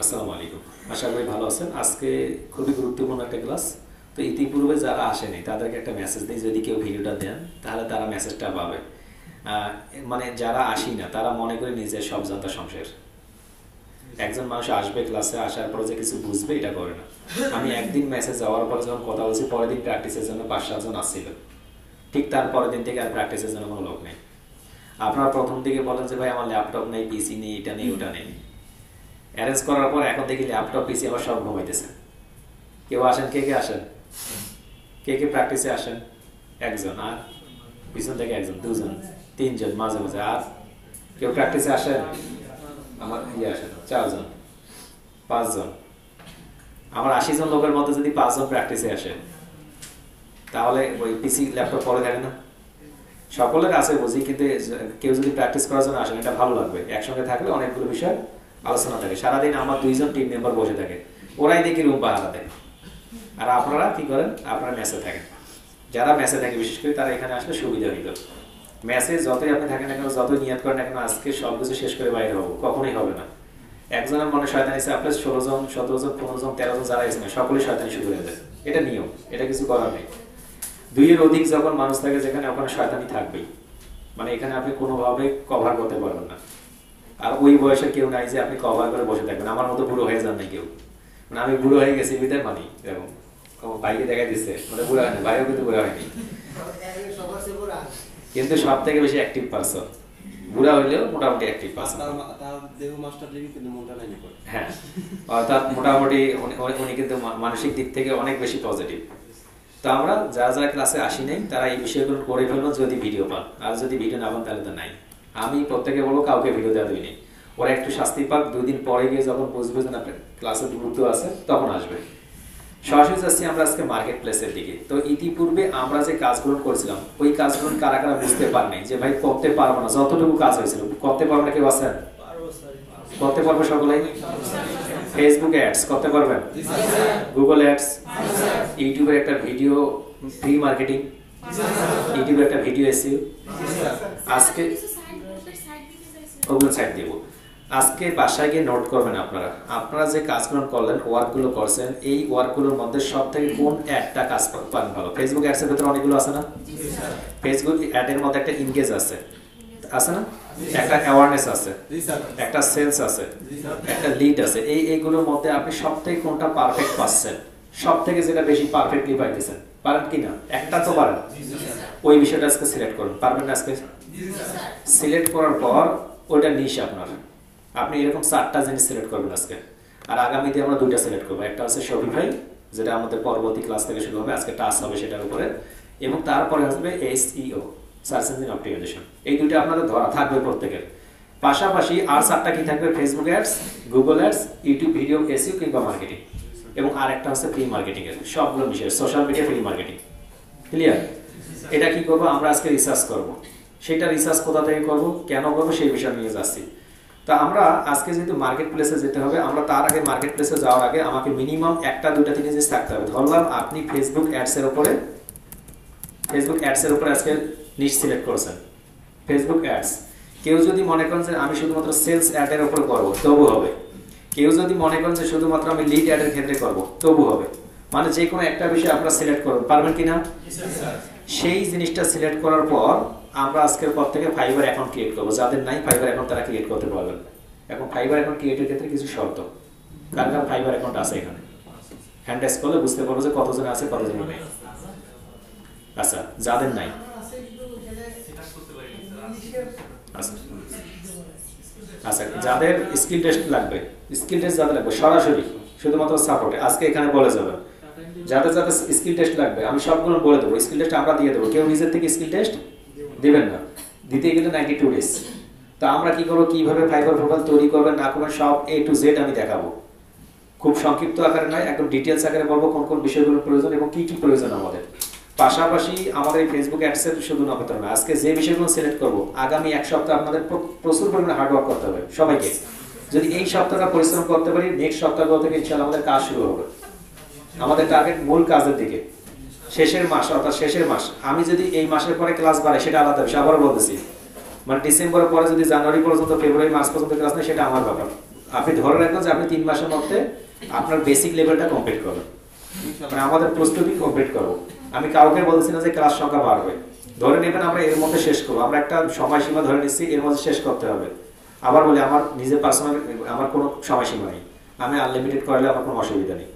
আসসালামু আলাইকুম। আশা করি ভালো আছেন। আজকে খুবই গুরুত্বপূর্ণ একটা ক্লাস। তো ইতিপূর্বে যারা আসেনি তাদেরকে একটা মেসেজ দিই, যদি কেউ ভিডিওটা দেন তাহলে তারা মেসেজটা পাবে। মানে যারা আসি না তারা মনে করে নিজের সব জানতা সংসার। একজন মানুষ আসবে ক্লাসে, আসার পরে যে কিছু বুঝবে এটা করে না। আমি একদিন মেসেজ যাওয়ার পরে যখন কথা বলছি, পরের দিন প্র্যাকটিসের জন্য 5-7 জন আসছিল, ঠিক তার পরের দিন থেকে আর প্র্যাকটিসের জন্য কোনো লোক নেই। আপনারা প্রথম দিকে বলেন যে ভাই আমার ল্যাপটপ নেই, পিসি নেই, এটা নেই, ওটা নেই। অ্যারেঞ্জ করার পর এখন দেখি ল্যাপটপ পিসি আবার সব ঘুমাইতেছে। কেউ আসেন, কে কে আসেন, কে কে প্র্যাকটিসে আসেন? একজন, আর পিছন থেকে একজন, দুজন, তিনজন, মাঝে মাঝে। আর কেউ প্র্যাকটিসে আসেন? আমার আসেন 4 জন, 5 জন। আমার 80 জন লোকের মধ্যে যদি 5 জন প্র্যাকটিসে আসে, তাহলে ওই পিসি ল্যাপটপ পরে থাকে না? সকলের আছে বুঝি, কিন্তু কেউ যদি প্র্যাকটিস করার জন্য আসেন, এটা ভালো লাগবে। একসঙ্গে থাকলে অনেকগুলো বিষয় আলোচনা থাকে। সারাদিন আমার 2 জন টিম মেম্বার বসে থাকে, ওরাই দেখি রুম পাহারা দেয়। আর আপনারা কি করেন? আপনারা মেসে থাকেন। যারা মেসে থাকে বিশেষ করে তারা এখানে আসলে সুবিধা হইল। মেসে যতই আপনি থাকেন না কেন, যতই নিয়ত করেন না কেন, আজকে সব কিছু শেষ করে বাইরে হবো, কখনোই হবে না। একজনের মনে শয়তানি আছে, আপনার 16 জন, 17 জন, 15 জন, 13 জন যারা এসে না, সকলেই শয়তানি শুরু হয়ে যায়। এটা নিয়ম, এটা কিছু করার নেই। 2-এর অধিক যখন মানুষ থাকে যেখানে, ওখানে শয়তানি থাকবেই। মানে এখানে আপনি কোনোভাবে কভার করতে পারবেন না। আর ওই বয়সের কেউ নাই যে আপনি কভার করে বসে থাকবেন। আমার মতো বুড়ো হয়ে যান নাই কেউ। মানে আমি বুড়ো হয়ে গেছি বিদায় মানি এরকম ভাইকে দেখা দিচ্ছে, মানে বুড়ো হয়নি, ভাইও কিন্তু বুড়ো হয়নি, কিন্তু সব থেকে বেশি অ্যাক্টিভ পারসন। বুড়া হইলেও মোটামুটি অ্যাক্টিভ পারসন। হ্যাঁ, অর্থাৎ মোটামুটি উনি কিন্তু মানসিক দিক থেকে অনেক বেশি পজিটিভ। তো আমরা যারা যারা ক্লাসে আসি নাই তারা এই বিষয়গুলো করে ফেলবো যদি ভিডিও পান। আর যদি ভিডিও না পান তাহলে তো নাই। আমি প্রত্যেকে বলবো কাউকে ভিডিও দেওয়া দিইনি। ওরা একটু শাস্তি পাক, 2 দিন পরে গিয়ে যখন বুঝবে যে না ক্লাসের গুরুত্ব আছে, তখন আসবে। সরাসরি যাচ্ছি আমরা আজকে মার্কেট প্লেসের দিকে। তো ইতিপূর্বে আমরা যে কাজগুলো করছিলাম, ওই কাজগুলো কারা কারা বুঝতে পারেনি যে ভাই করতে পারবো না, যতটুকু কাজ হয়েছিল করতে পারবো না, কেউ আছেন? করতে পারবো সকলেই? ফেসবুক অ্যাডস করতে পারবেন? গুগল অ্যাডস, ইউটিউবের একটা ভিডিও ফ্রি মার্কেটিং, ইউটিউবের একটা ভিডিও এসইও, আজকে ওগুলো সাইড দেব। আজকে বাসায় গিয়ে নোট করবেন আপনারা, আপনারা যে কাজগুলো করলেন, ওয়ার্কগুলো করছেন, এই ওয়ার্কগুলোর মধ্যে সব থেকে কোন একটা কাজ পান ভালো? ফেসবুক অ্যাডসের ভিতরে অনেকগুলো আছে না? ফেসবুক অ্যাডের মধ্যে একটা ইনগেজ আছে না? একটা অ্যাওয়ারনেস আছে, একটা সেলস আছে, একটা লিড আছে। এইগুলোর মধ্যে আপনি সব থেকে কোনটা পারফেক্ট পাচ্ছেন? সব থেকে যেটা বেশি পারফেক্টলি পাইতেছেন, পারেন কিনা? একটা তো পারেন। ওই বিষয়টা আজকে সিলেক্ট করুন। পারবেন না আজকে? সিলেক্ট করার পর ওইটা নিশ আপনার, আপনি এরকম 4টা জিনিস সিলেক্ট করবেন আজকে। আর আগামীতে আমরা 2টা সিলেক্ট করবো। একটা হচ্ছে শপিফাই, যেটা আমাদের পরবর্তী ক্লাস থেকে শুরু হবে, আজকে টাচ হবে সেটার উপরে। এবং তারপরে আসবে SEO, সার্চ ইঞ্জিন অপটিমাইজেশন। এই 2টা আপনাদের ধরা থাকবে প্রত্যেকের। পাশাপাশি আর 4টা কি থাকবে? Facebook ads, Google ads, YouTube video, SEO কিংবা মার্কেটিং। এবং আরেকটা হচ্ছে ফ্রি মার্কেটিং এর সবগুলো বিষয়, social media, free marketing. Clear? এটা কি করবো? আমরা আজকে রিসার্চ করব। সেটা রিসার্চ কোথা থেকে করব, কেন করবো, সেই বিষয় নিয়ে যাচ্ছি। তা আমরা আজকে যেহেতু মার্কেট প্লেসে যেতে হবে, আমরা তার আগে মার্কেট প্লেসে যাওয়ার আগে আমাকে মিনিমাম 1টা 2টা 3টা জিনিস থাকতে হবে। ধরলাম আপনি ফেসবুক অ্যাডসের উপরে আজকে নিশ সিলেক্ট করেছেন, ফেসবুক অ্যাডস। কেউ যদি মনে করেন যে আমি শুধুমাত্র সেলস অ্যাডের উপর করবো, তবু হবে। কেউ যদি মনে করেন যে শুধুমাত্র আমি লিড অ্যাডের ক্ষেত্রে করবো, তবু হবে। মানে যে কোনো একটা বিষয় আপনারা সিলেক্ট করুন, পারবেন কিনা? সেই জিনিসটা সিলেক্ট করার পর আমরা আজকের পর থেকে ফাইবার অ্যাকাউন্ট ক্রিয়েট করবো। যাদের নাই ফাইবার অ্যাকাউন্ট, তারা ক্রিয়েট করতে পারবেন। এখন ফাইবার অ্যাকাউন্ট ক্রিয়েটের ক্ষেত্রে কিছু শর্ত, কারণ ফাইবার অ্যাকাউন্ট আছে এখানে। হ্যান্ড টেস্ট করলে বুঝতে পারবো যে কতজন আছে, কতজন নেই। আচ্ছা, যাদের নাই, আচ্ছা যাদের স্কিল টেস্ট লাগবে, স্কিল টেস্ট যাদের লাগবে সরাসরি শুধুমাত্র সাপোর্টে আজকে এখানে বলে যাবে। যাদের যাদের স্কিল টেস্ট লাগবে আমি সবগুলো বলে দেবো। স্কিল টেস্ট আমরা দিয়ে দেবো, কেউ নিজের থেকে স্কিল টেস্ট দিবেন না। দিতে গেলে 92 ডেজ। তো আমরা কি করবো, কিভাবে ফাইবার প্রোফাইল তৈরি করবেন না করবেন, সব A to Z আমি দেখাবো। খুব সংক্ষিপ্ত আকারে নয়, একদম ডিটেলস আকারে বলবো কোন কোন বিষয়গুলোর প্রয়োজন এবং কি কি প্রয়োজন আমাদের। পাশাপাশি আমাদের এই ফেসবুক অ্যাডসের শুধু নকল না, আজকে যে বিষয়গুলো সিলেক্ট করবো, আগামী 1 সপ্তাহ আপনাদের প্রচুর পরিমাণে হার্ডওয়ার্ক করতে হবে সবাইকে। যদি এই সপ্তাহটা পরিশ্রম করতে পারি, নেক্সট সপ্তাহগুলো থেকে ইনশাআল্লাহ আমাদের কাজ শুরু হবে। আমাদের টার্গেট মূল কাজের দিকে। শেষের মাস, অর্থাৎ শেষের মাস, আমি যদি এই মাসের পরে ক্লাস বাড়াই সেটা আলাদা বিষয়, আবারও বলতেছি। মানে ডিসেম্বরের পরে যদি জানুয়ারি পর্যন্ত, ফেব্রুয়ারি মাস পর্যন্ত ক্লাস নেই, সেটা আমার ব্যাপার। আপনি ধরে রাখবেন যে আপনি 3 মাসের মধ্যে আপনার বেসিক লেভেলটা কমপ্লিট করবেন। মানে আমাদের প্রস্তুতি কমপ্লিট করব। আমি কাউকে বলছি না যে ক্লাস সংখ্যা বাড়বে, ধরে নেবেন আমরা এর মধ্যে শেষ করবো, আমরা একটা সময়সীমা ধরে নিচ্ছি এর মধ্যে শেষ করতে হবে। আবার বলি আমার নিজের পার্সোনাল আমার কোনো সময়সীমা নেই, আমি আনলিমিটেড করলে আমার কোনো অসুবিধা নেই।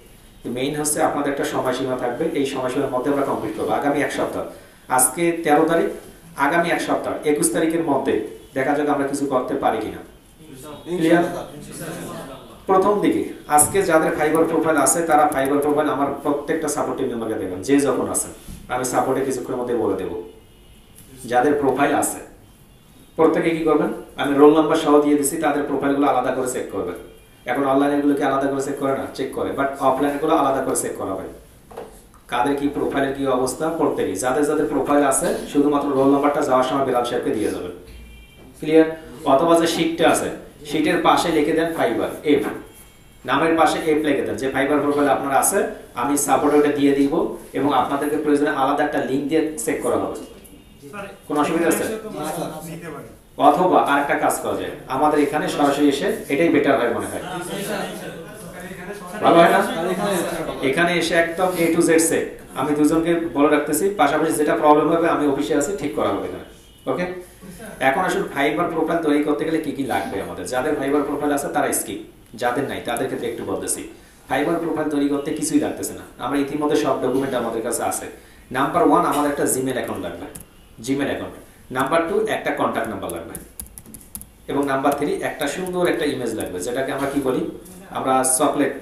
মেইন হচ্ছে আপনাদের একটা সময়সীমা থাকবে, এই সময়সীমার মধ্যে আমরা কমপ্লিট করবো। আগামী 1 সপ্তাহ, আজকে 13 তারিখ, আগামী 1 সপ্তাহ 21 তারিখের মধ্যে দেখা যাক আমরা কিছু করতে পারি কিনা। ক্লিয়ার? প্রথম দিকে আজকে যাদের ফাইবার প্রোফাইল আছে তারা ফাইবার প্রোফাইল আমার প্রত্যেকটা সাপোর্টিভ মেম্বারকে দেবেন, যে যখন আছে আমি সাপোর্টে কিছুক্ষণের মধ্যে বলে দেবো। যাদের প্রোফাইল আছে প্রত্যেকে কি করবেন, আমি রোল নাম্বার সহ দিয়ে দিছি, তাদের প্রোফাইলগুলো আলাদা করে চেক করবেন। এখন অনলাইনের গুলোকে আলাদা করে চেক করে না, চেক করে, বাট অফলাইনের গুলো আলাদা করে চেক করা হয়। কাদের কি প্রোফাইলের কি অবস্থা প্রত্যেকই, যাদের যাদের প্রোফাইল আছে শুধুমাত্র রোল নাম্বারটা যাওয়ার সময় বিলাল সাহেবকে দিয়ে যাবেন। ক্লিয়ার? অথবা যে শীটটা আছে শীটের পাশে লিখে দেন ফাইবার এফ, নামের পাশে এফ লিখে দেন, যে ফাইবার প্রোফাইল আপনার আছে আমি সাপোর্টে ওটা দিয়ে দিব এবং আপনাদেরকে প্রয়োজনে আলাদা একটা লিংক দিয়ে চেক করা হবে। কোনো অসুবিধা আছে? অথবা আরেকটা কাজ করা যায়, আমাদের এখানে সরাসরি এসে, এটাই বেটার হয় মনে হয়, ভালো হয় না? এখানে এসে একদম A to Z চেক, আমি দুজনকে বলে রাখতেছি, পাশাপাশি যেটা প্রবলেম হবে আমি অফিসে আছি, ঠিক করা হবে এখানে। ওকে, এখন আসলে ফাইবার প্রোফাইল তৈরি করতে গেলে কি কি লাগবে আমাদের, যাদের ফাইবার প্রোফাইল আছে তারা স্কিপ, যাদের নাই তাদের ক্ষেত্রে একটু বলতেছি। ফাইবার প্রোফাইল তৈরি করতে কিছুই লাগতেছে না, আমরা ইতিমধ্যে সব ডকুমেন্ট আমাদের কাছে আছে। নাম্বার 1 আমাদের একটা জিমেল অ্যাকাউন্ট লাগবে, জিমেল অ্যাকাউন্ট। নাম্বার 2 একটা কন্ট্যাক্ট নাম্বার লাগবে, এবং নাম্বার 3 একটা সুন্দর একটা ইমেজ লাগবে, যেটাকে আমরা কি বলি, আমরা চকলেট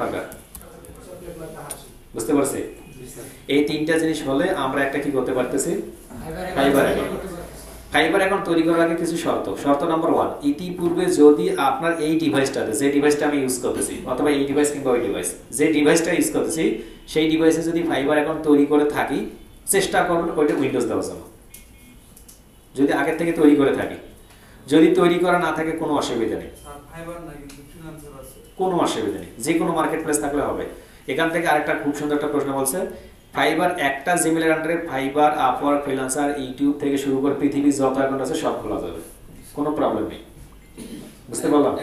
মার্কার, বুঝতে পারছি? এই 3টা জিনিস হলে আমরা একটা কি করতে পারতেছি, ফাইবার অ্যাকাউন্ট। ফাইবার অ্যাকাউন্ট তৈরি করার আগে কিছু শর্ত নাম্বার 1, ইতিপূর্বে যদি আপনার এই ডিভাইসটাতে, যে ডিভাইসটা আমি ইউজ করতেছি, অথবা এই ডিভাইস কিংবা ওই ডিভাইস, যে ডিভাইসটা ইউজ করতেছি সেই ডিভাইসে যদি ফাইবার অ্যাকাউন্ট তৈরি করে থাকি, চেষ্টা করবেন ওইটা উইন্ডোজ দেওয়ার জন্য, যদি আগের থেকে তৈরি করে থাকি। যদি তৈরি করা না থাকে কোনো অসুবিধা নেই, কোনো অসুবিধা নেই, যে কোনো মার্কেট প্লেস থাকলে হবে। এখান থেকে আরেকটা খুব সুন্দর একটা প্রশ্ন বলছে, ফাইবার একটা জিমেলের আন্ডারে ফাইবার, আপওয়ার্ক, ফ্রিল্যান্সার, ইউটিউব থেকে শুরু করে পৃথিবীর যত অ্যাকাউন্ট আছে সব খোলা যাবে, কোনো প্রবলেম নেই। বুঝতে পারলাম?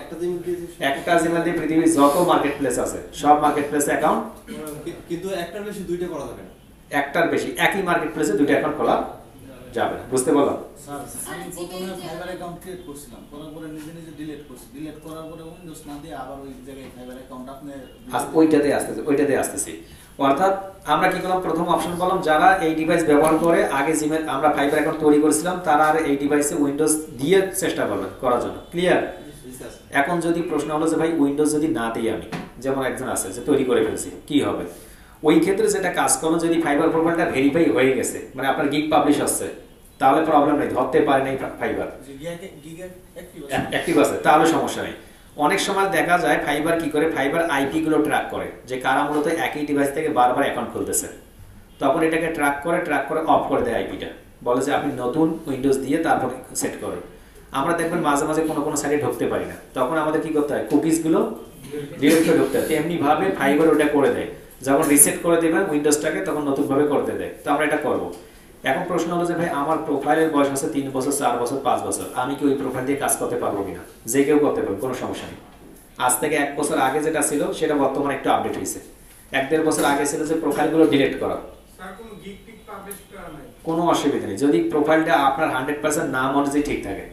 একটা জিমেল দিয়ে পৃথিবীর যত মার্কেট প্লেস আছে সব মার্কেট প্লেসে অ্যাকাউন্ট, কিন্তু একটার বেশি দুইটা করা যাবে না, একটার বেশি একই মার্কেট প্লেসে দুইটা অ্যাকাউন্ট খোলা যাবে না। বুঝতে পারলাম? স্যার আমি প্রথমে ফাইবার অ্যাকাউন্ট ক্রিয়েট করছিলাম, করার পরে নিজে নিজে ডিলিট করছি, ডিলিট করার পরে উইন্ডোজ না দিয়ে আবার ওই জায়গায় ফাইবার অ্যাকাউন্ট আপনি ওইটাতে আসতেছি। অর্থাৎ আমরা কি করলাম, প্রথম অপশন বললাম যারা এই ডিভাইস ব্যবহার করে আগে জিমেল আমরা ফাইবার অ্যাকাউন্ট তৈরি করেছিলাম তারা আর এই ডিভাইসে উইন্ডোজ দিয়ে চেষ্টা করবেন করার জন্য। ক্লিয়ার? এখন যদি প্রশ্ন হলো যে ভাই উইন্ডোজ যদি না দিই, আমি যেমন একজন আছে যে তৈরি করে ফেলছি, কি হবে? ওই ক্ষেত্রে যেটা কাজ করবো, যদি ফাইবার প্রোফাইলটা ভেরিফাই হয়ে গেছে, মানে আপনার গিগ পাবলিশ হচ্ছে, তাহলে প্রবলেম নেই, ধরতে পারে নাই ফাইবার অ্যাক্টিভ আছে, তাহলে সমস্যা নেই। অনেক সময় দেখা যায় ফাইবার কি করে, ফাইবার আইপি গুলো ট্র্যাক করে, যে কারা মূলত একই ডিভাইস থেকে বারবার অ্যাকাউন্ট খুলতেছে, তখন এটাকে ট্র্যাক করে অফ করে দেয় আইপিটা, বলে যে আপনি নতুন উইন্ডোজ দিয়ে তারপর সেট করেন। আমরা দেখবেন মাঝে মাঝে কোনো সাইটে ঢুকতে পারি না, তখন আমাদের কি করতে হয়, কুকিজ গুলো ডিলিট করে ঢুকতে হয়। তেমনি ভাবে ফাইবার ওটা করে দেয়, যখন রিসেট করে দেবেন উইন্ডোজটাকে তখন নতুন ভাবে করতে দেয়। তো আমরা এটা করবো। এখন প্রশ্ন হলো যে ভাই আমার প্রোফাইলের বয়স আছে 3 বছর, 4 বছর, 5 বছর, আমি কি ওই প্রোফাইল দিয়ে কাজ করতে পারবো কিনা? যে কেউ করতে পারবে, কোনো সমস্যা নেই। আজ থেকে 1 বছর আগে যেটা ছিল সেটা বর্তমানে একটু আপডেট হয়েছে। 1-1.5 বছর আগে ছিল যে প্রোফাইলগুলো ডিলিট করা, কোনো অসুবিধা নেই যদি প্রোফাইলটা আপনার 100% নাম অনুযায়ী ঠিক থাকে।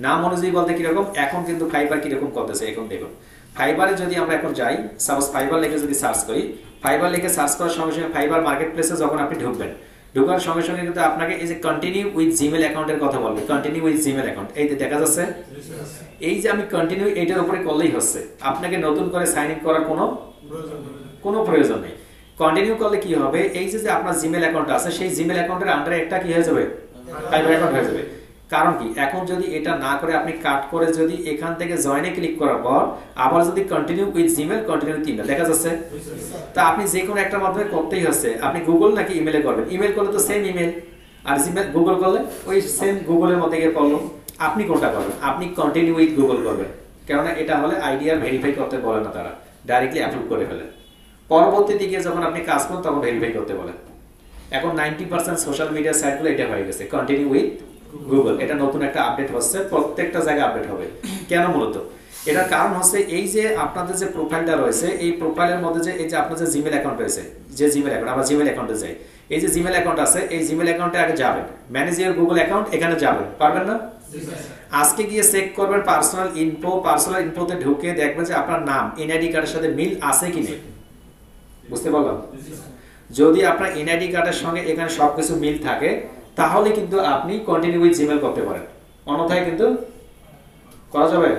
নাম অনুযায়ী বলতে কিরকম, এখন কিন্তু ফাইবার কিরকম করতেছে, এখন দেখুন ফাইবারে যদি আমরা এখন যাই, সাপোজ ফাইবার লিখে যদি সার্চ করি, ফাইবার লিখে সার্চ করার সঙ্গে সঙ্গে ফাইবার মার্কেট প্লেসে যখন আপনি ঢুকবেন, ঢোকার সঙ্গে সঙ্গে কিন্তু আপনাকে এই যে কন্টিনিউ উইথ জিমেল অ্যাকাউন্টের কথা বলবে, কন্টিনিউ উইথ জিমেল অ্যাকাউন্ট, এই যে দেখা যাচ্ছে, এই যে আমি কন্টিনিউ এইটার উপরে করলেই হচ্ছে, আপনাকে নতুন করে সাইন ইন করার কোনো প্রয়োজন নেই। কন্টিনিউ করলে কি হবে, এই যে আপনার জিমেল অ্যাকাউন্ট আছে সেই জিমেল অ্যাকাউন্টের আন্ডারে একটা কি হয়ে যাবে, ফাইবার অ্যাকাউন্ট হয়ে যাবে। কারণ কি, এখন যদি এটা না করে আপনি কাট করে যদি এখান থেকে জয়েনে ক্লিক করার পর আবার যদি কন্টিনিউ উইথ জিমেল, কন্টিনিউ তিনটা দেখা যাচ্ছে, তা আপনি যে কোনো একটা মাধ্যমে করতেই হচ্ছে। আপনি গুগল নাকি ইমেলে করবেন, ইমেল করলে তো সেম ইমেল, আর জিমেল গুগল করলে ওই সেম গুগলের মধ্যে গিয়ে করলো। আপনি কোনটা করবেন, আপনি কন্টিনিউ উইথ গুগল করবেন, কেননা এটা হলে আইডিয়া ভেরিফাই করতে বলে না, তারা ডাইরেক্টলি অ্যাপ্রুভ করে ফেলে। পরবর্তী দিকে যখন আপনি কাজ করেন তখন ভেরিফাই করতে বলে। এখন 90% সোশ্যাল মিডিয়া সাইটগুলো এটা হয়ে গেছে কন্টিনিউ উইথ গুগল, এটা নতুন একটা আপডেট হচ্ছে, প্রত্যেকটা জায়গায় আপডেট হবে। কেন মূলত এটার কারণ হচ্ছে এই যে আপনাদের যে প্রোফাইলটা রয়েছে এই প্রোফাইলের মধ্যে যে এই যে আপনার যে জিমেল অ্যাকাউন্ট রয়েছে, যে জিমেল অ্যাকাউন্ট, আমরা জিমেল অ্যাকাউন্টে যাই, এই যে জিমেল অ্যাকাউন্ট আছে এই জিমেল অ্যাকাউন্টে আগে যাবেন, ম্যানেজ ইওর গুগল অ্যাকাউন্ট, এখানে যাবেন, পারবেন না? আজকে গিয়ে চেক করবেন পার্সোনাল ইনফোতে ঢুকে দেখবেন যে আপনার নাম এনআইডি কার্ডের সাথে মিল আছে কি নেই। বুঝতে পারলাম? যদি আপনার এনআইডি কার্ডের সঙ্গে এখানে সবকিছু মিল থাকে তাহলে কিন্তু আপনি কন্টিনিউ উইথ জিমেল করতে পারেন, অন্যথায় কিন্তু করা যাবে।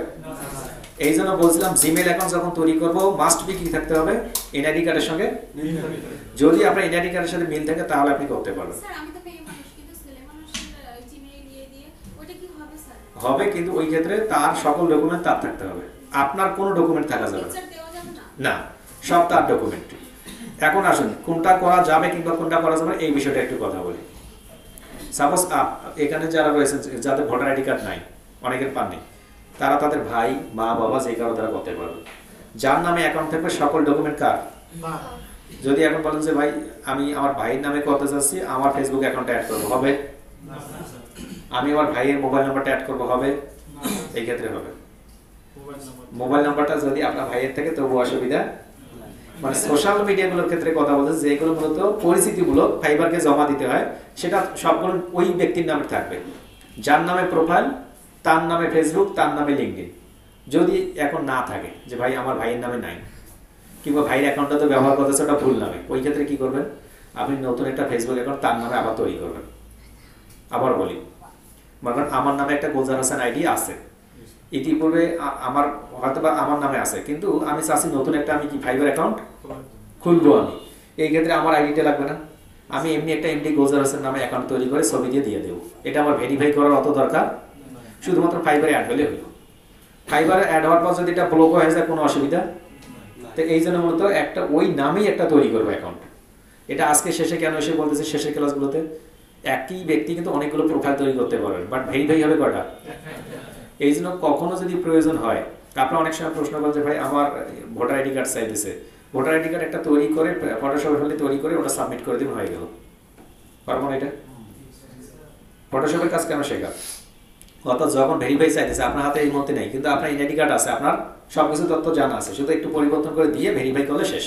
এই জন্য বলছিলাম জিমেল অ্যাকাউন্ট যখন তৈরি করবো মাস্ট বি কি থাকতে হবে, এনআইডি কার্ডের সঙ্গে। যদি আপনার এনআইডি কার্ডের সাথে মিল থাকে তাহলে আপনি করতে পারবেন। হবে, কিন্তু ওই ক্ষেত্রে তার সকল ডকুমেন্ট তার থাকতে হবে, আপনার কোনো ডকুমেন্ট থাকা যাবে না, সব তার ডকুমেন্ট। এখন আসুন কোনটা করা যাবে কিংবা কোনটা করা যাবে এই বিষয়টা একটু কথা বলি। সাপোজ এখানে যারা রয়েছেন যাদের ভোটার আইডি কার্ড নাই, অনেকের পাননি, তারা তাদের ভাই মা বাবা যে কারো তারা করতে পারবে। যার নামে অ্যাকাউন্ট থাকবে সকল ডকুমেন্ট কার। যদি এখন বলেন যে ভাই আমি আমার ভাইয়ের নামে করতে চাচ্ছি, আমার ফেসবুক অ্যাকাউন্টে অ্যাড করবো, হবে? আমি আমার ভাইয়ের মোবাইল নাম্বারটা অ্যাড করবো, হবে? এই ক্ষেত্রে হবে। মোবাইল নাম্বারটা যদি আপনার ভাইয়ের থেকে তবু অসুবিধা, মানে সোশ্যাল মিডিয়াগুলোর ক্ষেত্রে কথা বলছে যেগুলো মূলত পরিচিতিমূলক ফাইবারকে জমা দিতে হয় সেটা সবগুলো ওই ব্যক্তির নামে থাকবে, যার নামে প্রোফাইল, তার নামে ফেসবুক, তার নামে লিঙ্কডইন। যদি এখন না থাকে যে ভাই আমার ভাইয়ের নামে নাই কিংবা ভাইয়ের অ্যাকাউন্টটা তো ব্যবহার করতেছে ওটা ভুল নামে, ওই ক্ষেত্রে কি করবেন, আপনি নতুন একটা ফেসবুক অ্যাকাউন্ট তার নামে আবার তৈরি করবেন। আবার বলি, মানে আমার নামে একটা গুলজার হোসেন আইডি আছে, ইতিপূর্বে আমার হয়তো বা আমার নামে আছে, কিন্তু আমি চাচ্ছি নতুন একটা আমি কি ফাইবার অ্যাকাউন্ট খুলবো। আমি এই ক্ষেত্রে আমার আইডিটা লাগবে না, আমি এমনি একটা এমডি গুলজার হোসেন নামে অ্যাকাউন্ট তৈরি করে ছবি দিয়ে দেবো। এটা আমার ভেরিফাই করার অত দরকার, শুধুমাত্র ফাইবারে অ্যাড হলে হলো। ফাইবারে অ্যাড হওয়ার পর যদি এটা ব্লক হয়ে যায় কোনো অসুবিধা, তো এই জন্য মূলত একটা ওই নামেই একটা তৈরি করবো অ্যাকাউন্ট। এটা আজকে শেষে কেন এসে বলতেছে, শেষের ক্লাসগুলোতে একই ব্যক্তি কিন্তু অনেকগুলো প্রোফাইল তৈরি করতে পারবেন, বাট ভেরিফাই হবে কটা। এই জন্য কখনো যদি প্রয়োজন হয়, আপনারা অনেক সময় প্রশ্ন করেন যে ভাই আমার ভোটার আইডি কার্ড চাইতেছে, ভোটার আইডি কার্ড একটা তৈরি করে ফটোশপে ফেলে তৈরি করে ওটা সাবমিট করে দিন, হয়ে গেল। পারবো না এটা? ফটোশপের কাজ কেন শেখা? অর্থাৎ যখন ভেরিফাই চাইতেছে আপনার হাতে এই মুহূর্তে নেই, কিন্তু আপনার আইডি কার্ড আছে, আপনার সবকিছু তথ্য জানা আছে, শুধু একটু পরিবর্তন করে দিয়ে ভেরিফাই করলে শেষ।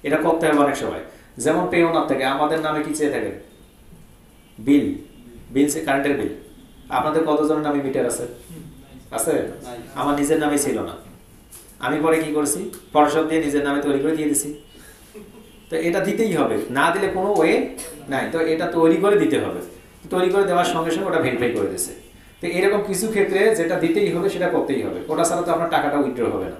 এটা করতে হবে অনেক সময়। যেমন পে ওনার থেকে আমাদের নামে কি চেয়ে থাকেন, বিল কারেন্টের বিল। আপনাদের কতজনের নামে মিটার আছে? আছে? আমার নিজের নামে ছিল না, আমি পরে কি করছি, ফটোশপ দিয়ে নিজের নামে তৈরি করে দিয়ে দিছি। তো এটা দিতেই হবে, না দিলে কোনো ওয়ে নাই, তো এটা তৈরি করে দিতে হবে। তৈরি করে দেওয়ার সঙ্গে সঙ্গে ওটা ভেরিফাই করে দিছে। তো এরকম কিছু ক্ষেত্রে যেটা দিতেই হবে সেটা করতেই হবে, ওটা ছাড়া তো আপনার টাকাটা উইথড্র হবে না।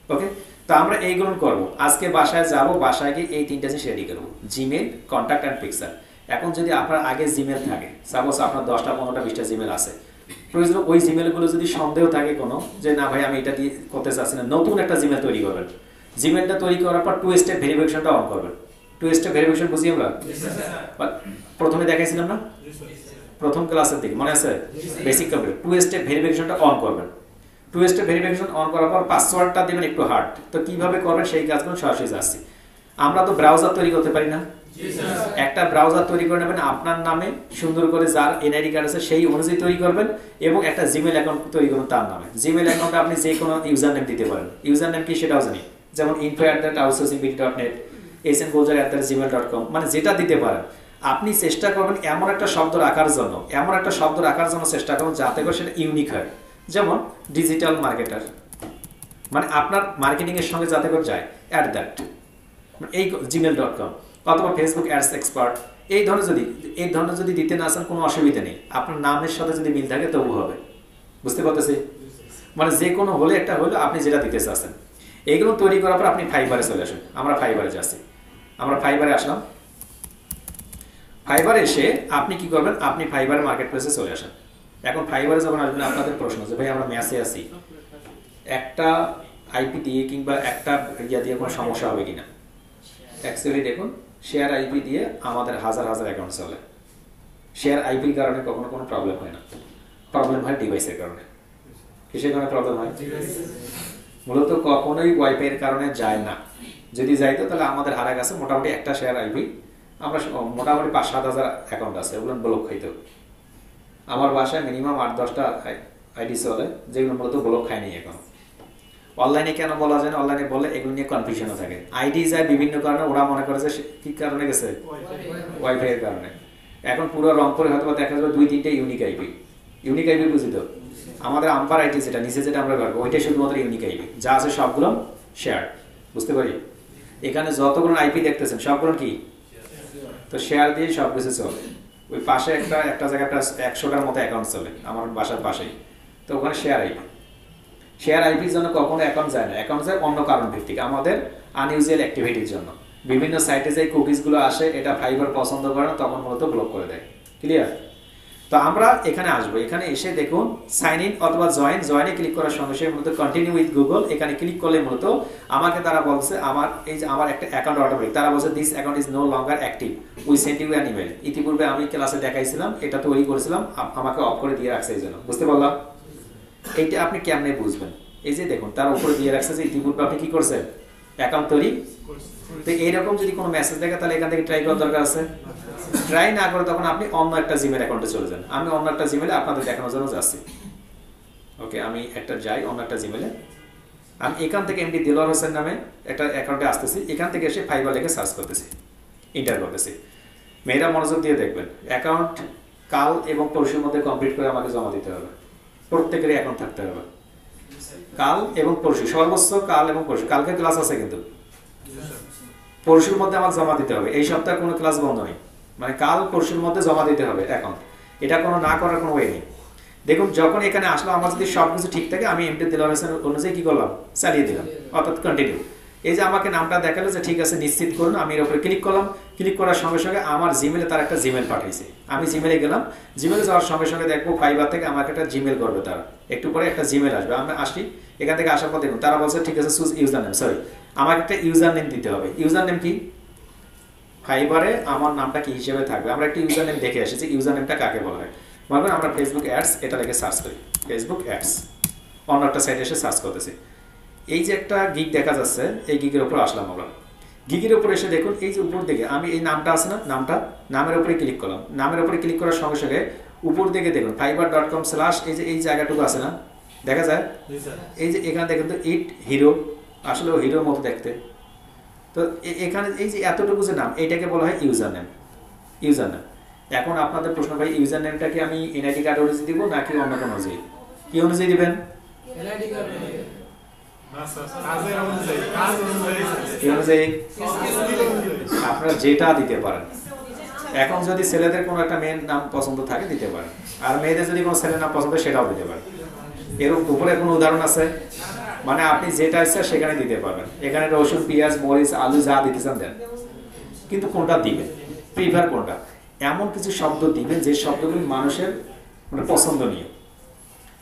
ওকে, তো আমরা এইগুলো করবো। আজকে বাসায় যাব, বাসায় গিয়ে এই তিনটা জিনিস রেডি করবো, জিমেল, কন্ট্যাক্ট অ্যান্ড পিকচার। এখন যদি আপনার আগে জিমেল থাকে, সাপোজ আপনার 10টা 15টা 20টা জিমেল আছে, প্রয়োজন ওই জিমেলগুলো যদি সন্দেহ থাকে কোনো যে না ভাই আমি এটা দিয়ে করতে চাচ্ছি না, নতুন একটা জিমেল তৈরি করবেন। জিমেলটা তৈরি করার পর 2 স্টেপ ভেরিফিকেশনটা অন করবেন। 2 স্টেপ ভেরিফিকেশন বুঝি আমরা প্রথমে দেখাইছিলাম না, প্রথম ক্লাসের দিকে মনে আছে, বেসিক কমপ্লিট। 2 স্টেপ ভেরিফিকেশনটা অন করবেন। 2 স্টেপ ভেরিফিকেশন অন করার পর পাসওয়ার্ডটা দিবেন একটু হার্ড। তো কিভাবে করবেন সেই কাজগুলো সরাসরি যাচ্ছি। আমরা তো ব্রাউজার তৈরি করতে পারি না, একটা ব্রাউজার তৈরি করে নেবেন আপনার নামে, সুন্দর করে যার এনআইডি কার্ড আছে সেই অনুযায়ী তৈরি করবেন, এবং একটা জিমেল অ্যাকাউন্ট তৈরি করবেন তার নামে। জিমেল অ্যাকাউন্টে আপনি যে কোনো ইউজার নেম দিতে পারেন। ইউজার নেম কি সেটাও জানি, যেমন info@outsourcingbd.net, snbolger@gmail.com, মানে যেটা দিতে পারেন। আপনি চেষ্টা করবেন এমন একটা শব্দ রাখার জন্য চেষ্টা করুন যাতে করে সেটা ইউনিক হয়। যেমন ডিজিটাল মার্কেটার, মানে আপনার মার্কেটিং এর সঙ্গে যাতে করে যায়, এই gmail.com অথবা ফেসবুক অ্যাডস এক্সপার্ট, এই ধরনের যদি দিতে না চান কোনো অসুবিধা নেই, আপনার নামের সাথে যদি মিল থাকে তবু হবে। বুঝতে পারতেছি? মানে যে কোনো হলে একটা হলো আপনি যেটা দিতে চাচ্ছেন। এইগুলো তৈরি করার পর আপনি ফাইবারে চলে আসুন। আমরা ফাইবারে যাচ্ছি, আমরা ফাইবারে আসলাম। ফাইবারে এসে আপনি কি করবেন, আপনি ফাইবার মার্কেট প্লেসে চলে আসেন। এখন ফাইবারে যখন আসবেন আপনাদের প্রশ্ন যে ভাই আমরা ম্যাচে আছি, একটা আইপি দিয়ে কিংবা একটা ইয়া দিয়ে কোনো সমস্যা হবে কিনা। অ্যাকচুয়ালি দেখুন, শেয়ার আইপি দিয়ে আমাদের হাজার অ্যাকাউন্ট চলে। শেয়ার আইপির কারণে কখনো কোনো প্রবলেম হয় না, প্রবলেম হয় ডিভাইসের কারণে। কিসের কারণে প্রবলেম হয়? মূলত কখনোই ওয়াইফাই এর কারণে যায় না। যদি যাইতো তাহলে আমাদের হারা গেছে মোটামুটি একটা শেয়ার আইপি, আমরা মোটামুটি 5-7 হাজার অ্যাকাউন্ট আছে, ওগুলো ব্লক হইতো। আমার বাসায় মিনিমাম 8-10টা আইডি চলে, যেগুলো মূলত ব্লক খায়নি এখন। অনলাইনে কেন বলা যায় না, অনলাইনে বলে এগুলো নিয়ে কনফিউশনও থাকে। আইডি যায় বিভিন্ন কারণে, ওরা মনে করে যে কি কারণে গেছে, ওয়াইফাই এর কারণে। এখন পুরো রংপুরে হয়তো দেখা যাবে 2-3টে ইউনিক আইপি। ইউনিক আইপি বুঝি তো, আমাদের আম্পার আইটি যেটা নিচে যেটা আমরা করবো ওইটাই শুধুমাত্র ইউনিক আইপি, যা আছে সবগুলো শেয়ার। বুঝতে পারি? এখানে যতগুলো আইপি দেখতেছেন সবগুলো কি, তো শেয়ার দিয়ে সব কিছু চলে। ওই পাশে একটা জায়গায় 100টার মতো অ্যাকাউন্ট চলে আমার বাসার পাশেই, তো ওখানে শেয়ার আইপি। শেয়ার আইপির জন্য কখনো অ্যাকাউন্ট যায় না, অ্যাকাউন্ট যায় অন্য কারণ ভিত্তিক, আমাদের আনইউজুয়াল অ্যাক্টিভিটির জন্য। বিভিন্ন সাইটে যে কুকিজগুলো আসে এটা ফাইবার পছন্দ করে না, তখন মূলত ব্লক করে দেয়। ক্লিয়ার? তো আমরা এখানে আসবো, এখানে এসে দেখুন সাইন ইন অথবা জয়েনে ক্লিক করার সঙ্গে সঙ্গে মূলত কন্টিনিউ উইথ গুগল এখানে ক্লিক করলে মূলত আমাকে তারা বলছে আমার এই যে আমার একটা অ্যাকাউন্ট অটোমেটিক, তারা বলছে this account is no longer active, we send you an email. ইতিপূর্বে আমি ক্লাসে দেখাইছিলাম, এটা তৈরি করেছিলাম, আমাকে অফ করে দিয়ে রাখছে এই জন্য। বুঝতে পারলাম? এইটা আপনি কেমনে বুঝবেন? এই যে দেখুন তার উপরে দিয়ে রাখছে যে ইতিপূর্বে আপনি কি করছেন, অ্যাকাউন্ট তৈরি। তো এইরকম যদি কোনো মেসেজ দেখে তাহলে এখান থেকে ট্রাই করার দরকার আছে। ট্রাই না করে তখন আপনি অন্য একটা জিমেল অ্যাকাউন্টে চলে যান। আমি অন্য একটা জিমেলে আপনাদের দেখানোর জন্য যাচ্ছি। ওকে, আমি একটা যাই অন্য একটা জিমেলে। আমি এখান থেকে এমডি দিলওয়ার হোসেন নামে একটা অ্যাকাউন্টে আসতেছি, এখান থেকে এসে ফাইবার লিখে সার্চ করতেছি, ইন্টার করতেছি। মেয়েরা মনোযোগ দিয়ে দেখবেন, অ্যাকাউন্ট কাল এবং পরশুর মধ্যে কমপ্লিট করে আমাকে জমা দিতে হবে। প্রত্যেকেরই অ্যাকাউন্ট থাকতে হবে কাল এবং পরশু, সর্বোচ্চ কাল এবং পরশু। কালকে ক্লাস আছে কিন্তু পরশুর মধ্যে আমাকে জমা দিতে হবে। এই সপ্তাহে কোনো ক্লাস বন্ধ নেই, মানে কাল পরশুর মধ্যে জমা দিতে হবে অ্যাকাউন্ট। এটা কোনো না করার কোনো ওয়ে নেই। দেখুন যখন এখানে আসলো আমার যদি সব কিছু ঠিক থাকে আমি এমডি দিলওয়ার হোসেন অনুযায়ী কি করলাম, চালিয়ে দিলাম, অর্থাৎ কন্টিনিউ। এই যে আমাকে নামটা দেখালো যে ঠিক আছে নিশ্চিত করুন, আমি এর উপরে ক্লিক করলাম। ক্লিক করার সঙ্গে সঙ্গে আমার জিমেলে তার একটা জিমেল পাঠাইছে। আমি জিমেলে গেলাম, জিমেলে যাওয়ার সঙ্গে সঙ্গে দেখবো ফাইবার থেকে আমাকে একটা জিমেল করবে তারা, একটু পরে একটা জিমেল আসবে। আমরা আসি, এখান থেকে আসার পর দেখুন তারা বলছে ঠিক আছে চুজ ইউজার নেম, সরি আমাকে একটা ইউজার নেম দিতে হবে। ইউজার নেম কি, ফাইবারে আমার নামটা কি হিসেবে থাকবে, আমরা একটা ইউজার নেম দেখে এসেছি। ইউজার নেমটা কাকে বলা হয়, মানে আমরা ফেসবুক অ্যাডস এটা লিখে সার্চ করি, ফেসবুক অ্যাডস। অন্য একটা সাইটে এসে সার্চ করতেছি, এই যে একটা গিগ দেখা যাচ্ছে, এই গিগের উপর আসলাম আমরা। গিগের উপর এসে দেখুন এই যে উপর দিকে আমি এই নামটা আছে না, নামের উপরে ক্লিক করলাম। নামের উপরে ক্লিক করার সঙ্গে সঙ্গে উপর দিকে দেখুন fiber.com/ এই যে এই জায়গাটুকু আছে না, দেখা যায় এই যে এখানে দেখুন তো ইট হিরো, আসলে ও হিরোর মতো দেখতে। তো এখানে এই যে এতটুকু যে নাম, এইটাকে বলা হয় ইউজার নেম। User name. এখন আপনাদের প্রশ্ন ভাই ইউজার নেমটাকে আমি এনআইডি কার্ড অনুযায়ী দিব নাকি অন্য কোনো অনুযায়ী, কি অনুযায়ী দিবেন? আপনারা যেটা দিতে পারেন। এখন যদি ছেলেদের কোনো একটা মেয়ের নাম পছন্দ থাকে দিতে পারেন, আর মেয়েদের যদি কোনো ছেলের নাম পছন্দ সেটাও দিতে পারেন। এর উপরে কোনো উদাহরণ আছে, মানে আপনি যেটা ইচ্ছা সেখানে দিতে পারবেন। এখানে রসুন, পেঁয়াজ, মরিচ, আলু যা দিতে চান দেন, কিন্তু কোনটা দিবেন, প্রিফার কোনটা। এমন কিছু শব্দ দিবেন যে শব্দগুলি মানুষের মানে পছন্দনীয়।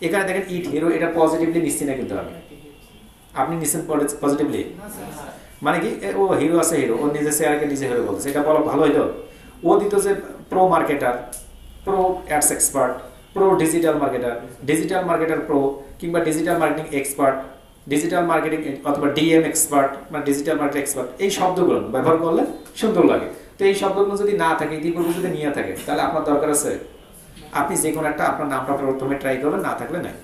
এখানে দেখেন ইট হিরো, এটা পজিটিভলি নিচ্ছি না কিন্তু আপনি নিচ্ছেন পজিটিভলি, মানে কি ও হিরো আছে, হিরো ও নিজে চেয়ারকে নিজে হিরো বলতেছে, এটা বলা ভালো হইলো। ও দিত যে pro marketer, pro ads expert, pro digital marketer pro, কিংবা digital marketing expert, digital marketing অথবা ডিএম এক্সপার্ট, মানে ডিজিটাল মার্কেটিং এক্সপার্ট। এই শব্দগুলো ব্যবহার করলে সুন্দর লাগে। তো এই শব্দগুলো যদি না থাকে, ইতিপূর্বে যদি নিয়ে থাকে, তাহলে আপনার দরকার আছে আপনি যে কোনো একটা আপনার নামটা প্রথমে ট্রাই করবেন, না থাকলে নাই।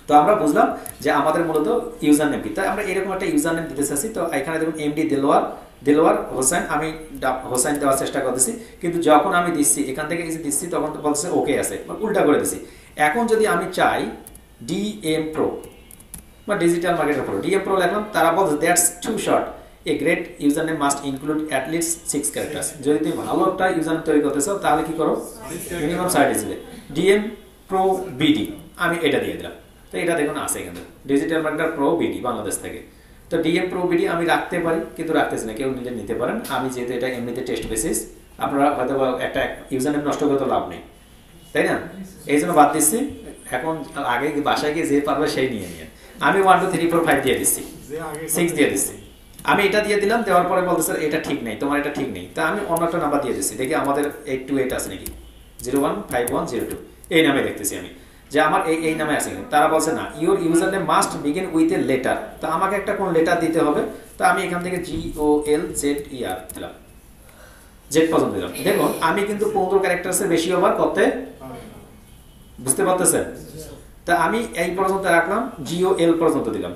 তো আমরা বুঝলাম যে আমাদের মূলত ইউজার নেম কি, তাই আমরা এরকম একটা ইউজার নেম দিতে চাচ্ছি। তো এখানে দেখুন এমডি দিলওয়ার হোসেন, আমি হোসেন দেওয়ার চেষ্টা করতেছি, কিন্তু যখন আমি দিচ্ছি এখান থেকে এসে দিচ্ছি তখন তো বলছে ওকে আছে, উল্টা করে দিচ্ছি। এখন যদি আমি চাই ডিএম প্রো বা digital marketer pro, DM pro লিখলাম, তারা বলছে that's too short, a great user name must include at least 6 characters. যদি তুমি ভালো একটা ইউজার নেম তৈরি করতে চাও তাহলে কি করো, minimum 6 digit. DM pro BD আমি এটা দিয়ে দিলাম। তো এটা দেখুন আছে এখানে digital marketer pro BD Bangladesh থেকে। তো ডিএম প্রো বিডি আমি রাখতে পারি, কিন্তু রাখতেছি না, কেউ নিলে নিতে পারেন। আমি যেহেতু এটা এমনিতে টেস্ট বেসিস, আপনারা হয়তো একটা ইউজার নেম নষ্ট করতে লাভ নেই, তাই না? এই জন্য বাদ দিচ্ছি। এখন আগে বাসায় গিয়ে যে পারবে সেই নিয়ে আমি 1 2 3 4 5 দিয়ে দিচ্ছি, 6 দিয়ে দিচ্ছি। আমি এটা দিয়ে দিলাম, দেওয়ার পরে বলতে স্যার এটা ঠিক নেই, তোমার এটা ঠিক নেই। তা আমি অন্য একটা নাম্বার দিয়ে দিচ্ছি, দেখি আমাদের 828 আছে নাকি, 015102 এই নামে দেখতেছি আমি যে আমার এই নামে আছে। তারা বলছে না, your user name must begin with a letter. তো আমাকে একটা কোন লেটার দিতে হবে। তো আমি এখান থেকে GOLZER দিলাম, জেড পর্যন্ত দিলাম। দেখুন আমি কিন্তু 15 ক্যারেক্টারসের বেশি ওভার করতে, বুঝতে পারতেছেন? তা আমি এই পর্যন্ত রাখলাম, GOL পর্যন্ত দিলাম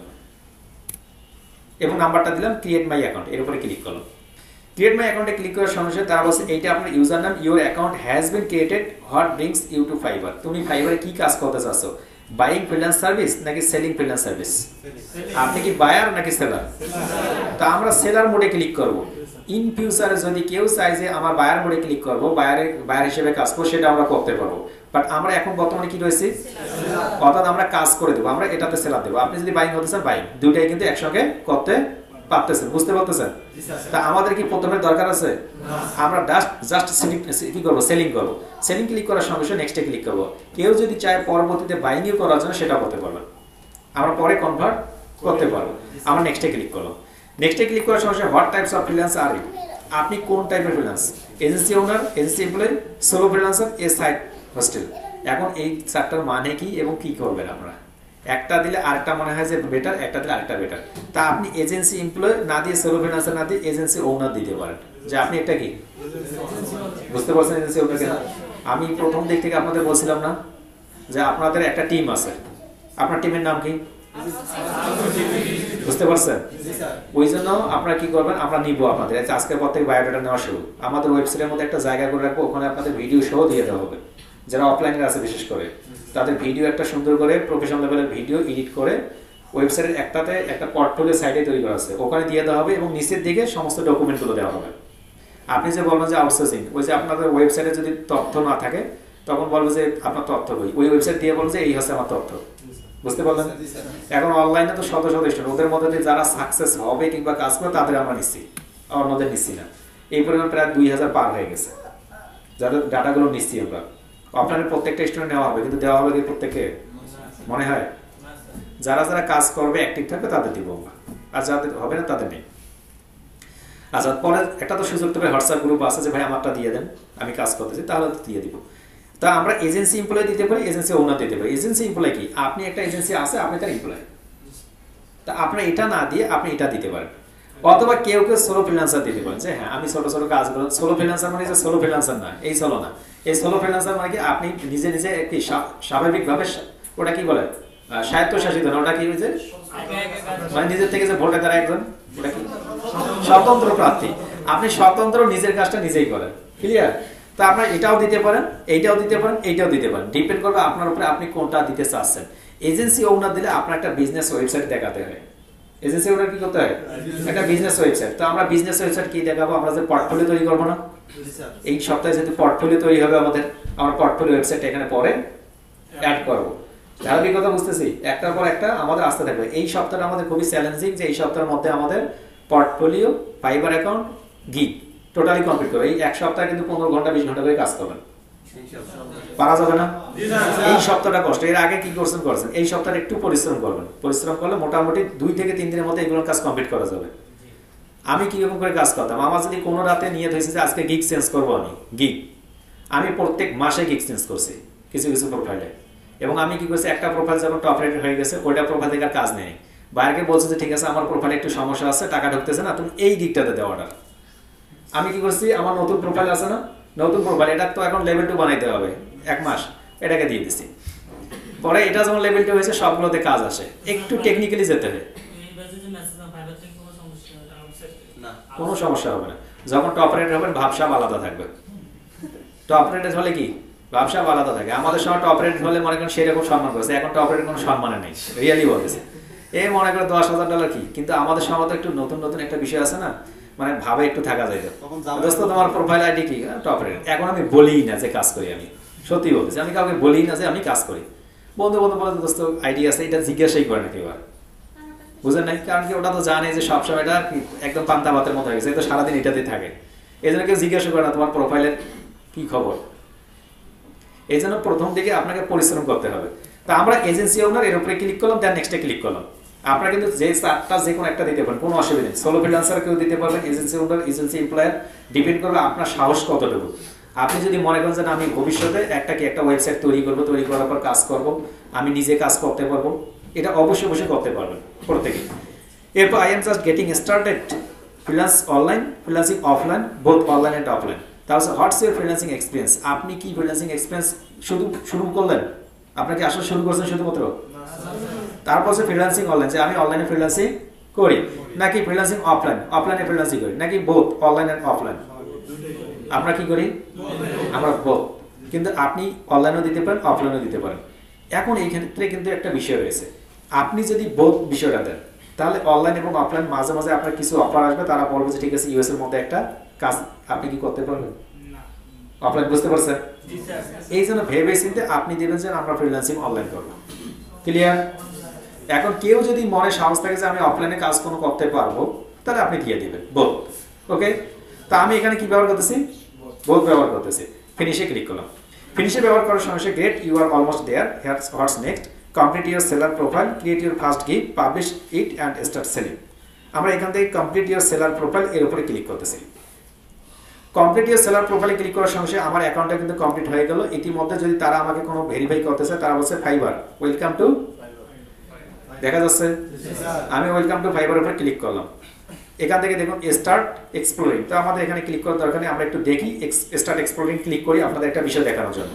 এবং নাম্বারটা দিলাম, ক্রিয়েট মাই অ্যাকাউন্ট, এর উপরে ক্লিক করলাম। ক্রিয়েট মাই অ্যাকাউন্টে ক্লিক করার সঙ্গে সঙ্গে তারা বলছে এইটা আপনার ইউজার নাম, your account has been created, what brings you to Fiverr. তুমি ফাইবারে কি কাজ করতে চাচ্ছ, বাইং ফ্রিল্যান্স সার্ভিস নাকি সেলিং ফ্রিল্যান্স সার্ভিস? আপনি কি বায়ার নাকি সেলার? তা আমরা সেলার মোডে ক্লিক করব। ইন ফিউচারে যদি কেউ চাই যে আমার বায়ার মোডে ক্লিক করব, বায়ার হিসেবে কাজ করবো, সেটা আমরা করতে পারবো। বাট আমরা এখন বর্তমানে কি রয়েছি, অর্থাৎ আমরা কাজ করে দেবো, আমরা এটাতে সেলার দেবো। আপনি যদি বাইং হতে চান বাইং, দুইটাই কিন্তু একসঙ্গে করতে পারতেছেন, বুঝতে পারতেছেন? তা আমাদের কি প্রথমে দরকার আছে? আমরা জাস্ট কি করবো, সেলিং করবো। সেলিং ক্লিক করার সঙ্গে সঙ্গে নেক্সটে ক্লিক করবো। কেউ যদি চায় পরবর্তীতে বাইংও করার জন্য, সেটা করতে পারবেন, আমরা পরে কনভার্ট করতে পারবো। আমরা নেক্সটে ক্লিক করবো। নেক্সটে ক্লিক করার সঙ্গে সঙ্গে what types of freelance are you, আপনি কোন টাইপের freelance, agency owner, agency employee, solo freelancer, a side hustle. এখন এই চারটার মানে কি এবং কি করবেন আপনারা? একটা দিলে আরেকটা মনে হয় যে বেটার, একটা দিলে আরেকটা বেটার। তা আপনি এজেন্সি এমপ্লয় না দিয়ে, সোলো ফ্রিল্যান্সার না দিয়ে, এজেন্সি ওনার দিতে পারেন। যে আপনি একটা কি বুঝতে পারছেন এজেন্সি ওনার কেন? আমি প্রথম দিক থেকে আপনাদের বলছিলাম না যে আপনাদের একটা টিম আছে, আপনার টিমের নাম কি? বুঝতে পারছেন? ওই জন্য আপনারা কি করবেন, আমরা নিব আপনাদের আজকের পর থেকে বায়োডাটা নেওয়া শুরু। আমাদের ওয়েবসাইটের মধ্যে একটা জায়গা করে রাখবো, ওখানে আপনাদের ভিডিও সহ দিয়ে দেওয়া হবে। যারা অফলাইনে আছে বিশেষ করে, তাদের ভিডিও একটা সুন্দর করে প্রফেশনাল লেভেলের ভিডিও এডিট করে ওয়েবসাইটের একটাতে একটা পোর্টফোলিও সাইটে তৈরি করা আছে, ওখানে দিয়ে দেওয়া হবে এবং নিচের দিকে সমস্ত ডকুমেন্টগুলো দেওয়া হবে। আপনি যে বলবেন যে আউটসোর্সিং, ওই যে আপনাদের ওয়েবসাইটে যদি তথ্য না থাকে তখন বলবে যে আপনার তথ্য বই, ওই ওয়েবসাইট দিয়ে বলবে যে এই হচ্ছে আমার তথ্য। বুঝতে পারলেন? এখন অনলাইনে তো শত শত স্টুডেন্ট, ওদের মধ্যে যারা সাকসেস হবে কিংবা কাজ করে তাদের আমরা নিচ্ছি, অন্যদের নিচ্ছি না। এই পরিমাণ প্রায় 2000 পার হয়ে গেছে যাদের ডাটাগুলো নিচ্ছি আমরা। আপনাদের প্রত্যেকটা স্টুডেন্ট নেওয়া হবে, কিন্তু দেওয়া হবে কি প্রত্যেকে? মনে হয় যারা যারা কাজ করবে, অ্যাক্টিভ থাকবে, তাদের দিব আমরা, আর যাদের হবে না তাদের নেই। আচ্ছা, পরে একটা তো সুযোগ তবে হোয়াটসঅ্যাপ গ্রুপ আছে যে ভাই আমারটা দিয়ে দেন, আমি কাজ করতেছি, তাহলে তো দিয়ে দিব। তা আমরা এজেন্সি এমপ্লয় দিতে পারি, এজেন্সি ওনার দিতে পারি। এজেন্সি এমপ্লয় কি, আপনি একটা এজেন্সি আছে, আপনি তার এমপ্লয়, তা আপনি এটা না দিয়ে আপনি এটা দিতে পারেন। অথবা কেউ কেউ সোলো ফ্রিল্যান্সার দিতে পারেন, যে হ্যাঁ আমি ছোট ছোট কাজ করি। সোলো ফ্রিল্যান্সার মানে সোলো ফ্রিল্যান্সার না, এই সোলো না, এই সোলো ফ্রিল্যান্সার মানে কি আপনি নিজে নিজে একটি স্বাভাবিকভাবে, ওটা কি বলে, স্বায়ত্তশাসিত না, ওটা কি হয়েছে মানে নিজের থেকে যে ভোটে তারা একজন, ওটা কি স্বতন্ত্র প্রার্থী। আপনি স্বতন্ত্র, নিজের কাজটা নিজেই করেন। ক্লিয়ার? তা আপনার এটাও দিতে পারেন, এইটাও দিতে পারেন, এইটাও দিতে পারেন, ডিপেন্ড করবে আপনার উপরে আপনি কোনটা দিতে চাচ্ছেন। এজেন্সি ওনার দিলে আপনার একটা বিজনেস ওয়েবসাইট দেখাতে হয়। এজেন্সি ওনার কি করতে হয়? একটা বিজনেস ওয়েবসাইট। তো আমরা বিজনেস ওয়েবসাইট কি দেখাবো? আমরা যে পোর্টফোলিও তৈরি করবো না, এই সপ্তাহে যেহেতু পোর্টফোলিও তৈরি হবে আমাদের, আমরা পোর্টফোলিও ওয়েবসাইট এখানে পরে অ্যাড করবো। ধারাবাহিকতা বুঝতেছি, একটার পর একটা আমাদের আসতে থাকবে। এই সপ্তাহটা আমাদের খুবই চ্যালেঞ্জিং, যে এই সপ্তাহের মধ্যে আমাদের portfolio, fibre account, gig totally complete করবে। এই এক সপ্তাহে কিন্তু 15 ঘন্টা 20 ঘন্টা করে কাজ করবেন, পারা যাবে না। এই সপ্তাহটা কষ্ট, এর আগে কি করছেন, এই সপ্তাহে একটু পরিশ্রম করবেন। পরিশ্রম করলে মোটামুটি 2 থেকে 3 দিনের মধ্যে এগুলোর কাজ কমপ্লিট করা যাবে। আমি কিরকম করে কাজ করতাম, আমার যদি কোনো রাতে নিয়ত হয়েছে যে আজকে গিগ চেঞ্জ করবো, আমি প্রত্যেক মাসে গিগ চেঞ্জ করছি কিছু কিছু প্রোফাইলে। এবং আমি কি করছি, একটা প্রোফাইল যখন টপ রেটেড হয়ে গেছে, ওইটা প্রোফাইল থেকে কাজ নেই, বাইরে বলছে যে ঠিক আছে আমার প্রোফাইলে একটু সমস্যা আছে, টাকা ঢুকতেছে না, তুমি এই গিগটাতে দেওয়া অর্ডার। আমি কি করছি, আমার নতুন প্রোফাইল আছে না, নতুন প্রোফাইল, এটা তো এখন লেভেল 2 বানাইতে হবে, 1 মাস, এটাকে দিয়ে দিচ্ছি। পরে এটা যখন লেভেল 2 হয়েছে, সবগুলোতে কাজ আসে, একটু টেকনিক্যালি যেতে হয়, কোনো সমস্যা হবে না। যখন টপ রেট হবেন, ভাবসাব আলাদা থাকবে। টপ রেটেড হলে কি ভাবসাব আলাদা থাকে। আমাদের সময় টপ রেট হলে মনে করেন সেরকম সম্মান করেছে, এখন টপ রেট কোনো সম্মানে নেই, রিয়েলি বলতেছে। এই মনে করে $10,000 কি, কিন্তু আমাদের সময় তো একটু নতুন নতুন একটা বিষয় আছে না, মানে ভাবে একটু থাকা যায়। দোস্ত তোমার প্রোফাইল আইডি কি, টপ রেট। এখন আমি বলি না যে কাজ করি, আমি সত্যি বলতেছি, আমি কাউকে বলি না যে আমি কাজ করি। বন্ধু বলে দোস্ত আইডি আছে, এটা জিজ্ঞাসাই করে না কেউ, আর বুঝেন নাই, কারণ কি ওটা তো জানে যে সবসময় এটা একদম পান্তা ভাতের মতো হয়ে গেছে, তো সারাদিন এটাতেই থাকে, এই জন্য কেউ জিজ্ঞাসা করে না তোমার প্রোফাইলের কি খবর। এই জন্য প্রথম দিকে আপনাকে পরিশ্রম করতে হবে। তা আমরা এজেন্সি ওনার এর উপরে ক্লিক করলাম, দেন নেক্সটে ক্লিক করলাম। আপনারা কিন্তু যে চারটা যে কোনো একটা দিতে পারেন, কোনো অসুবিধা নেই। সোলো ফ্রিল্যান্সার কেউ দিতে পারবেন, agency owner, agency employer, depend করবে আপনার সাহস কতটুকু। আপনি যদি মনে করেন যে আমি ভবিষ্যতে একটা ওয়েবসাইট তৈরি করবো, তৈরি করার পর কাজ করব, আমি নিজে কাজ করতে পারবো, এটা অবশ্যই অবশ্যই করতে পারবেন প্রত্যেকে। এরপর I am just getting started, freelance online, freelancing offline, both online and offline. তাহলে হোয়াটস ইউর ফ্রিল্যান্সিং এক্সপিরিয়েন্স, আপনি কি ফ্রিল্যান্সিং এক্সপিরিয়েন্স শুরু করলেন আপনারা কি আসলে শুরু করছেন শুধুমাত্র? তারপর হচ্ছে ফ্রিল্যান্সিং অনলাইন, যে আমি অনলাইনে ফ্রিল্যান্সিং করি নাকি ফ্রিল্যান্সিং অফলাইনে ফ্রিল্যান্সিং করি নাকি বোথ অনলাইন এন্ড অফলাইন? আমরা কি করি? আমরা বোথ। কিন্তু আপনি অনলাইনেও দিতে পারেন, অফলাইনেও দিতে পারেন। এখন এই ক্ষেত্রে কিন্তু একটা বিষয় রয়েছে, আপনি যদি বোথ বিষয়টা দেন তাহলে অনলাইন এবং অফলাইন মাঝে মাঝে আপনার কিছু অফার আসবে, তারা বলবে যে ঠিক আছে ইউএস এর মধ্যে একটা কাজ আপনি কি করতে পারবেন অফলাইন, বুঝতে পারছেন? এই জন্য ভেবে চিন্তে আপনি দেবেন যে আমরা ফ্রিল্যান্সিং অনলাইন করবো। ক্লিয়ার? এখন কেউ যদি মনে সাহস থাকে যে আমি অফলাইনে কাজ কোনো করতে পারবো, তাহলে আপনি দিয়ে দিবেন বোথ। ওকে, তা আমি এখানে কি ব্যবহার করতেছি? বোথ ব্যবহার করতেছি। ফিনিশে ক্লিক করলাম। ফিনিশে ব্যবহার করার সঙ্গে সঙ্গে great, you are almost there, what's next, complete your seller profile, create your first gig, publish it and start selling. আমরা এখান থেকে কমপ্লিট ইউর সেলার প্রোফাইল এর উপরে ক্লিক করতেছি। কমপ্লিট ইউর সেলার প্রোফাইলে ক্লিক করার সঙ্গে সঙ্গে আমার অ্যাকাউন্টটা কিন্তু কমপ্লিট হয়ে গেল। ইতিমধ্যে যদি তারা আমাকে কোনো ভেরিফাই করতে চায়, তারা বলছে ফাইবার ওয়েলকাম টু, দেখা যাচ্ছে আমি ওয়েলকাম টু ফাইবার উপরে ক্লিক করলাম। এখান থেকে দেখুন স্টার্ট এক্সপ্লোরিং, তো আমাদের এখানে ক্লিক করার দরকার নেই, আমরা একটু দেখি স্টার্ট এক্সপ্লোরিং ক্লিক করি আপনাদের একটা বিষয় দেখানোর জন্য।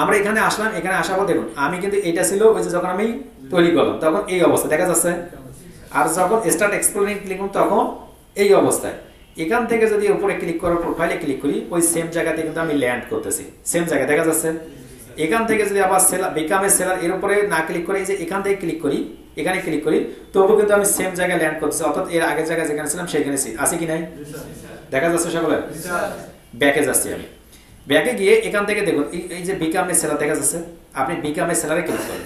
আমরা এখানে আসলাম, এখানে আসার পর দেখুন আমি কিন্তু এটা ছিল ওই যে যখন আমি তৈরি করলাম তখন এই অবস্থা দেখা যাচ্ছে, আর যখন স্টার্ট এক্সপ্লোরিং ক্লিক করুন তখন এই অবস্থায়। এখান থেকে যদি উপরে ক্লিক করার প্রোফাইলে ক্লিক করি ওই সেম জায়গাতে কিন্তু আমি ল্যান্ড করতেছি, সেম জায়গায় দেখা যাচ্ছে। এখান থেকে যদি আবার সেলার বিকাম এ সেলার এর উপরে না ক্লিক করে এই যে এখান থেকে ক্লিক করি, এখানে ক্লিক করি, তবু কিন্তু আমি সেম জায়গায় ল্যান্ড করতেছি, অর্থাৎ এর আগের জায়গায় যেখানে ছিলাম সেখানে আছে কি নাই? দেখা যাচ্ছে সকলে? ব্যাকে যাচ্ছি আমি। ব্যাকে গিয়ে এখান থেকে দেখুন এই যে বিকাম এ সেলার দেখা যাচ্ছে, আপনি বিকাম এ সেলারে ক্লিক করেন।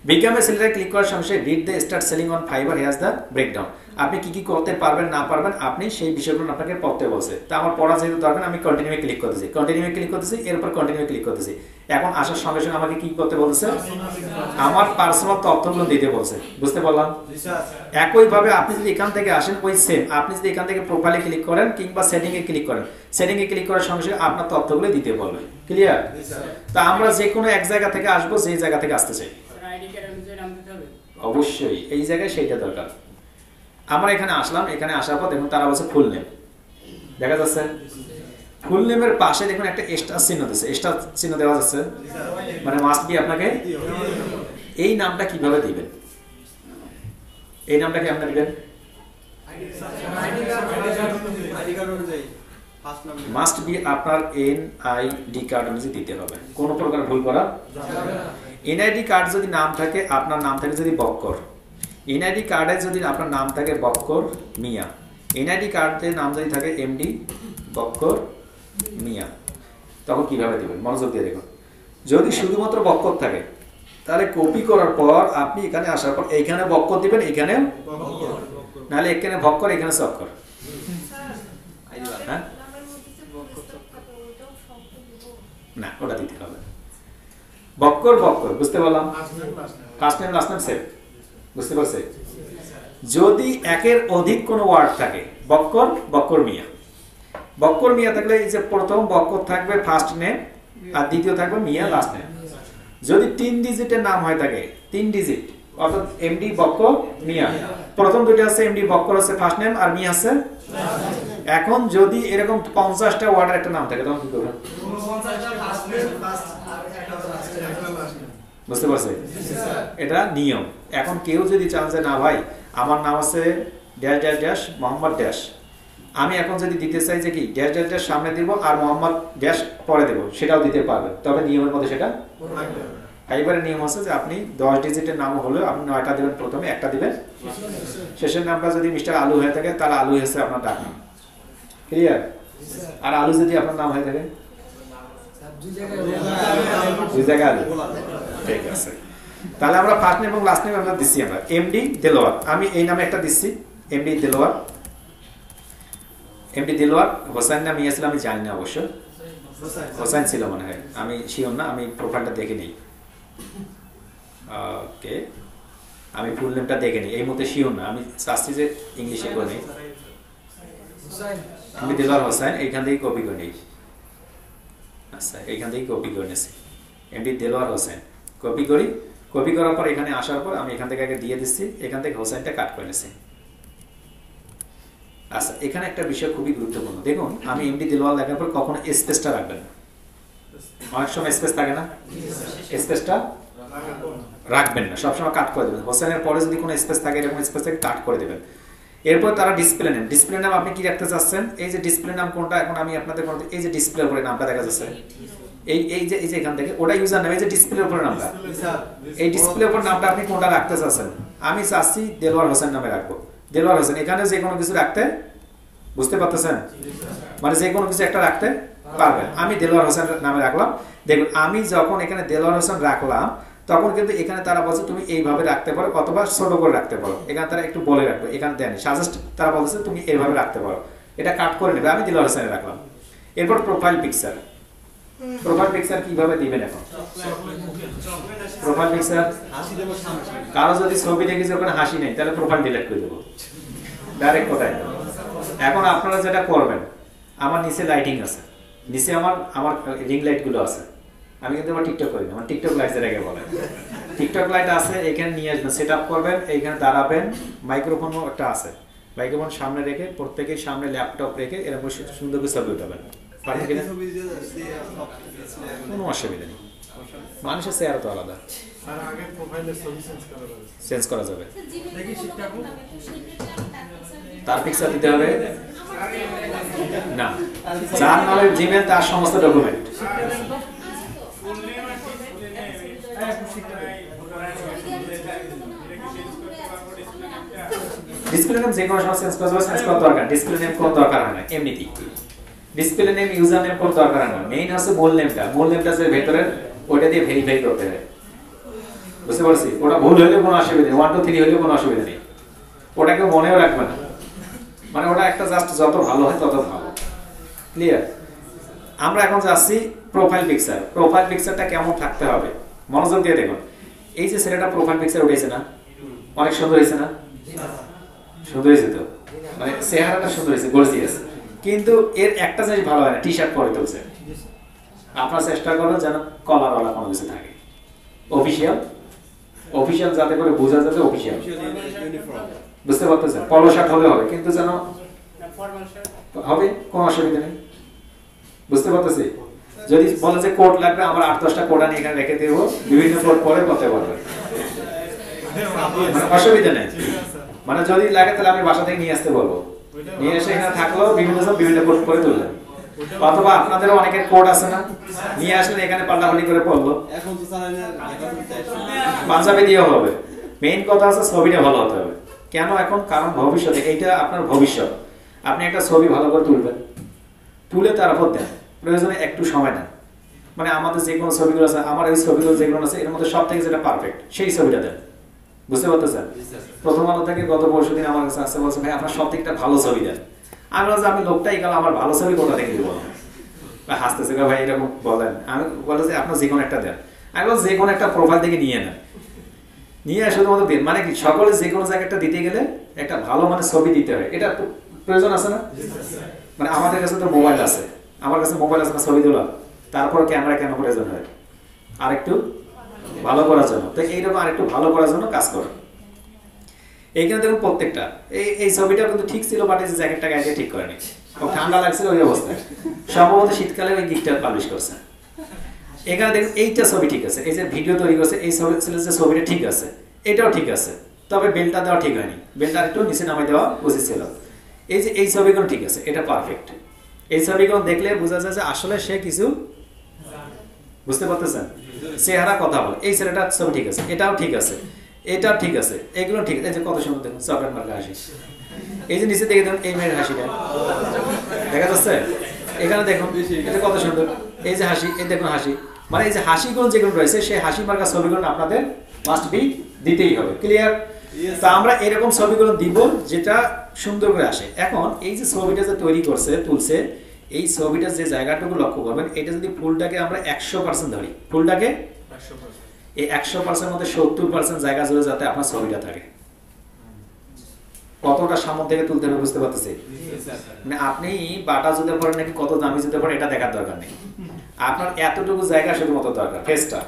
বিকাম এ সেলারে ক্লিক করার সঙ্গে সঙ্গে read the start selling on fibre here's the breakdown. আপনি কি কি করতে পারবেন না পারবেন আপনি সেই বিষয়গুলো আপনাকে পড়তে বলছে। তা আমার পড়া যেহেতু দরকার আমি কন্টিনিউ ক্লিক করতেছি, এরপর কন্টিনিউ ক্লিক করতেছি। এখন আসার সঙ্গে সঙ্গে আমাকে কি করতে বলছে? আমার পার্সোনাল তথ্যগুলো দিতে বলছে, বুঝতে পারলাম? একইভাবে আপনি যদি এখান থেকে আসেন ওই সেম, আপনি যদি এখান থেকে প্রোফাইলে ক্লিক করেন কিংবা সেটিং এ ক্লিক করেন, সেটিং এ ক্লিক করার সঙ্গে সঙ্গে আপনার তথ্যগুলো দিতে বলবে। ক্লিয়ার? তা আমরা যে কোনো এক জায়গা থেকে আসবো, যে জায়গা থেকে আসতে চাই অবশ্যই এই জায়গায় সেইটা দরকার। আমরা এখানে আসলাম, এখানে আসার পর দেখুন তারা বলছে ফুল নেম, দেখা যাচ্ছে? ফুল নেমের পাশে দেখুন একটা স্টার চিহ্ন দিচ্ছে, স্টার চিহ্ন দেওয়া যাচ্ছে, মানে মাস্ট বি আপনাকে এই নামটা কিভাবে দিবেন? এই নামটা কি আপনি দিবেন? মাস্ট বি আপনার এনআইডি কার্ড অনুযায়ী দিতে হবে, কোনো প্রকার ভুল করা। এনআইডি কার্ড যদি নাম থাকে, আপনার নাম থাকে যদি বক্কর, এনআইডি কার্ডে যদি আপনার নাম থাকে বক্কর মিয়া, এনআইডি কার্ডের নাম যদি থাকে এমডি বক্কর মিয়া, তখন কিভাবে দেবেন মনোযোগ দিয়ে দেখুন। যদি শুধুমাত্র বক্কর থাকে তাহলে কপি করার পর আপনি এখানে আসার পর এইখানে বক্কর দিবেন, এখানে নাহলে এখানে বক্কর, এখানে চক্কর। হ্যাঁ না, ওটা দিতে হবে বক্কর বক্কর, বুঝতে পারলাম? First name last name same, বুঝতে পারছে? যদি একের অধিক কোনো ওয়ার্ড থাকে বক্কর বক্কর মিয়া, বক্কর মিয়া থাকলে এই যে প্রথম বক্কর থাকবে ফার্স্ট নেম আর দ্বিতীয় থাকবে মিয়া লাস্ট নেম। যদি 3 ডিজিটের নাম হয় থাকে, 3 ডিজিট অর্থাৎ এমডি বক্কর মিয়া, প্রথম দুটো আছে এমডি বক্কর আছে ফার্স্ট নেম আর মিয়া আছে। এখন যদি এরকম 50টা ওয়ার্ডের একটা নাম থাকে তখন কি করবেন? বুঝতে পারছে? এটা নিয়ম। এখন কেউ যদি চান যে না ভাই আমার নাম আছে dash dash dash Mohammad dash, আমি এখন যদি দিতে চাই যে কি ড্যাশ ড্যাশ ড্যাশ সামনে দিব আর মোহাম্মদ ড্যাশ পরে দেব, সেটাও দিতে পারবেন, তবে নিয়মের মধ্যে সেটা ফাইবারের নিয়ম আছে যে আপনি 10 ডিজিটের নাম হলেও আপনি 9টা দিবেন, প্রথমে একটা দিবেন, শেষের নামটা যদি মিস্টার আলু হয়ে থাকে তাহলে আলু হচ্ছে আপনার ডাক নাম। ক্লিয়ার? আর আলু যদি আপনার নাম হয়ে থাকে দুই জায়গায় আলু, ঠিক আছে। তাহলে আমরা ফার্স্ট নেম এবং লাস্ট নেম আমরা দিচ্ছি, আমরা এমডি দেলোয়ার, আমি এই নামে একটা দিচ্ছি এমডি দেলোয়ার। এমডি দেলোয়ার হোসেন নাম ইয়েছিল আমি জানি না, অবশ্য হোসেন ছিল মনে হয়, আমি শিওর না, আমি প্রোফাইলটা দেখে নিই। ওকে, আমি ফুল নেমটা দেখে নিই, এই মুহূর্তে শিওর না, আমি চাচ্ছি যে ইংলিশে করে নিই। এমডি দেলোয়ার হোসেন এইখান থেকে কপি করে নিই। আচ্ছা, এইখান থেকে কপি করে নিয়েছি এমডি দেলোয়ার হোসেন, কপি করি, কপি করার পর এখানে আসার পর আমি এখান থেকে আগে দিয়ে দিচ্ছি, এখান থেকে হোসেনটা কাট করে নিয়েছি। আচ্ছা, এখানে একটা বিষয় খুবই গুরুত্বপূর্ণ, দেখুন আমি এমডি দেলোয়ার লেখার পর কখনো স্পেসটা রাখবেন না, অনেক সময় স্পেস থাকে না, স্পেসটা রাখবেন না, সবসময় কাট করে দেবেন। হোসেনের পরে যদি কোনো স্পেস থাকে, এরকম স্পেস থাকে কাট করে দেবেন। এরপর তারা ডিসপ্লে নেম, ডিসপ্লে নাম আপনি কি রাখতে চাচ্ছেন, এই যে ডিসপ্লে নাম কোনটা, এখন আমি আপনাদের বলতে, এই যে ডিসপ্লের উপরে নামটা দেখা যাচ্ছে, এই যে এখান থেকে ওটা ইউজার নেম, এই যে ডিসপ্লের উপরে নামটা, এই ডিসপ্লের উপর নামটা আপনি কোনটা রাখতে চাচ্ছেন। আমি চাচ্ছি দেলোয়ার হোসেন নামে রাখবো, দেলোয়ার হোসেন। এখানে যে কোনো কিছু রাখতে, বুঝতে পারতেছেন, মানে যে কোনো কিছু একটা রাখতে পারবেন। আমি দেলোয়ার হোসেন নামে রাখলাম। দেখুন আমি যখন এখানে দেলোয়ার হোসেন রাখলাম, তখন কিন্তু এখানে তারা বলছে তুমি এইভাবে রাখতে পারো অথবা ছোট করে রাখতে পারো। এখানে তারা একটু বলে রাখবে, এখানে দেন সাজেস্ট, তারা বলছে তুমি এইভাবে রাখতে পারো। এটা কাট করে নেবে, আমি দেলোয়ার হোসেনে রাখলাম। এরপর প্রোফাইল পিকচার, প্রোফাইল পিকচার কিভাবে দিবেন এখন, প্রোফাইল পিকচার কারো যদি ছবি দেখেছি ওখানে হাসি নেই, তাহলে প্রোফাইল ডিলিট করে দেবো ডাইরেক্ট কোথায়। এখন আপনারা যেটা করবেন, আমার নিচে লাইটিং আছে, নিচে আমার রিং লাইট গুলো আছে। আমি কিন্তু আমার টিকটক করি না, আমার টিকটক লাইট যেটাকে বলে, টিকটক লাইট আছে, এখানে নিয়ে আসবেন, সেট আপ করবেন, এইখানে দাঁড়াবেন। মাইক্রোফোনও একটা আছে, মাইক্রোফোন সামনে রেখে প্রত্যেকের সামনে ল্যাপটপ রেখে এরকম সুন্দর করে ছবি উঠাবেন। পারেন কিনা? কোনো অসুবিধা নেই, মানুষের চেহারা তো আলাদা, চেঞ্জ করা যাবে। তার পিকচার দিতে হবে না, যার নামে জিমেল তার সমস্ত ডকুমেন্ট। ডিসপ্লে নেম যে কোনো সময় চেঞ্জ করা যাবে, চেঞ্জ করার দরকার, ডিসপ্লে নেম কোনো দরকার হয় না এমনিতেই। ডিসপ্লে নেম ইউজার নেম কোনো দরকার হয় না, মেইন হচ্ছে মূল নেমটা, মূল নেমটা যে ভেতরের ওটা দিয়ে ভেরিফাই করতে হয়। বুঝতে পারছি? ওটা ভুল হলে কোনো অসুবিধা নেই, 1 2 3 হলে কোনো অসুবিধা নেই, ওটাকে মনেও রাখবে না, মানে ওটা একটা জাস্ট যত ভালো হয় তত ভালো। ক্লিয়ার? আমরা এখন যাচ্ছি প্রোফাইল পিকচার। প্রোফাইল পিকচারটা কেমন থাকতে হবে মনোযোগ দিয়ে দেখুন। এই যে ছেলেটা প্রোফাইল পিকচার উঠেছে না, অনেক সুন্দর হয়েছে না? সুন্দর হয়েছে তো, মানে চেহারাটা সুন্দর হয়েছে, গর্জিয়াস। কিন্তু এর একটা জিনিস ভালো হয় না, টি শার্ট পরে তুলছে। আপনার চেষ্টা করবেন যেন কলারওয়ালা কোনো কিছু থাকে, অফিসিয়াল, অফিসিয়াল যাতে করে বোঝা যাবে অফিসিয়াল। বুঝতে পারতেছেন? পলো শার্ট হলে হবে, কিন্তু যেন হবে, কোনো অসুবিধা নেই। বুঝতে পারতেছি? যদি বলে যে কোট লাগবে, আমরা 8-10টা কোট আনি এখানে রেখে দেবো, বিভিন্ন কোট পরে করতে পারবেন, অসুবিধা নেই। মানে যদি লাগে তাহলে আমি বাসা থেকে নিয়ে আসতে বলবো, নিয়ে এসে এখানে থাকলো, বিভিন্ন কোট করে তুললেন। অথবা আপনাদেরও অনেকের কোট আছে না, নিয়ে আসলে এখানে পাল্টাপাল্টি করে পড়লো, পাঞ্জাবি দিয়েও হবে। মেইন কথা আছে ছবিটা ভালো হতে হবে। কেন এখন? কারণ ভবিষ্যতে এইটা আপনার ভবিষ্যৎ। আপনি একটা ছবি ভালো করে তুলবেন, তুলে তারপর দেন, প্রয়োজনে একটু সময় দেন। মানে আমাদের যে কোনো ছবিগুলো আছে, আমার এই ছবিগুলো যেগুলো আছে এর মধ্যে সব থেকে যেটা পারফেক্ট সেই ছবিটা দেন। বুঝতে পারতেছেন? প্রথম আলো থেকে গত পরশু দিন আমার কাছে আসছে, বলছে ভাই আপনার সব থেকে একটা ভালো ছবি দেন। আমি বলছি আমি লোকটাই গেল, আমার ভালো ছবি কোথা থেকে দিব? হাসতেছে, ভাই এরকম বলেন। আমি বলে যে আপনার যে কোনো একটা দেন। আমি বলছি যে কোনো একটা প্রোফাইল থেকে নিয়ে নেন, নিয়ে শুধুমাত্র দিন। মানে কি সকলে যে কোনো জায়গাটা দিতে গেলে একটা ভালো মানে ছবি দিতে হয়, এটা প্রয়োজন আছে না? মানে আমাদের কাছে তো মোবাইল আছে, আমার কাছে মোবাইল আছে না, ছবি তোলা, তারপর ক্যামেরা কেন প্রয়োজন হয়? আরেকটু ভালো করার জন্য। তো এইরকম আরেকটু ভালো করার জন্য কাজ করে। এইখানে দেখুন প্রত্যেকটা এই ছবিটা কিন্তু ঠিক ছিল, বাট এই জ্যাকেটটা গায়ে দিয়ে ঠিক করেনি, ঠান্ডা লাগছিল ওই অবস্থায়, সম্ভবত শীতকালে ওই গিকটা পাবলিশ করছে। এখানে দেখুন এইটা ছবি ঠিক আছে, এই যে ভিডিও তৈরি করছে এই ছবিটা ঠিক আছে, এটাও ঠিক আছে, তবে বেলটা দেওয়া ঠিক হয়নি, বেলটা একটু নিচে নামাই দেওয়া উচিত ছিল। এই যে এই ছবিগুলো ঠিক আছে, এটা পারফেক্ট। এই ছবিগুলো দেখলে বোঝা যায় যে আসলে সে কিছু, বুঝতে পারতেছেন? চেহারা কথা বলে, এই ছেলেটার ছবি ঠিক আছে, এটাও ঠিক আছে, এটাও ঠিক আছে, এগুলো ঠিক আছে। এই যে কত সুন্দর দেখুন চকলেট মার্কা হাসি, এই যে নিচে দেখে দেখুন এই মেয়ের হাসিটা দেখা যাচ্ছে, এখানে দেখুন এটা কত সুন্দর, এই যে হাসি, এই দেখুন হাসি। মানে এই যে হাসিগুলো যেগুলো রয়েছে সেই হাসি মার্কা ছবিগুলো আপনাদের মাস্ট বি দিতেই হবে। ক্লিয়ার? তা আমরা এরকম ছবিগুলো দিব যেটা সুন্দর করে আসে। এখন এই যে ছবিটা যে তৈরি করছে তুলছে, এই ছবিটা যে জায়গাটুকু লক্ষ্য করবেন, এটা যদি ফুলটাকে আমরা 100% ধরি, ফুলটাকে এই 100% মধ্যে 70% জায়গা জুড়ে যাতে আপনার ছবিটা থাকে। কতটা সামনে থেকে তুলতে হবে বুঝতে পারতেছি? মানে আপনি বাটা জুতে পড়েন নাকি কত দামি জুতে পড়েন এটা দেখার দরকার নেই, আপনার এতটুকু জায়গা শুধুমাত্র দরকার, ফেসটা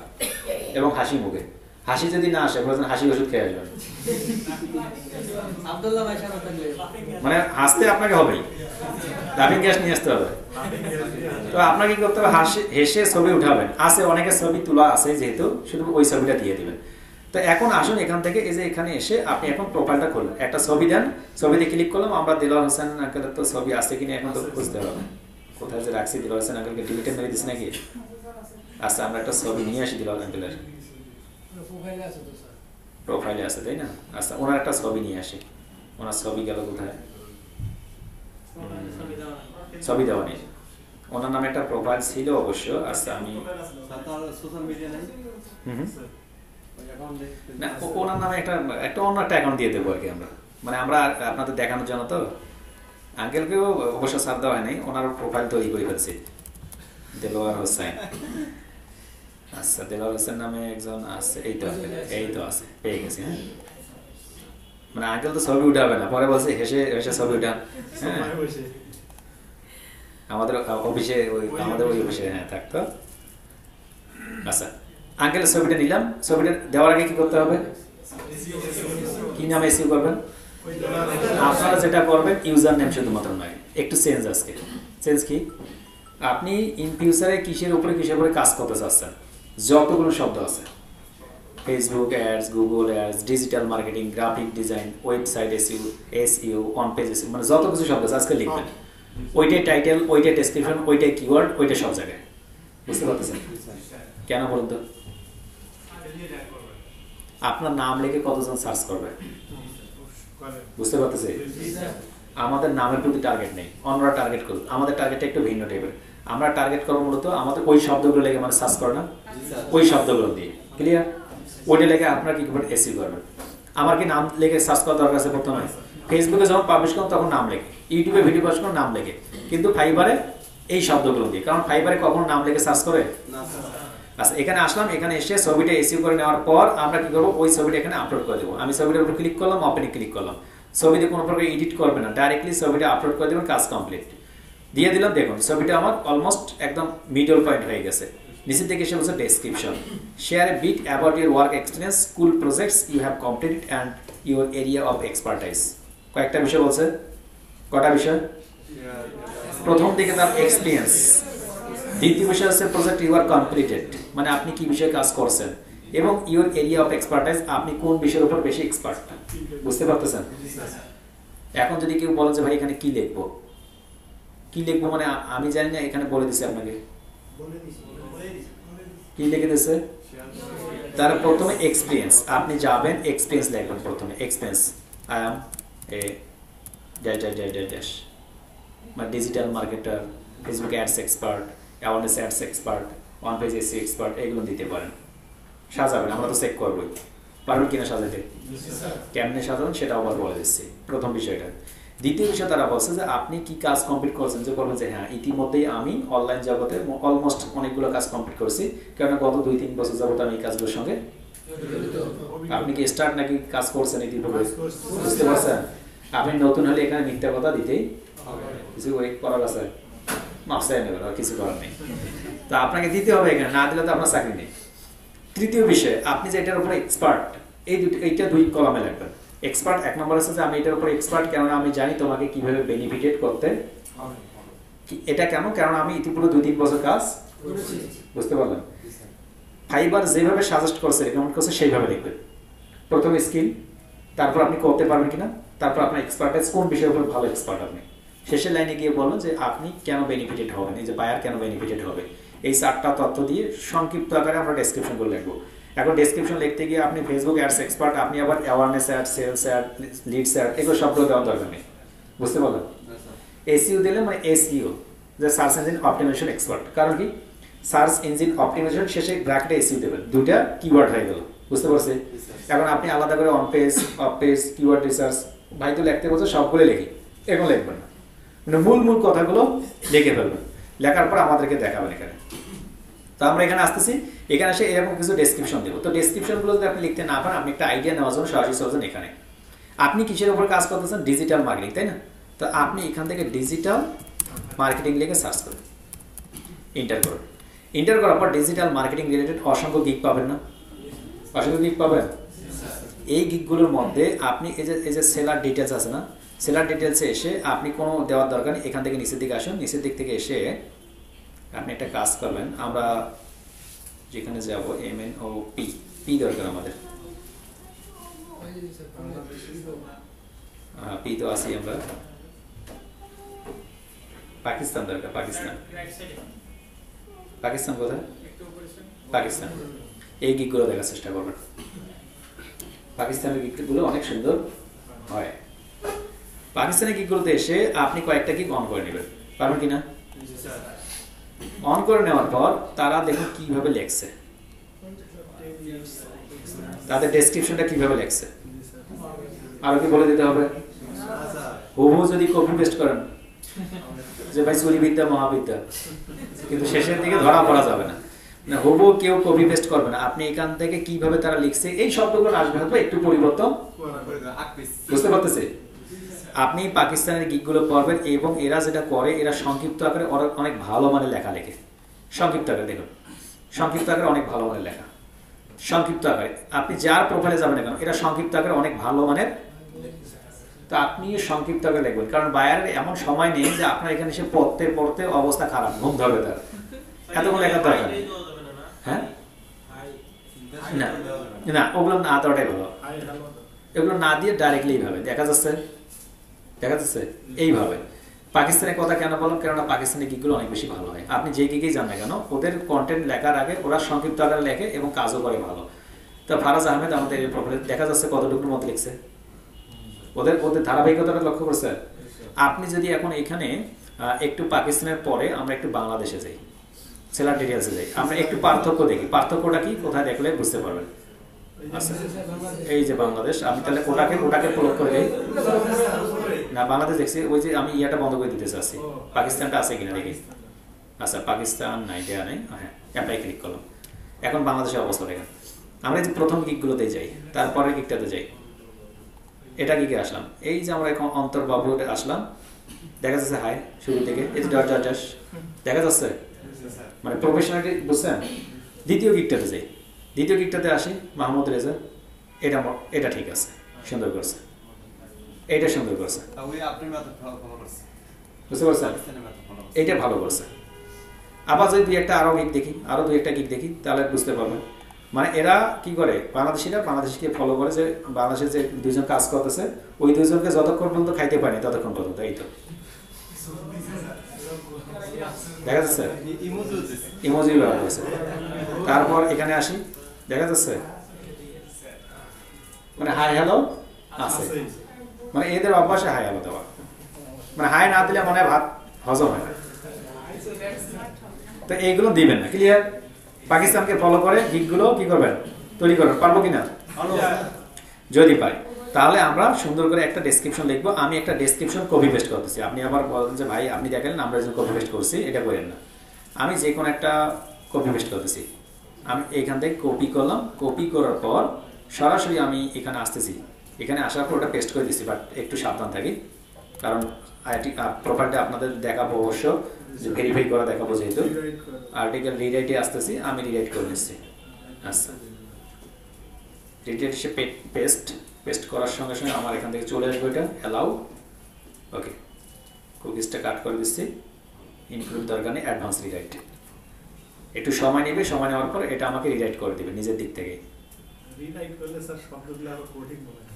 এবং হাসি মুখে। হাসি যদি না আসে বলেছেন হাসি ওষুধ খেয়ে আসবেন, মানে হাসতে আপনাকে হবেই, লাফিং গ্যাস নিয়ে আসতে হবে। তো আপনাকে কি করতে হবে, হেসে ছবি উঠাবেন। আছে অনেকের ছবি তোলা আছে, যেহেতু শুধু ওই ছবিটা দিয়ে দিবেন। তো এখন আসুন এখান থেকে, এই যে এখানে এসে আপনি এখন প্রোফাইলটা খুললেন, একটা ছবি দেন, ছবিতে ক্লিক করলাম। আমরা দিলওয়ার হোসেন আঙ্কেলের তো ছবি আছে কিনা এখন তো খুঁজতে হবে, কোথায় যে রাখছি দিলওয়ার হোসেন আঙ্কেলকে ডিলিটে মেরে দিচ্ছি নাকি। আচ্ছা আমরা একটা ছবি নিয়ে আসি দিলওয়ার আঙ্কেলের, প্রোফাইলে আছে তাই না। আচ্ছা ওনার একটা ছবি নিয়ে আসি, ওনার ছবি গেল কোথায়, ছবি দেওয়া নেই। ওনার নামে একটা প্রোফাইল ছিল অবশ্য। আচ্ছা আমি না, ওনার নামে একটা অন্য একটা অ্যাকাউন্ট দিয়ে দেবো আর কি আমরা, মানে আমরা আপনাদের দেখানোর জন্য। তো আঙ্কেলকেও অবশ্য সাথ দেওয়া হয় নাই, ওনার প্রোফাইল তৈরি করে ফেলছি, দেলোয়ার হোসেন। আচ্ছা দেলোয়ার হোসেন নামে একজন আছে, এই তো আছে, পেয়ে গেছি। হ্যাঁ মানে আঙ্কেল তো ছবি উঠাবে না, পরে বলছে হেসে হেসে ছবি উঠান। হ্যাঁ আমাদের অফিসে, আমাদের ওই অফিসে হ্যাঁ থাকতো। আচ্ছা আঙ্কেলের ছবিটা নিলাম, ছবিটা দেওয়ার আগে কি করতে হবে, কি নামে এসিউ করবেন। আপনারা যেটা করবেন ইউজার নেম শুধুমাত্র নয়, একটু চেঞ্জ আজকে। চেঞ্জ কি, আপনি ইন ফিউচারে কিসের উপরে কাজ করতে চাচ্ছেন, যতগুলো শব্দ আছে, Facebook ads, Google ads, digital marketing, graphic design, website SEO, on page SEO, মানে যত কিছু শব্দ আছে আজকে লিখবেন। ওইটাই টাইটেল, ওইটাই ডেসক্রিপশন, ওইটাই কিওয়ার্ড, ওইটাই সব জায়গায়। বুঝতে পারতেছেন কেন বলুন তো? আপনার নাম লিখে কতজন সার্চ করবে, বুঝতে পারতেছে? আমাদের নামের প্রতি টার্গেট নেই, অন্যরা টার্গেট করুন। আমাদের টার্গেটটা একটু ভিন্ন টাইপের। আমরা টার্গেট করবো মূলত আমাদের ওই শব্দগুলো লেগে, মানে সার্চ করে না, ওই শব্দগুলো দিয়ে। ক্লিয়ার? ওইটা লেগে আপনারা কি করবেন, এসইও করবেন। আমার কি নাম লেগে সার্চ করা দরকার আছে প্রথমে? ফেসবুকে যখন পাবলিশ করুন তখন নাম লেগে, ইউটিউবে ভিডিও পাবলিশ করুন নাম লেগে, কিন্তু ফাইবারে এই শব্দগুলো দিয়ে। কারণ ফাইবারে কখনো নাম লেগে সার্চ করে। আচ্ছা এখানে আসলাম, এখানে এসে ছবিটা এসইও করে নেওয়ার পর আমরা কি করবো, ওই ছবিটা এখানে আপলোড করে দেবো। আমি ছবিটার উপর ক্লিক করলাম, ওপেনে ক্লিক করলাম। ছবিতে কোনো প্রকার এডিট করবে না, ডাইরেক্টলি ছবিটা আপলোড করে দেবেন, কাজ কমপ্লিট। দিয়ে দিলাম, দেখুন ছবিটা আমার অলমোস্ট একদম মিডল পয়েন্ট হয়ে গেছে। নিচের দিকে এসে বলছে description, share a bit about your work experience, school projects you have completed and your area of expertise. কয়েকটা বিষয় বলছে, কটা বিষয়? প্রথম দিকে তার এক্সপিরিয়েন্স, দ্বিতীয় বিষয় হচ্ছে প্রজেক্ট ইউ আর কমপ্লিটেড, মানে আপনি কি বিষয়ে কাজ করছেন, এবং ইউর এরিয়া অফ এক্সপার্টাইজ, আপনি কোন বিষয়ের উপর বেশি এক্সপার্ট। বুঝতে পারতেছেন? এখন যদি কেউ বলেন যে ভাই এখানে কি লিখবো, কি লিখবো মানে আমি জানি না, এখানে বলে দিছি আপনাকে কি লিখে দিচ্ছে। তার প্রথমে এক্সপিরিয়েন্স, আপনি যাবেন এক্সপিরিয়েন্স লিখবেন প্রথমে। Experience, I am a dash dash dash dash dash, মানে digital marketer, Facebook ads expert, awareness ads expert, one page SEO expert, এগুলো দিতে পারেন। সাজাবেন, আমরা তো চেক করবোই পারবেন কিনা সাজাতে। কেমনে সাজাবেন সেটা আবার বলে দিচ্ছি, প্রথম বিষয়টা। দ্বিতীয় বিষয় তারা বলছে যে আপনি কি কাজ কমপ্লিট করছেন, যে বলবেন যে হ্যাঁ ইতিমধ্যেই আমি অনলাইন জগতে অলমোস্ট অনেকগুলো কাজ কমপ্লিট করছি, কারণ গত 2-3 বছর যাবত আমি এই কাজগুলোর সঙ্গে। আপনি কি স্টার্ট নাকি কাজ করছেন ইতিপূর্বে? বুঝতে পারছেন? আপনি নতুন হলে এখানে মিথ্যা কথা দিতেই কিছু করার আছে, মাপসাই নেবেন, আর কিছু করার নেই। তো আপনাকে দিতে হবে, এখানে না দিলে তো আপনার চাকরি নেই। তৃতীয় বিষয়, আপনি যে এটার উপরে এক্সপার্ট, এইটা 2 কলামে লাগবেন। এক্সপার্ট 1 নম্বর আছে যে আমি এটার উপরে এক্সপার্ট, কেননা আমি জানি তোমাকে কিভাবে বেনিফিটেড করতে। এটা কেন? কারণ আমি ইতিপূর্বে 2-3 বছর কাজ করেছি। বুঝতে পারলেন? ফাইবার যেভাবে সাজেস্ট করছে, রেকমেন্ড করছে, সেইভাবে লিখবেন। প্রথম স্কিল, তারপর আপনি করতে পারবেন কিনা, তারপর আপনার এক্সপার্টাইজ কোন বিষয়ের উপর ভালো এক্সপার্ট আপনি। শেষের লাইনে গিয়ে বলুন যে আপনি কেন বেনিফিটেড হবেন, এই যে বায়ার কেন বেনিফিটেড হবে। এই 4টা তথ্য দিয়ে সংক্ষিপ্ত আকারে আমরা ডেসক্রিপশন করে লিখবো। এখন ডেসক্রিপশন লিখতে গিয়ে আপনি ফেসবুক অ্যাডস এক্সপার্ট, আপনি আবার awareness ad, sales ad, leads ad, এগুলো সবগুলো দেওয়ার দরকার নেই। বুঝতে পারলেন? এসইও দিলে মানে এসইও, যে সার্চ ইঞ্জিন অপটিমাইজেশন এক্সপার্ট। কারণ কি, সার্চ ইঞ্জিন অপটিমাইজেশন শেষে ব্র্যাকেটে এসইও দেবেন, 2টা কিওয়ার্ড হয়ে গেল। বুঝতে পারছি? এখন আপনি আলাদা করে on page, of page, keyword research, ভাই তো লিখতে বলছে সবগুলো লিখি, এগুলো লিখবেন না, মানে মূল কথাগুলো লিখে ফেলবেন। লেখার পর আমাদেরকে দেখাবেন এখানে। তো আমরা এখানে আসতেছি, এখানে এসে এরকম কিছু ডেসক্রিপশন দেবো। তো ডেসক্রিপশনগুলো যদি আপনি লিখতে না পারেন, আপনি একটা আইডিয়া নেওয়ার জন্য সরাসরি চলছেন এখানে। আপনি কিসের উপর কাজ করতেছেন? ডিজিটাল মার্কেটিং, তাই না? তো আপনি এখান থেকে ডিজিটাল মার্কেটিং লিখে সার্চ করুন, ইন্টার করুন। ইন্টার করার পর ডিজিটাল মার্কেটিং রিলেটেড অসংখ্য গিগ পাবেন না? অসংখ্য গিগ পাবেন। এই গিগগুলোর মধ্যে আপনি এই যে সেলার ডিটেলস আছে না, সেলার ডিটেলসে এসে আপনি কোনো দেওয়ার দরকার নেই। এখান থেকে নিচের দিকে আসুন, নিচের দিক থেকে এসে আপনি একটা কাজ করবেন। আমরা যেখানে যাব MNOP পি দরকার আমাদের, পি তো আসি আমরা, পাকিস্তান দরকার। পাকিস্তান কোথায়? পাকিস্তান। এই গিকগুলো দেখার চেষ্টা করবেন। পাকিস্তানের গিকগুলো অনেক সুন্দর হয়। পাকিস্তানের গিকগুলোতে এসে আপনি কয়েকটা গিক অন করে নেবেন, পারবেন কিনা? অন করে নেওয়ার পর তারা দেখুন কিভাবে লেখছে, তাদের ডেসক্রিপশনটা কিভাবে লেখছে। আরো কি বলে দিতে হবে? হুবহু যদি কপি পেস্ট করেন যে ভাই চুরি বিদ্যা মহাবিদ্যা, কিন্তু শেষের দিকে ধরা পড়া যাবে না। হুবহু কেউ কপি পেস্ট করবে না। আপনি এখান থেকে কিভাবে তারা লিখছে এই শব্দগুলো আসবে, হয়তো একটু পরিবর্তন, বুঝতে পারতেছে? আপনি পাকিস্তানের গিকগুলো পড়বেন এবং এরা যেটা করে, এরা সংক্ষিপ্ত আকারে অনেক ভালো মানের লেখা লেখে। সংক্ষিপ্ত আকারে দেখুন, সংক্ষিপ্ত আকারে অনেক ভালো মানের লেখা, সংক্ষিপ্ত আকারে। আপনি যার প্রোফাইলে যাবেন না কেন, এরা সংক্ষিপ্ত আকারে অনেক ভালো মানের। তো আপনি সংক্ষিপ্ত আকারে লিখবেন, কারণ বায়ারের এমন সময় নেই যে আপনার এখানে এসে পড়তে পড়তে অবস্থা খারাপ, ঘুম ধরবে তার, এতক্ষণ লেখার দরকার নেই। হ্যাঁ, না না, ওগুলো না দেওয়াটাই ভালো। এগুলো না দিয়ে ডাইরেক্টলি এইভাবে দেখা যাচ্ছে, দেখা যাচ্ছে এইভাবে। পাকিস্তানের কথা কেন বললাম? কেননা পাকিস্তানি গিকগুলো অনেক বেশি ভালো হয়। আপনি যে গিকেই যান না কেন, ওদের কন্টেন্ট লেখার আগে ওরা সংক্ষিপ্ত আকারে লেখে এবং কাজও করে ভালো। তো ফারাজ আহমেদ আমাদের এই প্রোফাইলে দেখা যাচ্ছে কতটুকুর মতো লিখছে, ওদের ধারাবাহিকতাটা লক্ষ্য করছে। আপনি যদি এখন এখানে একটু পাকিস্তানের পরে আমরা একটু বাংলাদেশে যাই, সেলার ডিটেলসে যাই, আমরা একটু পার্থক্য দেখি। পার্থক্যটা কি, কোথায় দেখলে বুঝতে পারবেন। আচ্ছা, এই যে বাংলাদেশ, আমি তাহলে ওটাকে প্রয়োগ করে দিই না। বাংলাদেশ দেখছি, ওই যে আমি ইয়াটা বন্ধ করে দিতে চাচ্ছি, পাকিস্তানটা আছে কিনা দেখি। আচ্ছা, পাকিস্তান নাই, দেওয়া নেই। হ্যাঁ, অ্যাপ্লাই ক্লিক করলাম। এখন বাংলাদেশের অবস্থা দেখেন। আমরা যে প্রথম গিকগুলোতে যাই, তারপরের গিকটাতে যাই, এটা গিকে আসলাম। এই যে আমরা এখন অন্তর্বাবুতে আসলাম, দেখা যাচ্ছে হাই শুরু থেকে এই যে ডট ডট ডট দেখা যাচ্ছে, মানে প্রফেশনালিটি, বুঝছেন? দ্বিতীয় গিকটাতে যাই, দ্বিতীয় গিকটাতে আসি, মাহমুদ রেজা। এটা ঠিক আছে, সুন্দর করছে, এইটা সুন্দর করছে, বুঝতে পারছেন? এইটা ভালো করছে। আবার যদি দুই একটা আরো গিক দেখি, আরো দুই একটা গিক দেখি, তাহলে বুঝতে পারবেন। মানে এরা কি করে, বাংলাদেশিরা বাংলাদেশকে ফলো করে, যে বাংলাদেশে যে দুইজন কাজ করতেছে, ওই দুইজনকে যতক্ষণ পর্যন্ত খাইতে পারেনি ততক্ষণ পর্যন্ত। এই তো দেখা যাচ্ছে, ইমোজি ব্যবহার করেছে। তারপর এখানে আসি, দেখা যাচ্ছে মানে হাই হ্যালো আছে, মানে এদের অভ্যাসে হাই হ্যালো দেওয়া, মানে হাই না দিলে মনে হয় ভাত হজম হয় না। তো এইগুলো দিবেন না, ক্লিয়ার? পাকিস্তানকে ফলো করে গিকগুলো কি করবেন, তৈরি করবেন। পারবো কিনা? যদি পাই তাহলে আমরা সুন্দর করে একটা ডেসক্রিপশন লিখবো। আমি একটা ডেসক্রিপশন কপি পেস্ট করতেছি, আপনি আবার বলেন যে ভাই আপনি দেখেন আমরা যে কপি পেস্ট করছি, এটা করেন না। আমি যে কোনো একটা কপি পেস্ট করতেছি, আমি এইখান থেকে কপি করলাম। কপি করার পর সরাসরি আমি এখানে আসতেছি, এখানে আসার পর ওটা পেস্ট করে দিচ্ছি। বাট একটু সাবধান থাকি, কারণ প্রোফাইলটা আপনাদের দেখাবো অবশ্য, যে ভেরিফাই করা দেখাবো, যেহেতু আর্টিকেল রিরাইটে আসতেছি, আমি রিরাইট করে নিচ্ছি। আচ্ছা, রিরাইট হিসেবে পেস্ট করার সঙ্গে সঙ্গে আমার এখান থেকে চলে আসবে এটা অ্যালাউ। ওকে, কুকিজটা কাট করে দিচ্ছি, ইনক্লুড দরকার নেই, অ্যাডভান্স রিরাইট। একটু সময় নেবে, সময় নেওয়ার পর এটা আমাকে রিরাইট করে দেবে নিজের দিক থেকে।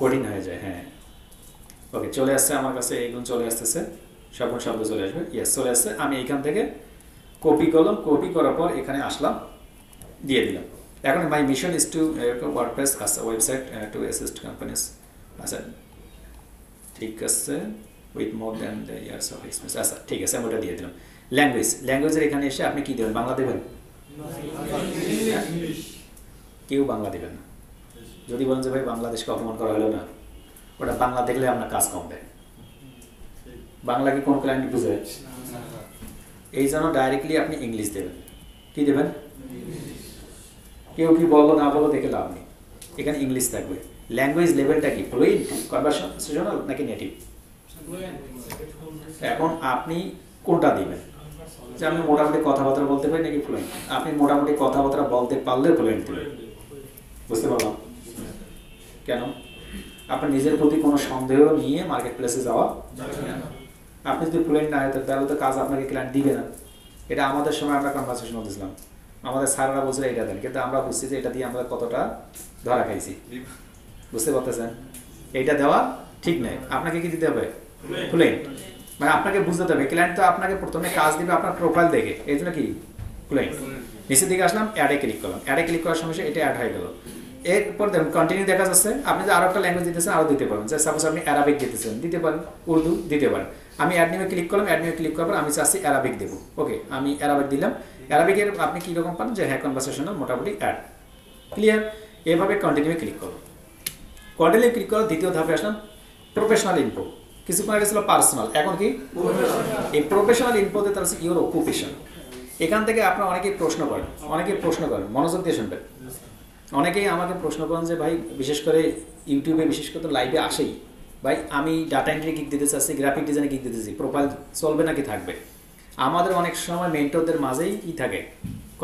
কঠিন হয়ে যায়, হ্যাঁ। ওকে, চলে আসছে আমার কাছে, এইগুলো চলে আসতেছে, সবগুলো শব্দ চলে আসবে। ইয়েস, চলে আসছে। আমি এখান থেকে কপি করলাম, কপি করার পর এখানে আসলাম, দিয়ে দিলাম। এখন my mission is to WordPress, আচ্ছা, ওয়েবসাইট টু অ্যাসিস্ট কোম্পানিজ। আচ্ছা, ঠিক আছে, with more than the years of experience. আচ্ছা, ঠিক আছে, আমি ওটা দিয়ে দিলাম। ল্যাঙ্গুয়েজের এখানে এসে আপনি কি দেবেন? বাংলা দেবেন? কেউ বাংলা দেবেন না। যদি বলেন যে ভাই বাংলাদেশকে অপমান করা হলো না, ওটা বাংলা দেখলে আপনার কাজ কম দেয়। বাংলা কি কোন ক্লায়েন্ট বুঝে? এই জন্য ডাইরেক্টলি আপনি ইংলিশ দেবেন। কি দেবেন? কেউ কি বলো না বলো দেখে লাভ নেই, এখানে ইংলিশ থাকবে। ল্যাঙ্গুয়েজ লেভেলটা কি, ফ্লুয়েন্ট, কনভারসেশনাল নাকি নেটিভ? এখন আপনি কোনটা দিবেন? যে আমি মোটামুটি কথাবার্তা বলতে পারি নাকি ফ্লুয়েন্ট? আপনি মোটামুটি কথাবার্তা বলতে পারলে ফ্লুয়েন্ট দেবেন। বুঝতে পারলাম? কেন? আপনার নিজের প্রতি কোনো সন্দেহ নিয়ে মার্কেট প্লেসে যাওয়া, আপনি যদি ফ্লুয়েন্ট না হতেন তাহলে তো কাজ আপনাকে ক্লায়েন্ট দিবে না। এটা আমাদের সময় আমরা কনভারসেশন করতেছিলাম, আমাদের স্যাররা বলছিল এটা দেন, কিন্তু আমরা বুঝছি যে এটা দিয়ে আমরা কতটা ধরা খাইছি। বুঝতে পারতেছেন? এইটা দেওয়া ঠিক নয়। আপনাকে কি দিতে হবে? ফ্লুয়েন্ট। মানে আপনাকে বুঝতে হবে, ক্লায়েন্ট তো আপনাকে প্রথমে কাজ দিবে আপনার প্রোফাইল দেখে, এই জন্য কি ফ্লুয়েন্ট। নিচের দিকে আসলাম, অ্যাডে ক্লিক করলাম, অ্যাডে ক্লিক করার সময় এটা অ্যাড হয়ে গেল। এরপর দেখুন কন্টিনিউ দেখা যাচ্ছে। আপনি যদি আরো একটা ল্যাঙ্গুয়েজ দিতেছেন আরো দিতে পারেন, যে সাপোজ আপনি অ্যারাবিক দিতেছেন, দিতে পারেন, উর্দু দিতে পারেন। আমি অ্যাড নিয়ে ক্লিক করলাম, অ্যাড নিয়ে ক্লিক করার পর আমি চাচ্ছি অ্যারাবিক দেবো। ওকে, আমি অ্যারাবিক দিলাম। অ্যারাবিকের আপনি কীরকম পান, যে হ্যাঁ কনভারসেশনাল মোটামুটি অ্যাড ক্লিয়ার। এভাবে কন্টিনিউ ক্লিক করো। কন্টিনিউ ক্লিক করো, দ্বিতীয় ধাপে আসলাম প্রফেশনাল ইনফো। কিছুক্ষণ আগে ছিল পার্সোনাল, এখন কি এই প্রফেশনাল ইনফোতে তার হচ্ছে ইউর অকুপেশন। এখান থেকে আপনারা অনেকেই প্রশ্ন করেন, মনোযোগ দিয়ে শুনবেন। অনেকেই আমাকে প্রশ্ন করেন যে ভাই, বিশেষ করে ইউটিউবে, বিশেষ করে লাইভে আসেই, ভাই আমি ডাটা এন্ট্রি গিগ দিতে চাচ্ছি, গ্রাফিক ডিজাইনে গিগ দিতেছি, প্রোফাইল চলবে নাকি থাকবে? আমাদের অনেক সময় মেন্টরদের মাঝেই কি থাকে,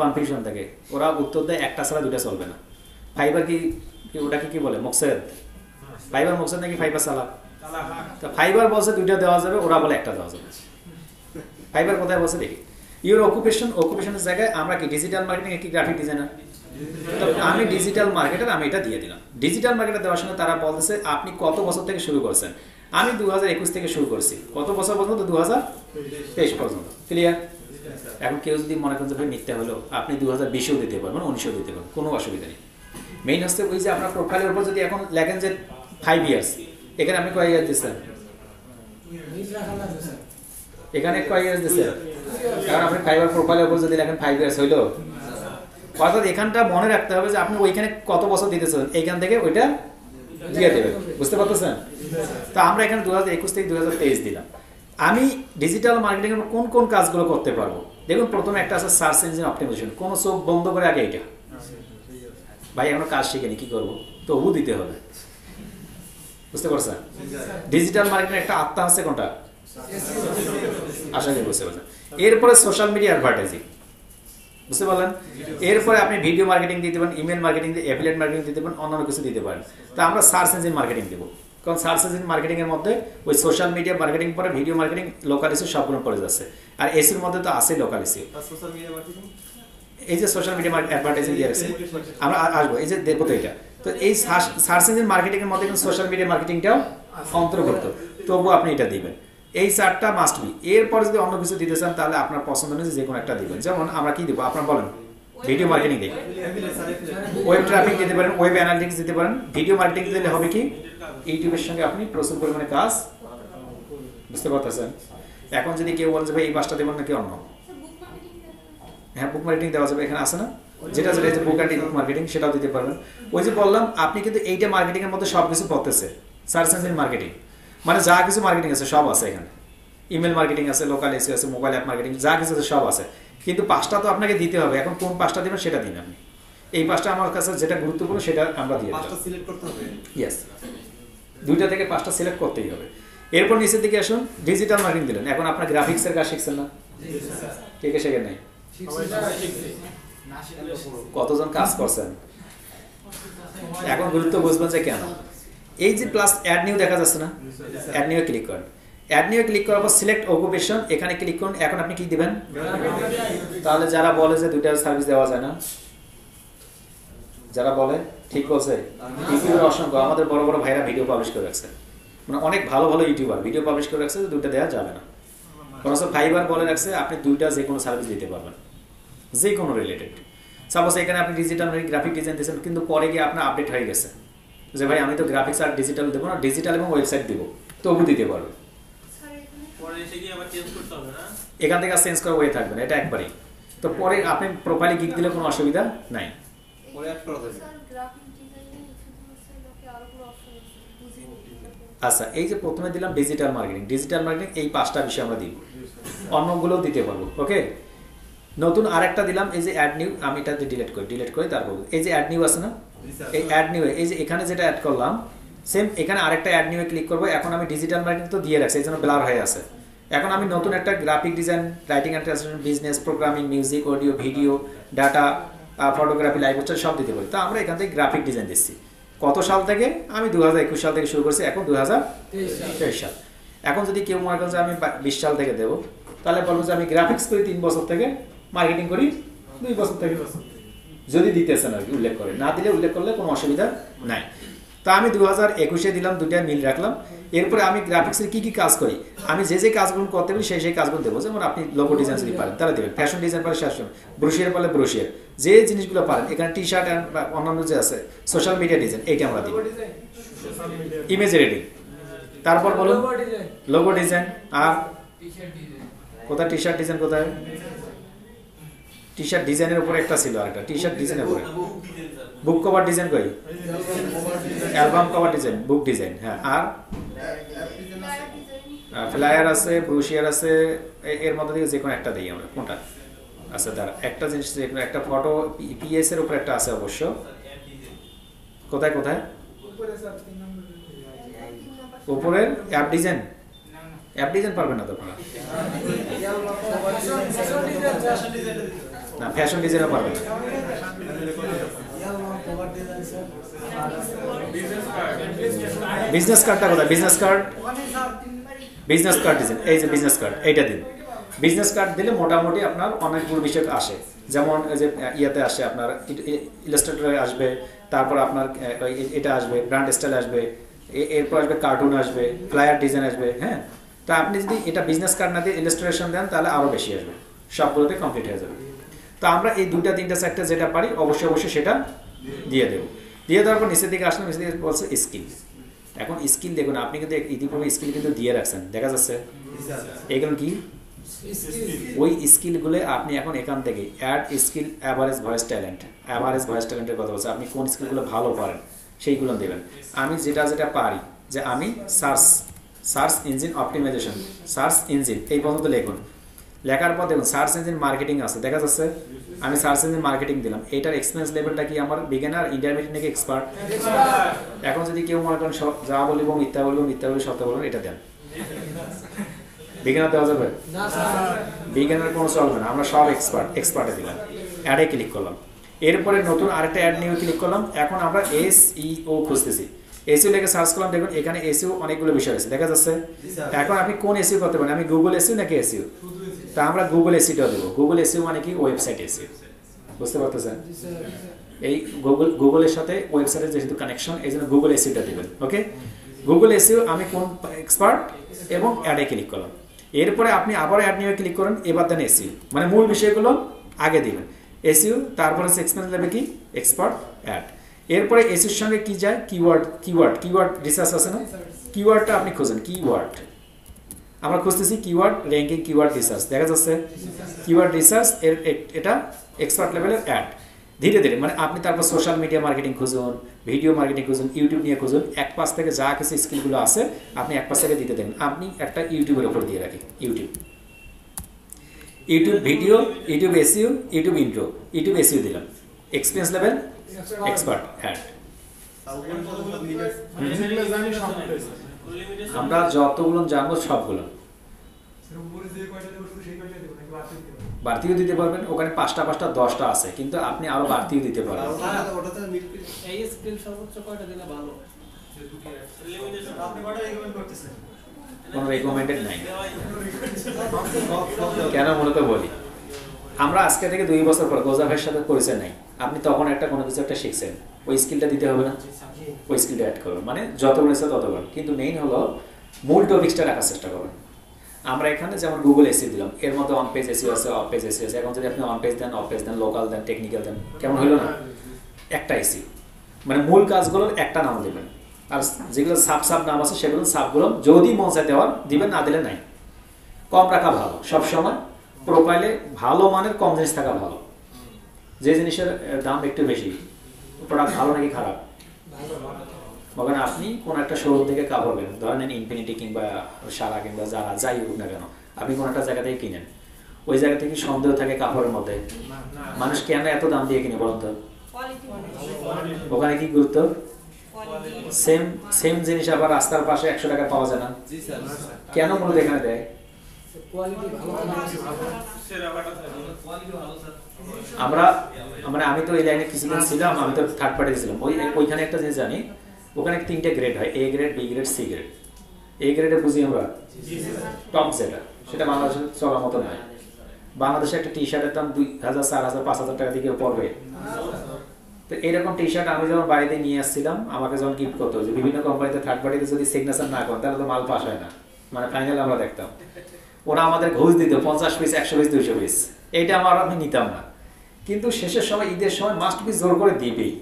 কনফিউশন থাকে। ওরা উত্তর দেয় একটা ছাড়া দুটা চলবে না। ফাইবার কি ওটাকে কি বলে, মকসেদ? ফাইবার মকসেদ নাকি ফাইবার সালাক? তো ফাইবার বলছে দুইটা দেওয়া যাবে, ওরা বলে একটা দেওয়া যাবে। ফাইবার কোথায় বলছে দেখি। ইউর অকুপেশনের জায়গায় আমরা কি ডিজিটাল মার্কেটিং কি গ্রাফিক ডিজাইনার? তো আমি ডিজিটাল মার্কেটার, আমি এটা দিয়ে দিলাম। ডিজিটাল মার্কেটার দেওয়ার সঙ্গে তারা বলতেছে আপনি কত বছর থেকে শুরু করছেন? আমি 2021 থেকে শুরু করছি। কত বছর পর্যন্ত? 2023 পর্যন্ত। ক্লিয়ার? এখন কেউ যদি মনে করেন যে ভাই মিথ্যা হলো, আপনি 2020-ও দিতে পারবেন, 19-ও দিতে পারবেন, কোনো অসুবিধা নেই। মেইন হচ্ছে ওই যে আপনার প্রোফাইলের উপর যদি এখন লেখেন যে 5 ইয়ার্স, এখানে আপনি কয় ইয়ার দিচ্ছেন? এখানে কয় ইয়ার্স দিচ্ছেন? কারণ আপনি ফাইবার প্রোফাইলের উপর যদি লেখেন 5 ইয়ার্স হইলো, অর্থাৎ এখানটা মনে রাখতে হবে যে আপনি ওইখানে কত বছর দিতেছেন, এইখান থেকে ওইটা দিয়ে দেবেন। বুঝতে পারতেছেন? তো আমরা এখানে 2021 থেকে 2023 দিলাম। আমি ডিজিটাল মার্কেটিং এর কোন কোন কাজগুলো করতে পারবো? দেখুন, প্রথমে একটা আছে সার্চ ইঞ্জিন অপটিমাইজেশন। কোন চোখ বন্ধ করে আগে এটা, ভাই এখনো কাজ শিখিনি, কি করবো? তবু দিতে হবে। বুঝতে পারছেন? ডিজিটাল মার্কেটিং একটা আত্মা আছে, কোনটা? আশা করি বুঝতে পারছেন। এরপরে সোশ্যাল মিডিয়া অ্যাডভার্টাইজিং, বুঝতে পারলেন? এরপরে আপনি ভিডিও মার্কেটিং দিতে পারেন, ইমেল মার্কেটিং, অ্যাফিলিয়েট মার্কেটিং দিতে পারেন, অন্যান্য কিছু দিতে পারেন। তো আমরা সার্চ ইঞ্জিন মার্কেটিং দেবো, কারণ সার্চ ইঞ্জিন মার্কেটিং এর মধ্যে ওই সোশ্যাল মিডিয়া মার্কেটিং পরে ভিডিও মার্কেটিং, লোকাল ইস্যু সবগুলো পড়ে যাচ্ছে। আর এসির মধ্যে তো আছে লোকাল ইস্যু। এই যে সোশ্যাল মিডিয়া অ্যাডভার্টাইজিং দিয়ে রাখছে, আমরা আসবো, এই যে দেখবো তো এটা। তো এই সার্চ ইঞ্জিন মার্কেটিং এর মধ্যে কিন্তু সোশ্যাল মিডিয়া মার্কেটিংটাও অন্তর্ভুক্ত, তবুও আপনি এটা দিবেন। এই চারটা মাস্ট বি। এরপরে যদি অন্য কিছু দিতে চান তাহলে আপনার পছন্দ অনুযায়ী যে কোনো একটা দিবেন। যেমন আমরা কি দিব, আপনার বলেন, ভিডিও মার্কেটিং দিই, ওয়েব ট্রাফিক দিতে পারেন, ওয়েব অ্যানালিটিক্স দিতে পারেন। ভিডিও মার্কেটিং দিলে হবে কি, ইউটিউবের সঙ্গে আপনি প্রচুর পরিমাণে কাজ, বুঝতে পারতেছেন? এখন যদি কেউ বলে যে ভাই এই পাঁচটা দেবেন নাকি অন্য, হ্যাঁ বুক মার্কেটিং দেওয়া যাবে, এখানে আছে না যেটা যেটা বুক মার্কেটিং, সেটাও দিতে পারবেন। ওই যে বললাম, আপনি কিন্তু এইটা মার্কেটিং এর মধ্যে সবকিছু পড়তেছে। সার্চ ইঞ্জিন মার্কেটিং মানে যা কিছু মার্কেটিং আছে সব আছে এখানে। ইমেল মার্কেটিং আছে, লোকাল এসি আছে, মোবাইল অ্যাপ মার্কেটিং, যা কিছু আছে সব আছে। কিন্তু পাঁচটা তো আপনাকে দিতে হবে। এখন কোন পাঁচটা দিবেন সেটা দিন আপনি। এই পাঁচটা আমার কাছে যেটা গুরুত্বপূর্ণ সেটা আমরা দিয়ে দিলাম। ইয়েস, 2টা থেকে 5টা সিলেক্ট করতেই হবে। এরপর নিচের দিকে আসুন, ডিজিটাল মার্কেটিং দিলেন। এখন আপনার গ্রাফিক্সের কাজ শিখছেন না? কে কে শেখেন নাই? কতজন কাজ করছেন? এখন গুরুত্ব বুঝবেন যে কেন। এই যে প্লাস অ্যাড নিউ দেখা যাচ্ছে না, অ্যাড নিউ ক্লিক করেন। অ্যাড নিউ ক্লিক করার পর সিলেক্ট অকুপেশন, এখানে ক্লিক করুন। এখন আপনি কি দিবেন? তাহলে যারা বলে যে 2টা সার্ভিস দেওয়া যায় না, যারা বলে, ঠিক বলছে। ইউটিউবের অসংখ্য আমাদের বড় বড় ভাইরা ভিডিও পাবলিশ করে রাখছে, মানে অনেক ভালো ভালো ইউটিউবার ভিডিও পাবলিশ করে রাখছে যে 2টা দেওয়া যাবে না। বরঞ্চ ফাইবার বলে রাখছে আপনি 2টা যে কোনো সার্ভিস দিতে পারবেন, যে কোনো রিলেটেড। সাপোজ এখানে আপনি ডিজিটাল গ্রাফিক ডিজাইন দিয়েছেন, কিন্তু পরে গিয়ে আপনার আপডেট হয়ে গেছে যে ভাই আমি তো গ্রাফিক্স আর ডিজিটাল দেবো না, ডিজিটাল এবং ওয়েবসাইট দিব, তবু দিতে পারবেন। এখান থেকে চেঞ্জ করা হয়ে থাকবে না, এটা একবারই। তো পরে আপনি প্রোফাইলে গিগ দিলে কোনো অসুবিধা নাই। আচ্ছা, এই যে প্রথমে দিলাম ডিজিটাল মার্কেটিং, ডিজিটাল মার্কেটিং এই 5টা বিষয় আমরা দিব, অন্যগুলোও দিতে পারবো। ওকে, নতুন আরেকটা দিলাম, এই যে অ্যাড নিউ, আমি এটা ডিলিট করি। তারপর এই যে অ্যাড নিউ আছে না, এই অ্যাড নিউ, এই যে এখানে যেটা অ্যাড করলাম, সেম এখানে আরেকটা অ্যাড নিউ ক্লিক করবো। এখন আমি ডিজিটাল মার্কেটিং তো দিয়ে রাখছি, এই জন্য ব্লার হয়ে আছে। এখন আমি নতুন একটা graphic design, writing and translation, business, programming, music, audio, video, data, photography, live poster সব দিতে পারি। তো আমরা এখান থেকে গ্রাফিক ডিজাইন দিচ্ছি। কত সাল থেকে? আমি 2021 সাল থেকে শুরু করছি, এখন 2023 সাল। এখন যদি কেউ মনে করেন যে আমি 20 সাল থেকে দেবো, তাহলে বলবো যে আমি গ্রাফিক্স করি 3 বছর থেকে, মার্কেটিং করি 2 বছর থেকে, যদি দিতেছেন আর কি উল্লেখ করে। না দিলে উল্লেখ করলে কোনো অসুবিধা নাই। তা আমি 2021-এ দিলাম, দুইটা মিল রাখলাম। এরপরে আমি গ্রাফিক্সের কি কি কাজ করি, আমি যে কাজগুলো করতে পারি সেই কাজগুলো দেবো। যেমন আপনি লোগো ডিজাইন যদি পারেন তাহলে দেবেন, ফ্যাশন ডিজাইন পারেন ফ্যাশন, ব্রোশিয়ার পারলে ব্রোশিয়ার, যে জিনিসগুলো পারেন। এখানে টি শার্ট অ্যান্ড অন্যান্য যে আছে সোশ্যাল মিডিয়া ডিজাইন, এইটা আমরা দিব। ইমেজ এডিটিং, তারপর বলুন লোগো ডিজাইন। আর কোথায় টি শার্ট ডিজাইন, কোথায় টি শার্ট ডিজাইনের উপরে একটা ছিল, আরেকটা টি শার্ট ডিজাইনের উপরে বুক কভার ডিজাইন করি, অ্যালবাম কভার ডিজাইন, বুক ডিজাইন। হ্যাঁ, আর ফ্লায়ার আছে, ব্রোশিয়ার আছে। এর মধ্যে থেকে যে কোনো একটা দিই আমরা। কোনটা আচ্ছা দাঁড়া, একটা জিনিস, যে কোনো একটা ফটো পিএস এর উপরে একটা আছে অবশ্য। কোথায় কোথায়? উপরের অ্যাপ ডিজাইন। অ্যাপ ডিজাইন পারবেন না তো আপনারা? না, ফ্যাশন ডিজাইনও পারবেন না। বিজনেস কার্ডটা কোথায়? Business card, business card design, এই যে বিজনেস কার্ড, এইটা দিন। বিজনেস কার্ড দিলে মোটামুটি আপনার অনেকগুলো বিষয় আসে। যেমন এই যে ইয়াতে আসে আপনার ইলাস্ট্রেটরে আসবে, তারপর আপনার এটা আসবে, ব্র্যান্ড স্টাইল আসবে, এরপর আসবে কার্টুন আসবে, ফ্লায়ার ডিজাইন আসবে। হ্যাঁ, তা আপনি যদি এটা বিজনেস কার্ড না দিয়ে ইলাস্ট্রেশন দেন তাহলে আরও বেশি আসবে, সবগুলোতে কমপ্লিট হয়ে যাবে। তো আমরা এই 2টা 3টা সেক্টর যেটা পারি অবশ্যই সেটা দিয়ে দেবো। দিয়ে দেওয়ার পর নিচের দিকে আসলাম, নিচের দিকে বলছে স্কিল। এখন স্কিল দেখুন, আপনি কিন্তু ইতিপূর্বে স্কিল কিন্তু দিয়ে রাখছেন, দেখা যাচ্ছে। এগুলো কি? ওই স্কিলগুলো আপনি এখন এখান থেকে add skill, average voice talent, average voice ট্যালেন্টের কথা বলছে। আপনি কোন স্কিলগুলো ভালো পারেন সেইগুলো দেবেন। আমি যেটা পারি, যে আমি search engine optimisation, search engine এই পর্যন্ত লিখুন। লেখার পর দেখুন সার্চ ইঞ্জিন মার্কেটিং আছে, দেখা যাচ্ছে। আমি সার্চ ইঞ্জিন মার্কেটিং দিলাম। এটার এক্সপিরিয়েন্স লেভেলটা কি আমার বিগিনার, ইন্টারমিডিয়েট নাকি এক্সপার্ট? এখন যদি কেউ মনে করেন যা বলবো মিথ্যা বলবো, মিথ্যা বলবো সত্য বলবো, এটা দেন। বিগিনার দেওয়া যাবে? বিগিনার কোনো চলবে না, আমরা সব এক্সপার্টে দিলাম। অ্যাডে ক্লিক করলাম। এরপরে নতুন আরেকটা অ্যাড নিয়ে ক্লিক করলাম। এখন আমরা এসইও খুঁজতেছি। এসইও লেগে সার্চ করলাম, দেখুন এখানে এসইও অনেকগুলো বিষয় আছে, দেখা যাচ্ছে। এখন আপনি কোন এসইও করতে পারেন? আমি গুগল এসইও নাকি এসইও? তা আমরা গুগল এসইটা দেবো। গুগল এসইও মানে কি? Website SEO. বুঝতে পারতেছেন? এই গুগলের সাথে ওয়েবসাইটের যেহেতু কানেকশন, এই জন্য গুগল এসইটা দেবেন। ওকে, গুগল এসইও আমি কোন এক্সপার্ট, এবং অ্যাডে ক্লিক করলাম। এরপরে আপনি আবার অ্যাড নিয়ে ক্লিক করেন, এবার দেন এসইও, মানে মূল বিষয়গুলো আগে দিবেন। এসইও, তারপরে এক্সপেরিয়েন্স লেভেল কি? Expert, ad. এরপরে এসইওর সঙ্গে কি যায়? কিওয়ার্ড রিসার্চ আছে না? কিওয়ার্ডটা আপনি খোঁজেন, কিওয়ার্ড। আমরা খুঁজতেছি কিওয়ার্ড র্যাঙ্কিং, কিওয়ার্ড রিসার্চ, দেখা যাচ্ছে। কিওয়ার্ড রিসার্চ এটা এক্সপার্ট লেভেলের অ্যাড। ধীরে ধীরে মানে আপনি তারপর সোশ্যাল মিডিয়া মার্কেটিং খুঁজুন, ভিডিও মার্কেটিং খুঁজুন, ইউটিউব নিয়ে খুঁজুন। এক পাশ থেকে যা কিছু স্কিলগুলো আছে আপনি এক পাশ থেকে দিতে দেবেন। আপনি একটা ইউটিউবের উপর দিয়ে রাখি, YouTube video, YouTube SEO, YouTube intro, YouTube SEO দিলাম। Experience level expert, add. আমরা যতগুলো জানবো সবগুলো বাড়তিও দিতে পারবেন। ওখানে 5টা 10টা আছে, কিন্তু আপনি আরো বাড়তিও দিতে পারবেন। কোনো রেকমেন্ডেড নাই। কেন মূলত বলি, আমরা আজকে থেকে 2 বছর পর গোজা ভাইয়ের সাথে পরিচয় নাই। আপনি তখন কোনো কিছু একটা শিখছেন, ওই স্কিলটা দিতে হবে না? ওই স্কিলটা অ্যাড করবেন, মানে যত বলেছে ততবার। কিন্তু মেইন হলো মূল টপিকসটা রাখার চেষ্টা করবেন। আমরা এখানে যেমন গুগল এসইও দিলাম, এর মধ্যে অন পেজ এসইও আছে, অফ পেজ এসইও আছে। এখন যদি আপনি অন পেজ দেন, অফ পেজ দেন, লোকাল দেন, টেকনিক্যাল দেন, কেমন হলো না? একটা এসইও, মানে মূল কাজগুলোর একটা নাম দেবেন। আর যেগুলো সাব নাম আছে সেগুলো সাবগুলো যদি মন চায় দেওয়ার দিবেন, না দিলে নাই। কম রাখা ভালো, সবসময় প্রোফাইলে ভালো মানের কম জিনিস থাকা ভালো। যে জিনিসের দাম একটু বেশি, প্রোডাক্ট ভালো নাকি খারাপ? মনে আপনি কোন একটা শোরুম থেকে কাপড় কেনেন, ধরেন ইনফিনিটি কিংবা সারা কিংবা যারা যাই হোক না কেন, আপনি কোন একটা জায়গা থেকে কিনেন, ওই জায়গা থেকে সন্দেহ থাকে কাপড়ের মধ্যে, মানুষ কেন এত দাম দিয়ে কিনে বলুন তো? ওখানে কি গুরুত্ব? সেম জিনিস আবার রাস্তার পাশে 100 টাকা পাওয়া যায় না, কেন মূলত এখানে দেয়? আমরা মানে আমি তো এই লাইনে কিছুদিন ছিলাম, আমি তো থার্ড পার্টি ছিলাম। ওইখানে একটা জিনিস জানি, ওখানে 3টে গ্রেড হয়, A grade, B grade, C grade. A গ্রেডে বুঝি আমরা টপ যেটা, সেটা বাংলাদেশে চলার মতো নয়। বাংলাদেশে একটা টি শার্টের দাম 2000, 4000, 5000 টাকা দিকে পড়বে। তো এইরকম টি শার্ট আমি যখন বাড়িতে নিয়ে আসছিলাম, আমাকে যখন গিফট করতো, যে বিভিন্ন কোম্পানিতে থার্ড পার্টিতে যদি সিগনেচার না করেন তাহলে তো মাল পাস হয় না, মানে ফাইনাল আমরা দেখতাম। ওরা আমাদের ঘুষ দিত 50 পিস, 100 পিস, 200 পিস। এইটা আমি নিতাম না, কিন্তু শেষের সময়, ঈদের সময় মাস্ট পিস জোর করে দিবেই।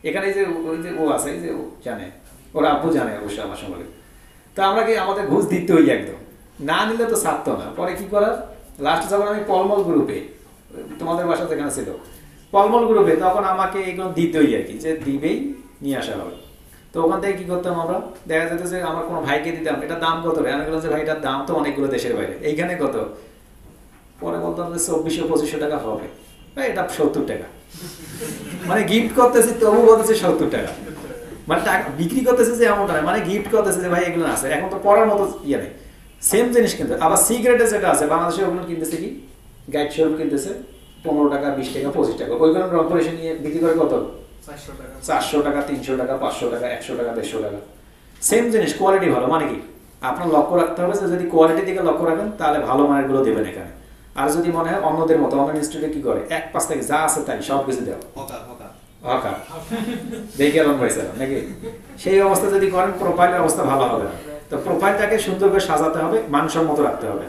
এখানে যে ওই যে ও আছে, যে জানে, ওরা আব্বু জানে অবশ্যই আমার সঙ্গে। তো আমরা কি আমাদের ঘুষ দিতেই একদম, না নিলে তো ছাড়তো না। পরে কি করার, লাস্ট যখন আমি পলমল গ্রুপে, তোমাদের বাসা যেখানে ছিল পলমল গ্রুপে, তখন আমাকে এগুলো দিতেই আর কি, যে দিবেই, নিয়ে আসা হবে। তো ওখান থেকে কি করতাম আমরা, দেখা যেত যে আমার কোনো ভাইকে দিতাম, এটা দাম কত রে, আমি বললাম যে ভাই এটার দাম তো অনেকগুলো দেশের বাইরে, এইখানে কত? পরে বলতাম যে 2400-2500 টাকা হবে, এটা 70 টাকা। মানে গিফট করতেছি তবু বলতেছে 70 টাকা, মানে টাকা বিক্রি করতেছে যে এমনটা নয়, মানে গিফট করতেছে যে ভাই এগুলো আছে। এখন তো পড়ার মতো ইয়ে নেই, সেম জিনিস কিন্তু। আবার সি গ্রেডে যেটা আছে বাংলাদেশে, ওগুলো কিনতেছে কি গাইড শোরুম কিনতেছে 15 টাকা, 20 টাকা, 25 টাকা। ওইগুলো রংপুর এসে নিয়ে বিক্রি করে কত? 400 টাকা, 300 টাকা, 500 টাকা, 100 টাকা, 150 টাকা। সেম জিনিস, কোয়ালিটি ভালো। মানে কি আপনার লক্ষ্য রাখতে হবে যে যদি কোয়ালিটির দিকে লক্ষ্য রাখেন তাহলে ভালো মানের গুলো দেবেন এখানে। আর যদি মনে হয় অন্যদের মতো, অন্য ইনস্টিটিউটে কি করে, 1-5 থেকে যা আছে তাই সব কিছু দেওয়া, দেখে এরকম হয়েছে নাকি? সেই অবস্থা যদি করেন, প্রোফাইলের অবস্থা ভালো হবে না। তো প্রোফাইলটাকে সুন্দর করে সাজাতে হবে, মানসম্মত রাখতে হবে।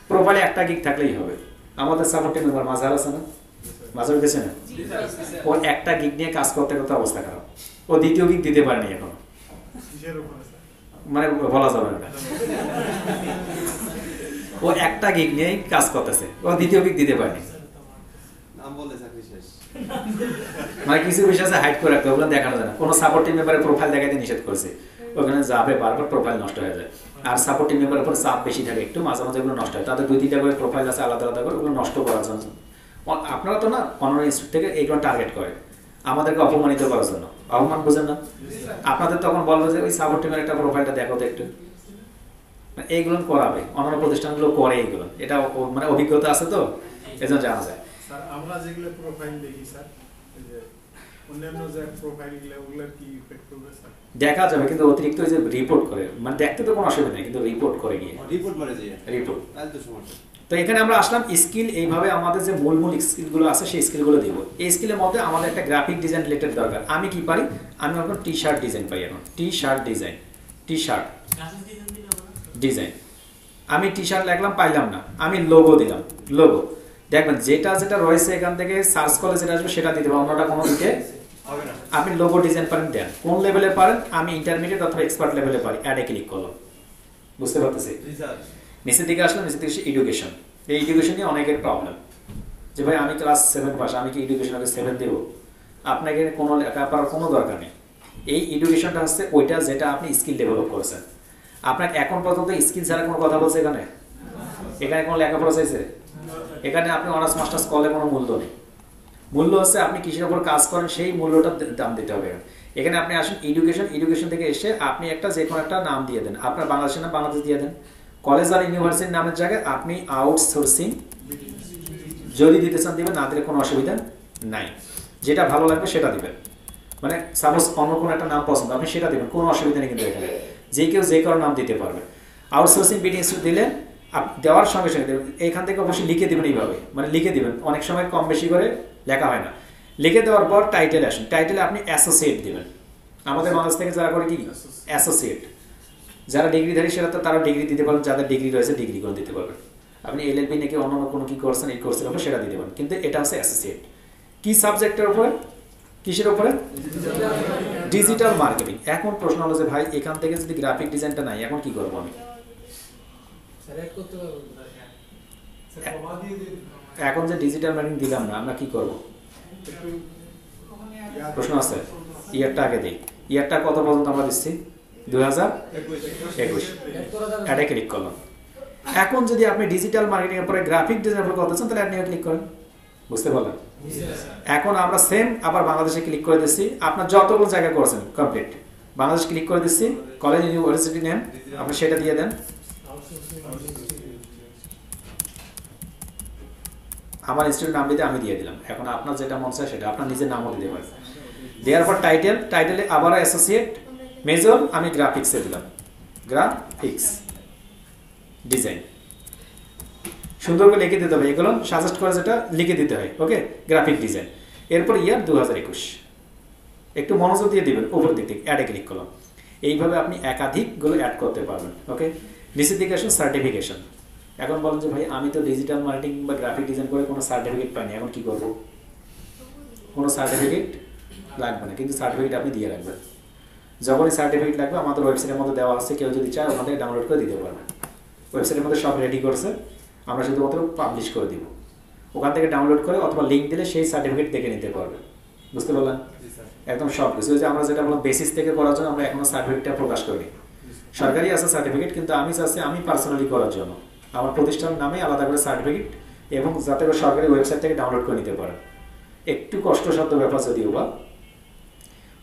প্রোফাইলে একটা গিগ থাকলেই হবে। আমাদের সাপোর্টিং মেম্বার মাঝার আছে না, মাঝার গেছে না, ও একটা গিগ নিয়ে কাজ করতে করতে অবস্থা খারাপ। ও দ্বিতীয় গিগ দিতে পারেনি এখন, মানে বলা যাবে না। ও একটা গিগ নিয়েই কাজ করতেছে, ও দ্বিতীয় গিগ দিতে পারেনি। মানে কিছু বিষয় আছে হাইড করে রাখতে, ওগুলো দেখানো যায় না। কোনো সাপোর্টিং মেম্বারের প্রোফাইল দেখাতে নিষেধ করেছে, ওখানে যাবে বারবার প্রোফাইল নষ্ট হয়ে যায়। আর সাপোর্টিং মেম্বারের উপর চাপ বেশি থাকে একটু, মাঝে মাঝে এগুলো নষ্ট হয়। তাদের 2-3টা করে প্রোফাইল আছে আলাদা আলাদা করে, ওগুলো নষ্ট করার জন্য। আপনারা তো না অন্য ইনস্টিটিউট থেকে এইগুলো টার্গেট করে আমাদেরকে অপমানিত করার জন্য। অপমান বুঝেন না? আপনাদের তখন বলবে যে ওই সাপোর্টিং এর একটা প্রোফাইলটা দেখো তো একটু, এইগুলো করাবে। অন্যান্য প্রতিষ্ঠানগুলো করে এইগুলো, এটা মানে অভিজ্ঞতা আছে তো, এজন্য জানা যায়। আমরা যেগুলো প্রোফাইল দেখি স্যার, অন্যান্য যে প্রোফাইলগুলো, ওগুলোর কি ইফেক্ট করবে স্যার? দেখা যাবে, কিন্তু অতিরিক্ত যে রিপোর্ট করে, মানে দেখতে তো কোনো অসুবিধা নেই, কিন্তু রিপোর্ট করে গিয়ে রিপোর্ট মানে যে রিপোর্ট, তাই তো সমস্যা। তো এখানে আমরা আসলাম স্কিল। এইভাবে আমাদের যে মূল মূল স্কিলগুলো আছে সেই স্কিলগুলো দিব। এই স্কিলের মধ্যে আমাদের একটা গ্রাফিক ডিজাইন রিলেটেড দরকার। আমি কি পারি, আমি এখন টি শার্ট ডিজাইন পাই, এখন T shirt design, T shirt design. আমি টি শার্ট লিখলাম, পাইলাম না, আমি লোগো দিলাম, লোগো। দেখবেন যেটা যেটা রয়েছে এখান থেকে সার্চ করলে যেটা আসবে সেটা দিতে হবে, অন্যটা কোনো দিকে হবে না। আপনি লোগো ডিজাইন পারেন, দেন কোন লেভেলে পারেন, আমি ইন্টারমিডিয়েট অথবা এক্সপার্ট লেভেলে পারি, অ্যাডে ক্লিক করলাম। বুঝতে পারতেছি? নিচের দিকে আসলাম, নিচের দিকে এডুকেশন। এই এডুকেশন নিয়ে অনেকের প্রবলেম, যে ভাই আমি ক্লাস 7 পাস, আমি কি এডুকেশন আগে 7 দেবো? আপনাকে কোনো লেখাপড়ার কোনো দরকার নেই। এই এডুকেশনটা হচ্ছে ওইটা যেটা আপনি স্কিল ডেভেলপ করেছেন। আপনার এখন পর্যন্ত স্কিল ছাড়া কোনো কথা বলছে এখানে? এখানে কোনো লেখাপড়া চাইছে? এখানে আপনি অনার্স মাস্টার্স করলে কোনো মূল্য নেই। মূল্য হচ্ছে আপনি কিসের উপর কাজ করেন সেই মূল্যটার দাম দিতে হবে। এখানে আপনি আসুন এডুকেশন, এডুকেশন থেকে এসে আপনি একটা যে কোনো একটা নাম দিয়ে দেন, আপনার বাংলাদেশের নাম বাংলাদেশ দিয়ে দেন, কলেজ আর ইউনিভার্সিটির নামের জায়গায় আপনি আউটসোর্সিং যদি দিতে চান দিবেন, না দিলে কোনো অসুবিধা নাই। যেটা ভালো লাগবে সেটা দিবেন। মানে সাপোজ অন্য কোনো একটা নাম পছন্দ, আপনি সেটা দিবেন, কোনো অসুবিধা নেই। কিন্তু এখানে যে কেউ যে কারো নাম দিতে পারবে। আউটসোর্সিং বিডি ইনস্টিটিউট দিলে দেওয়ার সঙ্গে সঙ্গে দেবেন, এখান থেকে অবশ্যই লিখে দেবেন। এইভাবে মানে লিখে দেবেন, অনেক সময় কম বেশি করে লেখা হয় না। লিখে দেওয়ার পর টাইটেল আসুন, টাইটেলে আপনি অ্যাসোসিয়েট দেবেন। আমাদের বাংলাদেশ থেকে যারা করে কি অ্যাসোসিয়েট, যারা ডিগ্রিধারী সেটা তো তারা ডিগ্রি দিতে পারবেন, যাদের ডিগ্রি রয়েছে ডিগ্রি করে দিতে পারবেন। আপনি এলএলবি নাকি অন্য কোনো কি করছেন, এই কোর্সের উপর সেটা দিতে পারেন, কিন্তু এটা হচ্ছে অ্যাসোসিয়েট। কি সাবজেক্টের উপরে, কিসের উপরে? Digital marketing. এখন প্রশ্ন হলো যে ভাই এখান থেকে যদি গ্রাফিক ডিজাইনটা নাই, এখন কি করবো আমি? এখন যে ডিজিটাল মার্কেটিং দিলাম না, আমরা কি করব? প্রশ্ন আছে? ইয়ারটা আগে দিই। ইয়ারটা কত পর্যন্ত আমরা দিচ্ছি? 2021। অ্যাডে ক্লিক করলাম। এখন যদি আপনি ডিজিটাল মার্কেটিং এর পরে গ্রাফিক ডিজাইন এর করতেছেন, তাহলে আপনি ক্লিক করেন। বুঝতে পারলেন? এখন আমরা সেম আবার বাংলাদেশে ক্লিক করে দিচ্ছি। আপনার যতগুলো জায়গা করেছেন কমপ্লিট, বাংলাদেশ ক্লিক করে দিচ্ছি। কলেজ ইউনিভার্সিটি নেম আপনি সেটা দিয়ে দেন। আমার ইনস্টিটিউট নাম দিতে আমি দিয়ে দিলাম। এখন আপনার যেটা মন চায় সেটা আপনার নিজের নামও দিতে পারেন। দেওয়ার পর টাইটেলে আবারও অ্যাসোসিয়েট, মেজর আমি গ্রাফিক্সে দিলাম, গ্রাফিক্স ডিজাইন। সুন্দর করে লিখে দিতে হবে, এগুলো সাজেস্ট করে যেটা লিখে দিতে হয়। ওকে, গ্রাফিক ডিজাইন। এরপর ইয়ার 2021, একটু মনোযোগ দিয়ে দিবেন। উপর দিক থেকে অ্যাডে ক্লিক করলাম। এইভাবে আপনি একাধিকগুলো অ্যাড করতে পারবেন। ওকে, নিচের দিকে আসুন সার্টিফিকেশন। এখন বলেন যে ভাই আমি তো ডিজিটাল মার্কেটিং বা গ্রাফিক ডিজাইন করে কোনো সার্টিফিকেট পাইনি, এখন কি করবো? কোনো সার্টিফিকেট লাগবে না, কিন্তু সার্টিফিকেট আপনি দিয়ে রাখবেন। যখনই সার্টিফিকেট লাগবে আমাদের ওয়েবসাইটের মধ্যে দেওয়া আছে, কেউ যদি চায় ওখান থেকে ডাউনলোড করে দিতে পারবেন। ওয়েবসাইটের মধ্যে সব রেডি করছে, আমরা শুধুমাত্র পাবলিশ করে দিব। ওখান থেকে ডাউনলোড করে অথবা লিঙ্ক দিলে সেই সার্টিফিকেট দেখে নিতে পারবে। বুঝতে পারলেন? একদম সব কিছু। যে আমরা যেটা বললাম বেসিস থেকে করার জন্য আমরা এখনো সার্টিফিকেটটা প্রকাশ করি। সরকারি আছে সার্টিফিকেট, কিন্তু আমি চাচ্ছি আমি পার্সোনালি করার জন্য আমার প্রতিষ্ঠানের নামে আলাদা করে সার্টিফিকেট, এবং যাতে করে সরকারি ওয়েবসাইট থেকে ডাউনলোড করে নিতে পারেন। একটু কষ্টসাধ্য ব্যাপার যদিও বা,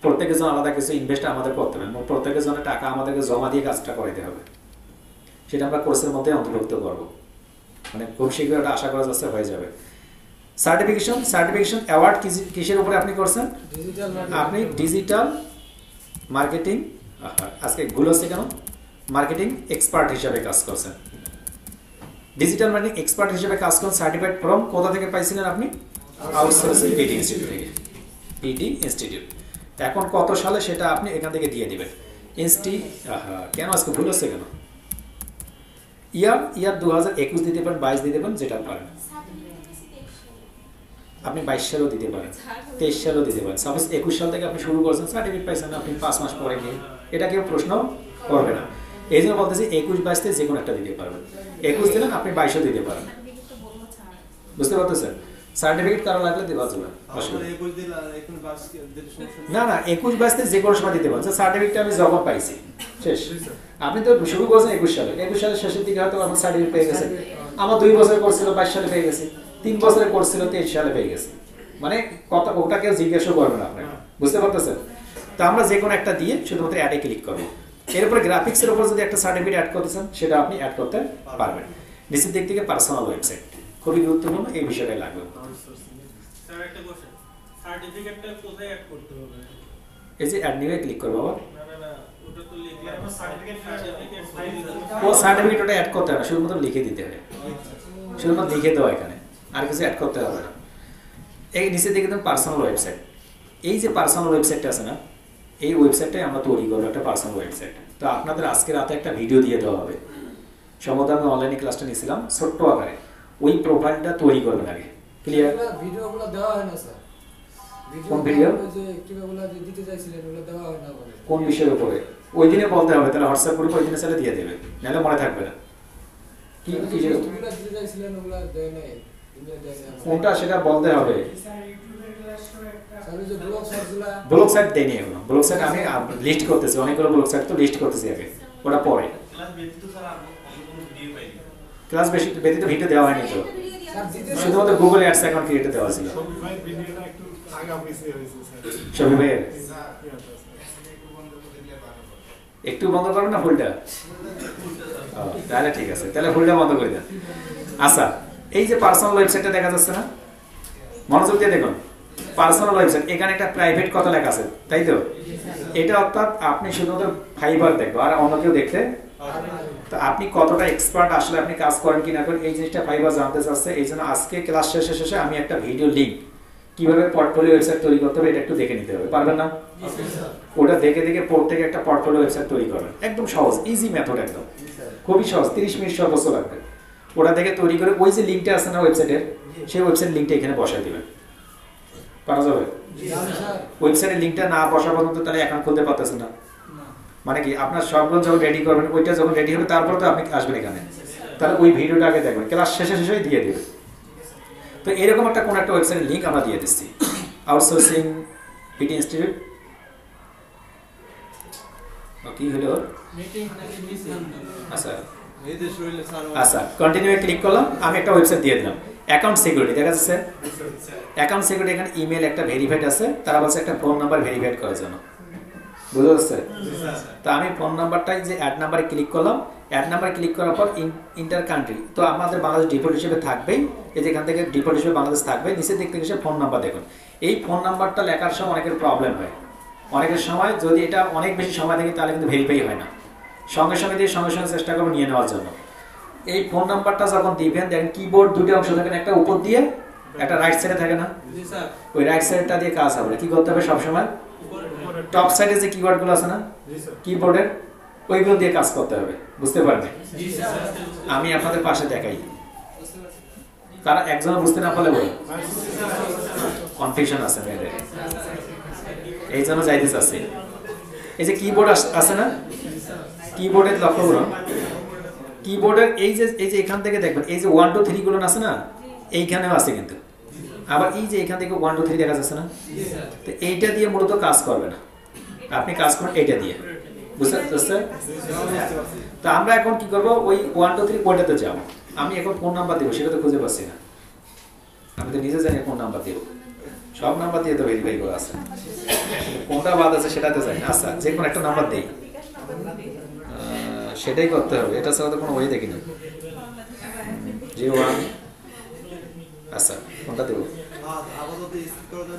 প্রত্যেকের জন্য আলাদা কিছু ইনভেস্ট আমাদের করতে হবে, প্রত্যেকের জন্য টাকা আমাদেরকে জমা দিয়ে কাজটা করাইতে হবে। সেটা আমরা কোর্সের মধ্যে অন্তর্ভুক্ত করবো, মানে খুব শীঘ্র এটা আশা করা যাচ্ছে হয়ে যাবে। সার্টিফিকেশন অ্যাওয়ার্ড কিসের উপরে আপনি করছেন? আপনি ডিজিটাল মার্কেটিং, আজকে ভুল হচ্ছে কেন, মার্কেটিং এক্সপার্ট হিসাবে কাজ করছেন। ডিজিটাল মার্কেটিং এক্সপার্ট হিসাবে কাজ করেন, সার্টিফাইড ফ্রম কোথা থেকে পাইছিলেন আপনি? আউটসোর্সিং পিটি ইনস্টিটিউট থেকে। PT institute. এখন কত সালে সেটা আপনি এখান থেকে দিয়ে দিবেন। কেন আজকে ভুল হচ্ছে কেন? ইয়ার 2021 দিতে পারেন, 22 দিতে পারেন, যেটা পারেন। আপনি 22 সালও দিতে পারেন, 23 সালও দিতে পারেন। সাপোজ 21 সাল থেকে আপনি শুরু করছেন, সার্টিফিকেট পাইছেন আপনি 5 মাস পরে গিয়ে, এটা কেউ প্রশ্ন করবে না। এই জন্য বলতেছি 21-22 যে কোনো একটা দিতে পারবেন। 21 দিলেন, আপনি 22ও দিতে পারেন। বুঝতে পারতেছেন? সার্টিফিকেট কারো লাগলে দেওয়া যাবে, না না 21-22 যে কোনো সময় দিতে পারেন। সার্টিফিকেটটা আমি যখন পাইছি শেষ। আপনি তো শুরু করছেন 21 সালে, 21 সালের শেষের দিকে হয়তো আমার সার্টিফিকেট পেয়ে গেছে। আমার 2 বছর কোর্স ছিল, 22 সালে পেয়ে গেছে। 3 বছরের কোর্স ছিল, 23 সালে পেয়ে গেছে। মানে কথা ওটা কেউ জিজ্ঞাসা করবে না আপনাকে। বুঝতে পারতেছেন? তো আমরা যে কোনো একটা দিয়ে শুধুমাত্র অ্যাডে ক্লিক করবো। এরপরে গ্রাফিক্সের উপর যদি একটা সার্টিফিকেট অ্যাড করতে চান, সেটা আপনি অ্যাড করতে পারবেন। নিচের দিক থেকে পার্সোনাল ওয়েবসাইট, খুবই গুরুত্বপূর্ণ, এই বিষয়টাই লাগবে। স্যার একটা কোশ্চেন, সার্টিফিকেটটা কোথায় অ্যাড করতে হবে? এই যে অ্যাড নিয়ে ক্লিক করব। বাবা না ওটা তো লিখলাম, সার্টিফিকেট ও সার্টিফিকেট ওটা অ্যাড করতে হবে, শুধুমাত্র লিখে দিতে হবে। শুধুমাত্র লিখে দেওয়া, এখানে আর কিছু অ্যাড করতে হবে না। এই নিচের দিকে দেখুন পার্সোনাল ওয়েবসাইট। এই যে পার্সোনাল ওয়েবসাইটটা আছে না, এই ওয়েবসাইটটাই আমরা তৈরি করবো, একটা পার্সোনাল ওয়েবসাইট। তো আপনাদের আজকে রাতে একটা ভিডিও দিয়ে দেওয়া হবে। সম্ভবত আমি অনলাইনে ক্লাসটা নিয়েছিলাম ছোট্ট আকারে। ওই প্রোফাইলটা তৈরি করবেন আগে। ক্লিয়ার? ভিডিওগুলো দেওয়া হয় না স্যার। কোন ভিডিও? যে কিভাবে দিতে চাইছিলেন ওগুলো দেওয়া হয় না বলে। কোন বিষয়ের উপরে? ওই দিনে বলতে হবে, তাহলে হোয়াটসঅ্যাপ গ্রুপে ওই দিনে চাইলে দিয়ে দেবে, নাহলে মনে থাকবে না। কি কিভাবে দিতে চাইছিলেন ওগুলো দেয় নাই। কোনটা সেটা বলতে হবে। স্যার যে ব্লগ সাইট দেয়নি এখনো। ব্লগ সাইট আমি লিস্ট করতেছি, অনেকগুলো ব্লগ সাইট তো লিস্ট করতেছি আগে, ওটা পরে। ক্লাস ব্যতীত ভিডিও দেওয়া হয়নি তো, শুধুমাত্র গুগল অ্যাডস অ্যাকাউন্ট ক্রিয়েটে দেওয়া ছিল। সবই ভাইয়ের একটু বন্ধ করবেন না ফুলটা? তাহলে ঠিক আছে, তাহলে ফুলটা বন্ধ করে দেন। আচ্ছা, এই যে পার্সোনাল ওয়েবসাইটটা দেখা যাচ্ছে না, মনোযোগ দিয়ে দেখুন। পার্সোনাল ওয়েবসাইট, এখানে একটা প্রাইভেট কথা লেখা আছে, তাই তো? এটা অর্থাৎ আপনি শুধুমাত্র ফাইবার দেখবো, আর অন্য কেউ দেখতে। তো আপনি কতটা এক্সপার্ট, আসলে আপনি কাজ করেন কি না করেন, এই জিনিসটা ফাইবার জানতে চাচ্ছে। এই জন্য আজকে ক্লাস শেষে আমি একটা ভিডিও লিঙ্ক কিভাবে পোর্টফোলিও ওয়েবসাইট তৈরি করতে হবে এটা একটু দেখে নিতে হবে। পারবেন না? ওটা দেখে প্রত্যেকে একটা পোর্টফোলিও ওয়েবসাইট তৈরি করবেন। একদম সহজ, ইজি মেথড, একদম খুবই সহজ, 30 মিনিট সর্বোচ্চ লাগবে। ওটা দেখে তৈরি করে ওই যে লিঙ্কটা আছে না ওয়েবসাইটের, সেই ওয়েবসাইট লিঙ্কটা এখানে বসাই দিবেন। পারা যাবে? ওয়েবসাইটের লিঙ্কটা না বসা পর্যন্ত তাহলে অ্যাকাউন্ট খুলতে পারতেছেন না। মানে কি, আপনার সবগুলো যখন রেডি করবেন, ওইটা যখন রেডি হবে তারপর তো আপনি আসবেন এখানে, তাহলে ওই ভিডিওটা আগে দেখবেন, ক্লাস শেষে দিয়ে দেবেন। তো এরকম একটা কোন একটা ওয়েবসাইটের লিঙ্ক আমরা দিয়ে দিচ্ছি, আউটসোর্সিং পিটি ইনস্টিটিউট। কি হলো? আচ্ছা আচ্ছা, কন্টিনিউ ক্লিক করলাম, আমি একটা ওয়েবসাইট দিয়ে দিলাম। অ্যাকাউন্ট সিকিউরিটি দেখা যাচ্ছে। অ্যাকাউন্ট সিকিউরিটি, এখানে ইমেল একটা ভেরিফাইড আছে, তারা বলছে একটা ফোন নাম্বার ভেরিফাইড করার জন্য। বুঝা যাচ্ছে? তো আমি ফোন নাম্বারটাই যে অ্যাড নাম্বারে ক্লিক করলাম, অ্যাড নাম্বারে ক্লিক করার পর ইন্টার কান্ট্রি, তো আমাদের বাংলাদেশ ডিফল্ট হিসেবে থাকবেই, এই যে এখান থেকে ডিফল্ট হিসেবে বাংলাদেশ থাকবে। নিচে দেখতে গেছে ফোন নাম্বার, দেখুন এই ফোন নাম্বারটা লেখার সময় অনেকের প্রবলেম হয়, অনেকের সময় যদি এটা অনেক বেশি সময় থাকে তাহলে কিন্তু ভেরিফাই হয় না, সঙ্গে সঙ্গে দিয়ে সঙ্গে সঙ্গে চেষ্টা করবো নিয়ে নেওয়ার জন্য। এই ফোন নাম্বারটা যখন দিবেন দেখেন কিবোর্ড দুটো অংশ থাকেন, একটা উপর দিয়ে একটা রাইট সাইডে থাকে না, ওই রাইট সাইডটা দিয়ে কাজ হবে। কি করতে হবে সবসময় টপ সাইডে যে কিওয়ার্ডগুলো আছে না কিবোর্ডের, ওইগুলো দিয়ে কাজ করতে হবে। বুঝতে পারবেন? আমি আপনাদের পাশে দেখাই, তারা একজন বুঝতে না পারলে বলে কনফিউশন আছে মেয়েদের, এই জন্য যাইতে চাচ্ছি। এই যে কিবোর্ড আছে না, কিবোর্ডের লক্ষ্য করুন, কিবোর্ডের এই যে এখান থেকে দেখবেন এই যে 1 2 3 গুলো আছে না, এইখানেও আছে কিন্তু, আবার এই যে এখান থেকে 1 2 3 দেখা যাচ্ছে না, তো এইটা দিয়ে মূলত কাজ করবে না, আপনি কাজ করুন এইটা দিয়ে। বুঝতে পারছেন? তো আমরা এখন কি করব, ওই 1 2 3 কোডটাতে যাব। আমি এখন কোন নাম্বার দেব সেটা তো খুঁজে পাচ্ছি না, আমি তো নিজে জানি কোন নাম্বার দেব, সব নাম্বার দিয়ে তো ভেরিফাই করা আছে, কোনটা বাদ আছে সেটা তো জানি। আচ্ছা যে কোনো একটা নাম্বার দেই, সেটাই করতে হবে, এটা ছাড়া তো কোনো ওয়ে দেখি না। 01, আচ্ছা কোনটা দেব?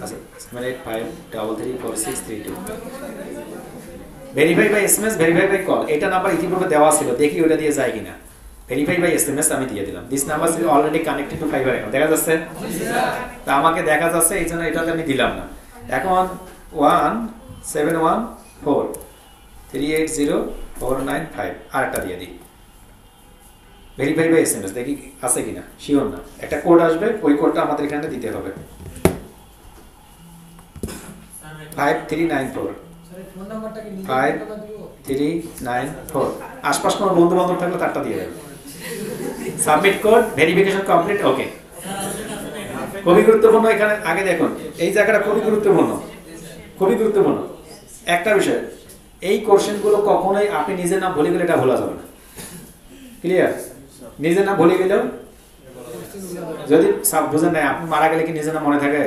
আচ্ছা 7853346332। Verify by SMS, verify by call, এটা নাম্বার ইতিপূর্বে দেওয়া ছিল, দেখি ওটা দিয়ে যায় কিনা। ভেরিফাই বাই এসএমএস আমি দিয়ে দিলাম, this number is already connected to fibre account, দেখা যাচ্ছে? তা আমাকে দেখা যাচ্ছে, এই জন্য এটাতে আমি দিলাম না। এখন 171438049 আরেকটা দিয়ে দিই, ভেরিফাই বাই এসএমএস, দেখি আছে কিনা, শিওর না। একটা কোড আসবে, ওই কোডটা আমাদের এখানে দিতে হবে, 5394 ফোন নাম্বারটা কি নিজে 5394। আশপাশ কোনো বন্ধু বান্ধব থাকলে তারটা দিয়ে দেবে। সাবমিট কোড, ভেরিফিকেশন কমপ্লিট, ওকে। খুবই গুরুত্বপূর্ণ, এখানে আগে দেখুন এই জায়গাটা খুবই গুরুত্বপূর্ণ, খুবই গুরুত্বপূর্ণ একটা বিষয়। এই কোশ্চেনগুলো কখনোই আপনি নিজের নাম ভুলে গেলে এটা ভোলা যাবে না, ক্লিয়ার? নিজের নাম ভুলে গেলেও যদি সব বুঝেন নাই, আপনি মারা গেলে কি নিজের নাম মনে থাকে?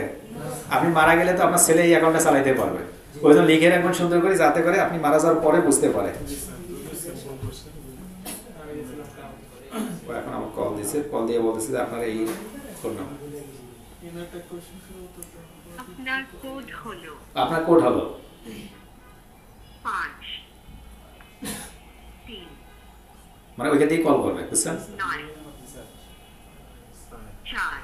আপনি মারা গেলে তো আপনার ছেলে এই অ্যাকাউন্টটা চালাইতে পারবে, ওই জন্য লিখে রাখবেন সুন্দর করে, যাতে করে আপনি মারা যাওয়ার পরে বুঝতে পারে। এখন আমার কল দিছে, কল দিয়ে বলতেছে যে আপনার এই ফোন নাম্বার, আপনার কোড হলো 5 3 মানে ওইখান থেকে কল করবে, বুঝছেন? 9 4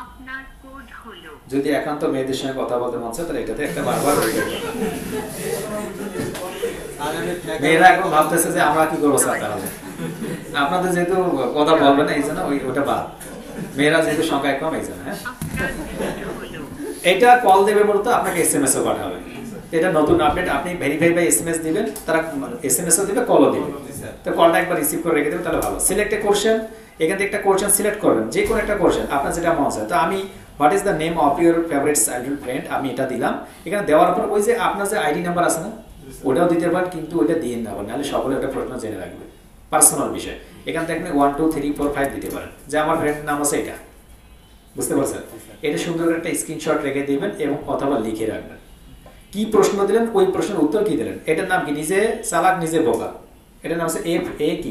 আপনার কোড হলো। যদি একান্ত মেয়েদের সঙ্গে কথা বলতে মন চায় তাহলে এটাতে একটা বারবার মেয়েরা এখন ভাবতেছে যে আমরা কি করবো স্যার, তাহলে আপনাদের যেহেতু কথা বলবে না এই জন্য ওটা বাদ, মেয়েরা যেহেতু সংখ্যায় কম এই জন্য। হ্যাঁ, এটা কল দেবে মূলত, আপনাকে এসএমএস ও পাঠাবে, এটা নতুন আপডেট। আপনি ভেরিফাই বাই এসএমএস দিবেন, তারা এসএমএস ও দিবে, কলও দিবে, তো কলটা একবার রিসিভ করে রেখে দেবেন তাহলে ভালো। সিলেক্ট এ কোশ্চেন, এখান থেকে একটা কোশ্চেন সিলেক্ট করবেন, যে কোনো একটা কোশ্চেন আপনার যেটা মনে হয়। তো আমি what is the name of your favourite childhood friend, আমি এটা দিলাম। এখানে দেওয়ার পর ওই যে আপনার যে আইডি নাম্বার আছে না, ওটাও দিতে পারেন, কিন্তু ওইটা দিয়ে নেবেন, নাহলে সকলে ওটা প্রশ্ন জেনে রাখবে, পার্সোনাল বিষয়। এখান থেকে আপনি 1 2 3 4 5 দিতে পারেন, যে আমার ফ্রেন্ডের নাম আছে এটা, বুঝতে পারছেন? এটা সুন্দর একটা স্ক্রিনশট রেখে দিবেন এবং অথবা লিখে রাখবেন। কি প্রশ্ন দিলেন, ওই প্রশ্নের উত্তর কি দিলেন, এটার নাম কি, নিজে চালাক নিজে বোকা, এটার নাম হচ্ছে FAQ,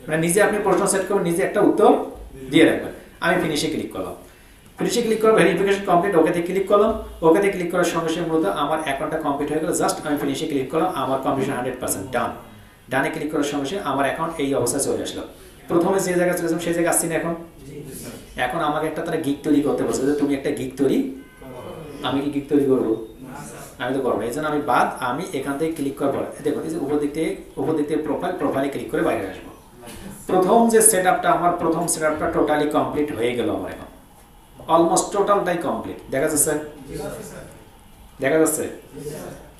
মানে নিজে আপনি প্রশ্ন সেট করবেন, নিজে একটা উত্তর দিয়ে রাখবেন। আমি ফিনিশে ক্লিক করলাম, ফিনিশে ক্লিক করে ভেরিফিকেশন কমপ্লিট, ওকেতে ক্লিক করলাম। ওকেতে ক্লিক করার সঙ্গে সঙ্গে মূলত আমার অ্যাকাউন্টটা কমপ্লিট হয়ে গেল। জাস্ট আমি ফিনিশে ক্লিক করলাম, আমার কমপ্লিশন 100% ডান। ডানে ক্লিক করার সঙ্গে সঙ্গে আমার অ্যাকাউন্ট এই অবস্থায় চলে আসলো। প্রথমে যে জায়গায় চলেছিলাম সেই জায়গায় আসছি না এখন। এখন আমাকে একটা তারা গিগ তৈরি করতে বলছে যে তুমি একটা গিগ তৈরি, আমি কি গিগ তৈরি করবো? আমি তো করবো না, এই জন্য আমি বাদ। আমি এখান থেকে ক্লিক করার পর দেখুন এই যে উপর দিক থেকে প্রোফাইলে ক্লিক করে বাইরে আসবো। প্রথম যে সেটআপটা, আমার প্রথম সেটআপটা টোটালি কমপ্লিট হয়ে গেল আমার এখন, অলমোস্ট টোটালটাই কমপ্লিট। দেখা যাচ্ছে, দেখা যাচ্ছে।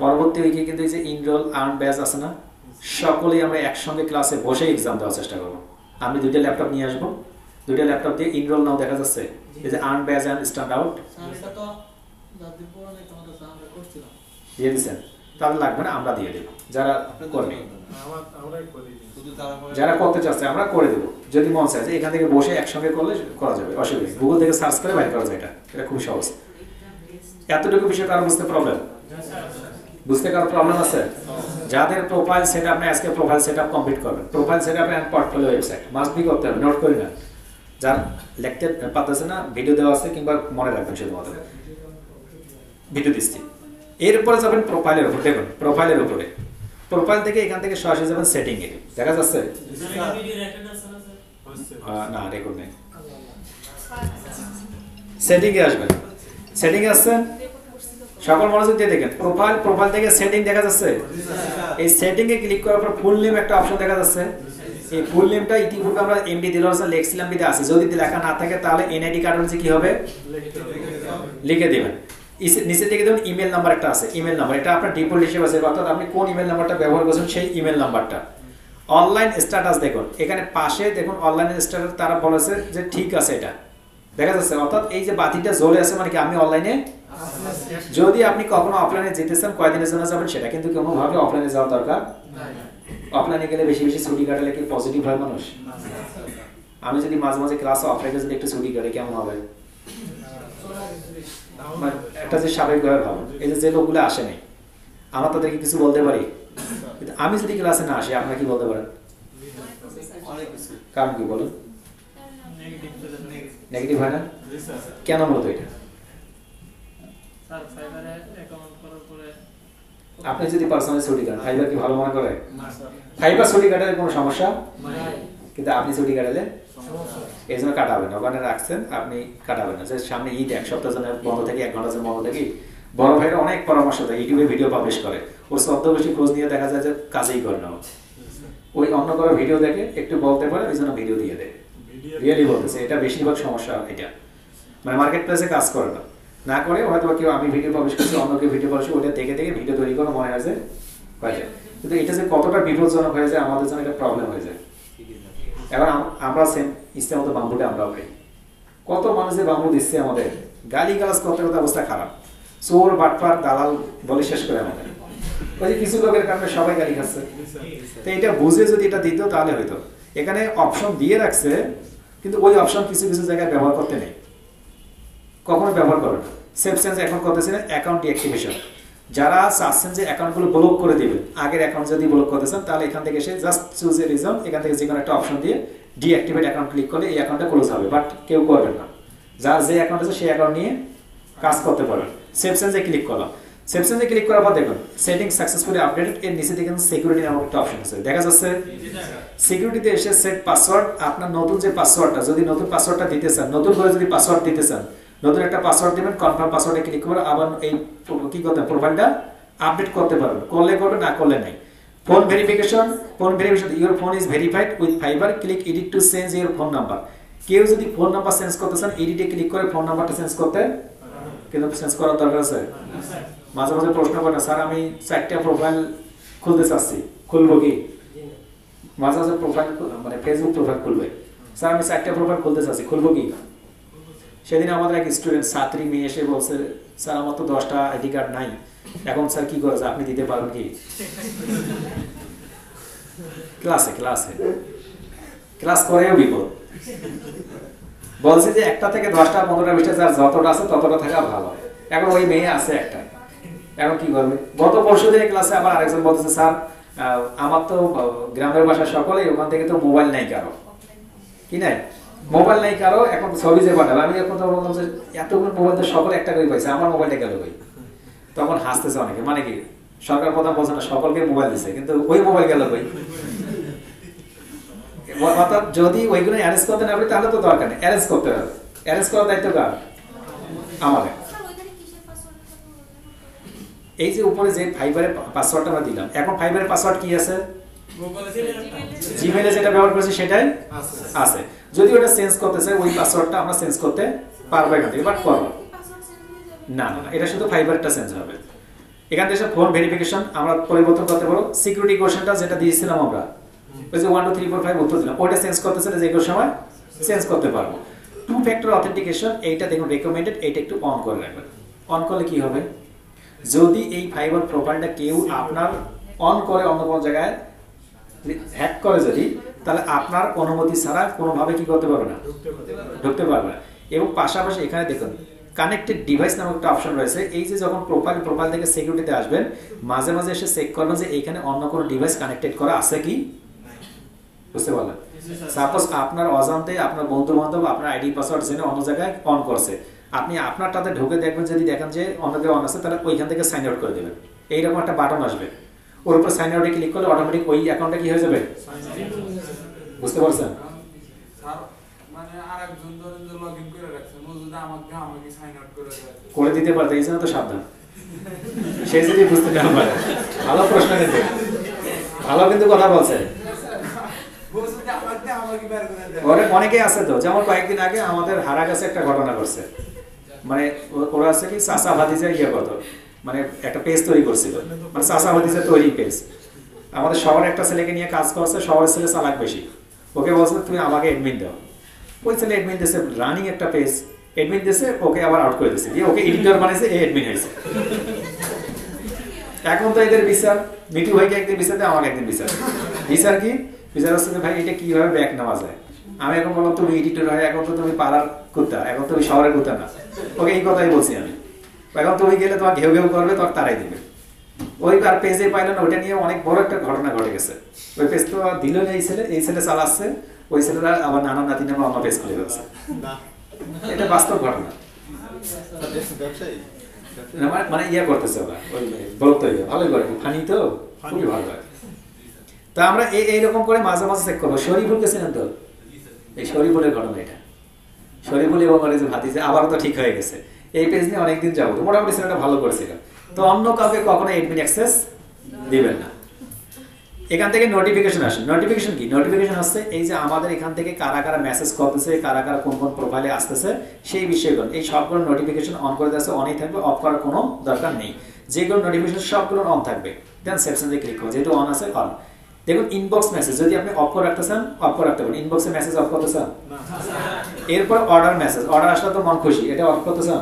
পরবর্তী উইকে কিন্তু এই যে ইনরোল আর্ন ব্যাচ আছে না, সকলেই আমরা একসঙ্গে ক্লাসে বসে এক্সাম দেওয়ার চেষ্টা করবো। আমি দুইটা ল্যাপটপ নিয়ে আসবো, দুইটা ল্যাপটপ দিয়ে ইনরোল নাও দেখা যাচ্ছে, এই যে earn badge and stand out দিয়ে দিচ্ছেন, তাহলে লাগবে না, আমরা দিয়ে দেবো। যারা করবে, যারা করতে চাচ্ছে আমরা করে দেবো। যদি মন চায় যে এখান থেকে বসে একসঙ্গে করলে করা যাবে, অসুবিধা। গুগল থেকে সার্চ করে বাইর করা যায়, এটা খুব সহজ। এতটুকু বিষয় কারো বুঝতে প্রবলেম, বুঝতে কারো প্রবলেম আছে? যাদের প্রোফাইল সেটআপ না, আজকে প্রোফাইল সেটআপ কমপ্লিট করবেন। Profile setup and portfolio website must be করতে হবে, নোট করি না। যার লেকচার পাতাছে না, ভিডিও দেওয়া আছে, কিংবা মনে রাখবেন শুধুমাত্র ভিডিও দিচ্ছি। এরপরে যাবেন প্রোফাইলের উপর। দেখুন প্রোফাইলের উপরে, প্রোফাইল থেকে এখান থেকে সরাসরি যাবেন সেটিং এ। দেখা যাচ্ছে না, রেকর্ড নেই। সেটিং এ আসবেন, সেটিং এ আসছেন, সকল মনোযোগ দিয়ে দেখেন। প্রোফাইল, প্রোফাইল থেকে সেটিং দেখা যাচ্ছে। এই সেটিং এ ক্লিক করার পর ফুল নেম একটা অপশন দেখা যাচ্ছে। এই ফুল নেমটা ইতিপূর্বে আমরা এমডি দিলওয়ার লিখছিলাম বিদে আছে, যদি লেখা না থাকে তাহলে এনআইডি কার্ড অনুযায়ী কি হবে লিখে দিবেন। নিচে থেকে দেখুন ইমেল নাম্বার একটা আছে, ইমেল নাম্বার এটা আপনার ডিফল্ট হিসেবে আছে, অর্থাৎ আপনি কোন ইমেল নাম্বারটা ব্যবহার করছেন সেই ইমেল নাম্বারটা। অনলাইন স্ট্যাটাস দেখুন, এখানে পাশে দেখুন অনলাইন স্ট্যাটাস তারা বলেছে যে ঠিক আছে, এটা দেখা যাচ্ছে। অর্থাৎ এই যে বাতিটা জ্বলে আছে মানে কি আমি অনলাইনে। যদি আপনি কখনো অফলাইনে যেতেছেন কয়দিনের জন্য যাবেন সেটা কিন্তু কোনোভাবে অফলাইনে যাওয়া দরকার। অফলাইনে গেলে বেশি বেশি ছুটি কাটালে কি পজিটিভ হয় মানুষ? আমি যদি মাঝে মাঝে ক্লাসে অফলাইনে যদি একটু ছুটি কাটে কেমন হবে? একটা যে স্বাভাবিকভাবে ভাবো, এই যে লোকগুলো আসে নাই আমরা তাদেরকে কিছু বলতে পারি, কিন্তু আমি যদি ক্লাসে না আসি আপনারা কি বলতে পারেন? কারণ কি বলুন? নেগেটিভ হয় না কেন? মূলত এটা আপনি যদি পার্সোনালি ছুটি কাটান, ফাইবার কি ভালো মনে করে? ফাইবার ছুটি কাটালে কোনো সমস্যা, কিন্তু আপনি ছুটি কাটালে এই জন্য কাটাবেন না। ওখানে রাখছেন আপনি কাটাবেন না। যে সামনে ঈদ, এক সপ্তাহ জন্য বন্ধ থেকে, 1 ঘন্টার জন্য বন্ধ থাকি, বড় ভাইরা অনেক পরামর্শ দেয়, ইউটিউবে ভিডিও পাবলিশ করে, ওর শব্দ বেশি খোঁজ নিয়ে দেখা যায় যে কাজেই করে না, ওই অন্য কারো ভিডিও দেখে একটু বলতে পারে ওই জন্য ভিডিও দিয়ে দেয়। রিয়েলি বলতেছে, এটা বেশিরভাগ সমস্যা। এটা মানে মার্কেট প্লেসে কাজ করে না, না করে হয়তো কেউ আমি ভিডিও পাবলিশ করছি, অন্য কেউ ভিডিও পাবলিশ, ওইটা দেখে দেখে ভিডিও তৈরি করে মনে হয় যে হয়ে যায়, কিন্তু এটা যে কতটা বিপজ্জনক হয়ে যায় আমাদের জন্য একটা প্রবলেম হয়ে যায়। এবার আমরা সেম ইচ্ছা মতো বাম্বুটা আমরাও খাই। কত মানুষ যে বাম্বু দিচ্ছে আমাদের, গালি গালাজ করতে করতে অবস্থা খারাপ, চোর বাটপার দালাল বলে শেষ করে আমাদের। ওই যে কিছু লোকের কারণে সবাই গালি খাচ্ছে। তো এটা বুঝে যদি এটা দিত তাহলে হয়তো। এখানে অপশন দিয়ে রাখছে, কিন্তু ওই অপশন কিছু কিছু জায়গায় ব্যবহার করতে নেই, কখনো ব্যবহার করবে না। সেফ সেন্স এখন করতেছেন অ্যাকাউন্ট ডিঅ্যাক্টিভেশন। যারা চাচ্ছেন যে অ্যাকাউন্টগুলো ব্লক করে দিবেন, আগের অ্যাকাউন্ট যদি ব্লক করতেছেন তাহলে এখান থেকে এসে জাস্ট চুজ এ রিজন, এখান থেকে যে কোনো একটা অপশন দিয়ে ডিঅ্যাক্টিভেট অ্যাকাউন্ট ক্লিক করলে এই অ্যাকাউন্টটা ক্লোজ হবে, বাট কেউ করবেন না। যার যে অ্যাকাউন্ট আছে সেই অ্যাকাউন্ট নিয়ে কাজ করতে পারবেন। সেফ সেন্সে ক্লিক করলাম, সেফ সেন্সে ক্লিক করার পর দেখুন সেটিং সাকসেসফুলি আপডেটেড, এর নিচে দেখেন সিকিউরিটি নামক একটা অপশন আছে, দেখা যাচ্ছে। সিকিউরিটিতে এসে সেট পাসওয়ার্ড, আপনার নতুন যে পাসওয়ার্ডটা, যদি নতুন পাসওয়ার্ডটা দিতে চান, নতুন করে যদি পাসওয়ার্ড দিতে চান, নতুন একটা পাসওয়ার্ড দিবেন, কনফার্ম পাসওয়ার্ডে ক্লিক করে আবার এই কি করতে প্রোফাইলটা আপডেট করতে পারবেন, করলে করবে না করলে নাই। Phone verification, phone verification, your phone is verified with fibre, click edit to change your phone number. কেউ যদি ফোন নাম্বার চেঞ্জ করতে চান এডিটে ক্লিক করে ফোন নাম্বারটা চেঞ্জ করতে, কিন্তু চেঞ্জ করার দরকার আছে। মাঝে মাঝে প্রশ্ন করেন, স্যার আমি 4টা প্রোফাইল খুলতে চাচ্ছি, খুলবো কি? মাঝে মাঝে প্রোফাইল মানে ফেসবুক প্রোফাইল খুলবে, স্যার আমি 4টা প্রোফাইল খুলতে চাচ্ছি, খুলবো কি? সেদিন আমাদের এক স্টুডেন্ট ছাত্রী মেয়ে এসে বলছে, স্যার আমার তো 10টা আইডি কার্ড নাই, এখন স্যার কি করেছে আপনি দিতে পারবেন কি? ক্লাসে ক্লাসে ক্লাস করেও বিপদ। বলছে যে 1টা থেকে 10টা 15টা 20টা যার যতটা আছে ততটা থাকা ভালো। এখন ওই মেয়ে আছে একটা, এখন কি করবে? গত পরশু দিনের ক্লাসে আবার আরেকজন বলতেছে, স্যার আমার তো গ্রামের বাসা সকলেই, ওখান থেকে তো মোবাইল নাই কারো, কি নাই মোবাইল নাই কারো, এখন ছবি যে পাঠাবে। আমি এখন তো বললাম যে এতগুলো মোবাইল তো সকলে একটা করে পাইছে, আমার মোবাইলটা গেল কই? তখন হাসতেছে অনেকে, মানে কি সরকার প্রধান বলছে না সকলকে মোবাইল দিচ্ছে, কিন্তু ওই মোবাইল গেল কই? অর্থাৎ যদি ওইগুলো অ্যারেঞ্জ করতে না পারি তাহলে তো দরকার নেই, অ্যারেঞ্জ করতে হবে। অ্যারেঞ্জ করার দায়িত্ব কার? আমাদের। এই যে উপরে যে ফাইবারের পাসওয়ার্ডটা আমরা দিলাম, এখন ফাইবারের পাসওয়ার্ড কি আছে? জিমেইলে যেটা ব্যবহার করেছি সেটাই আছে। যদি ওটা চেঞ্জ করতে চাই ওই পাসওয়ার্ডটা আমরা চেঞ্জ করতে পারবো এখান থেকে, বাট করবো না। না, এটা শুধু ফাইবারটা চেঞ্জ হবে। এখান থেকে ফোন ভেরিফিকেশন আমরা পরিবর্তন করতে পারবো। সিকিউরিটি কোশ্চেনটা যেটা দিয়েছিলাম আমরা, ওই যে 1 2 3 4 5 উত্তর দিলাম, ওইটা চেঞ্জ করতে চাইলে যে কোনো সময় চেঞ্জ করতে পারবো। 2 ফ্যাক্টর অথেন্টিকেশন, এইটা দেখুন রেকমেন্ডেড, এইটা একটু অন করে রাখবেন। অন করলে কি হবে? যদি এই ফাইবার প্রোফাইলটা কেউ আপনার অন করে অন্য কোনো জায়গায় হ্যাক করে যদি, তাহলে আপনার অনুমতি ছাড়া কোনোভাবে কি করতে পারবে না, ঢুকতে পারবে না। এবং পাশাপাশি এখানে দেখুন কানেক্টেড ডিভাইস নামক একটা অপশন রয়েছে। এই যে যখন প্রোফাইল থেকে সিকিউরিটিতে আসবেন, মাঝে মাঝে এসে চেক করবেন যে এইখানে অন্য কোনো ডিভাইস কানেক্টেড করা আছে কি, বুঝতে পারলেন? সাপোজ আপনার অজান্তে আপনার বন্ধু বান্ধব আপনার আইডি পাসওয়ার্ড জেনে অন্য জায়গায় অন করছে, আপনি আপনারটাতে ঢুকে দেখবেন, যদি দেখেন যে অন্য কেউ অন আছে তাহলে ওইখান থেকে সাইন আউট করে দেবেন। এইরকম একটা বাটন আসবে, ওর উপর সাইন আউটে ক্লিক করলে অটোমেটিক ওই অ্যাকাউন্টটা কি হয়ে যাবে, বুঝতে পারছেন? মানে আরেকজন ধরেন যে লগইন করে রাখছেন, ও যদি আমাকে সাইন আউট করে দিতে পারতে, এই জন্য তো সাবধান। সে যদি বুঝতে না পারে, ভালো প্রশ্ন কিন্তু, ভালো কিন্তু কথা বলছে। অনেকে আছে তো, যেমন কয়েকদিন আগে আমাদের হারা গেছে একটা ঘটনা করছে, মানে ওরা আছে কি চাচা ভাতিজা ইয়ে কত, মানে একটা পেজ তৈরি করছিল, মানে চাচা ভাতিজা তৈরি পেজ। আমাদের শহরে একটা ছেলেকে নিয়ে কাজ করছে, শহরের ছেলে চালাক বেশি, ওকে বলছে তুমি আমাকে এডমিন দাও। ওই ছেলে এডমিন দিয়েছে, রানিং একটা পেজ এডমিন দিয়েছে, ওকে আবার আউট করে দিয়েছে, দিয়ে ওকে এডিটর বানিয়েছে, এই এডমিন হয়েছে। এখন তো এদের বিচার, মিটু ভাইকে একদিন বিচার দেয়, আমাকে একদিন বিচার। বিচার কি? বিচার হচ্ছে ভাই এটা কিভাবে ব্যাক নেওয়া যায়। আমি এখন বললাম তুমি এডিটর হয়, এখন তো তুমি পাড়ার কুত্তা, এখন তুমি শহরের কুত্তা না। ওকে এই কথাই বলছি আমি। এখন তুমি গেলে তোমার ঘেউ ঘেউ করবে, তোমার তারাই দিবে। ওই আর পেজে পাইলেন, ওইটা নিয়ে অনেক বড় একটা ঘটনা ঘটে গেছে। ওই পেজ তো দিল না এই ছেলে চালাচ্ছে, ওই ছেলেরা আবার নানা নাতি নামে অন্য পেজ খুলে ফেলছে। এটা বাস্তব ঘটনা। মানে ইয়ে করতেছে ওরা, ওই ব্লগ তৈরি ভালোই করে, ফানি তো খুবই ভালো লাগে। তা আমরা এইরকম করে মাঝে মাঝে চেক করবো। শরীফুলকে চেনেন তো? এই শরীফুলের ঘটনা এটা। শরীফুল এবং যে ভাতিজা আবারও তো ঠিক হয়ে গেছে। এই পেজ নিয়ে অনেকদিন যাবো, মোটামুটি ছেলেটা ভালো করেছিল। তো অন্য কাউকে কখনো এডমিন অ্যাক্সেস দিবেন না। এখান থেকে নোটিফিকেশন আসে। নোটিফিকেশন কি? নোটিফিকেশন হচ্ছে এই যে আমাদের এখান থেকে কারা কারা মেসেজ করতেছে, কারা কারা কোন কোন প্রোফাইলে আসতেছে, সেই বিষয়গুলো এই সবগুলো নোটিফিকেশন অন করে দিচ্ছে, অনই থাকবে, অফ করার কোনো দরকার নেই। যেগুলো নোটিফিকেশন সবগুলো অন থাকবে, দেন সেকশনে ক্লিক করুন, যেহেতু অন আছে অন। দেখুন ইনবক্স মেসেজ যদি আপনি অফ করে রাখতে চান, অফ করে রাখতে পারেন। ইনবক্সে মেসেজ অফ করতে চান, এরপর অর্ডার মেসেজ, অর্ডার আসলে তো মন খুশি, এটা অফ করতে চান।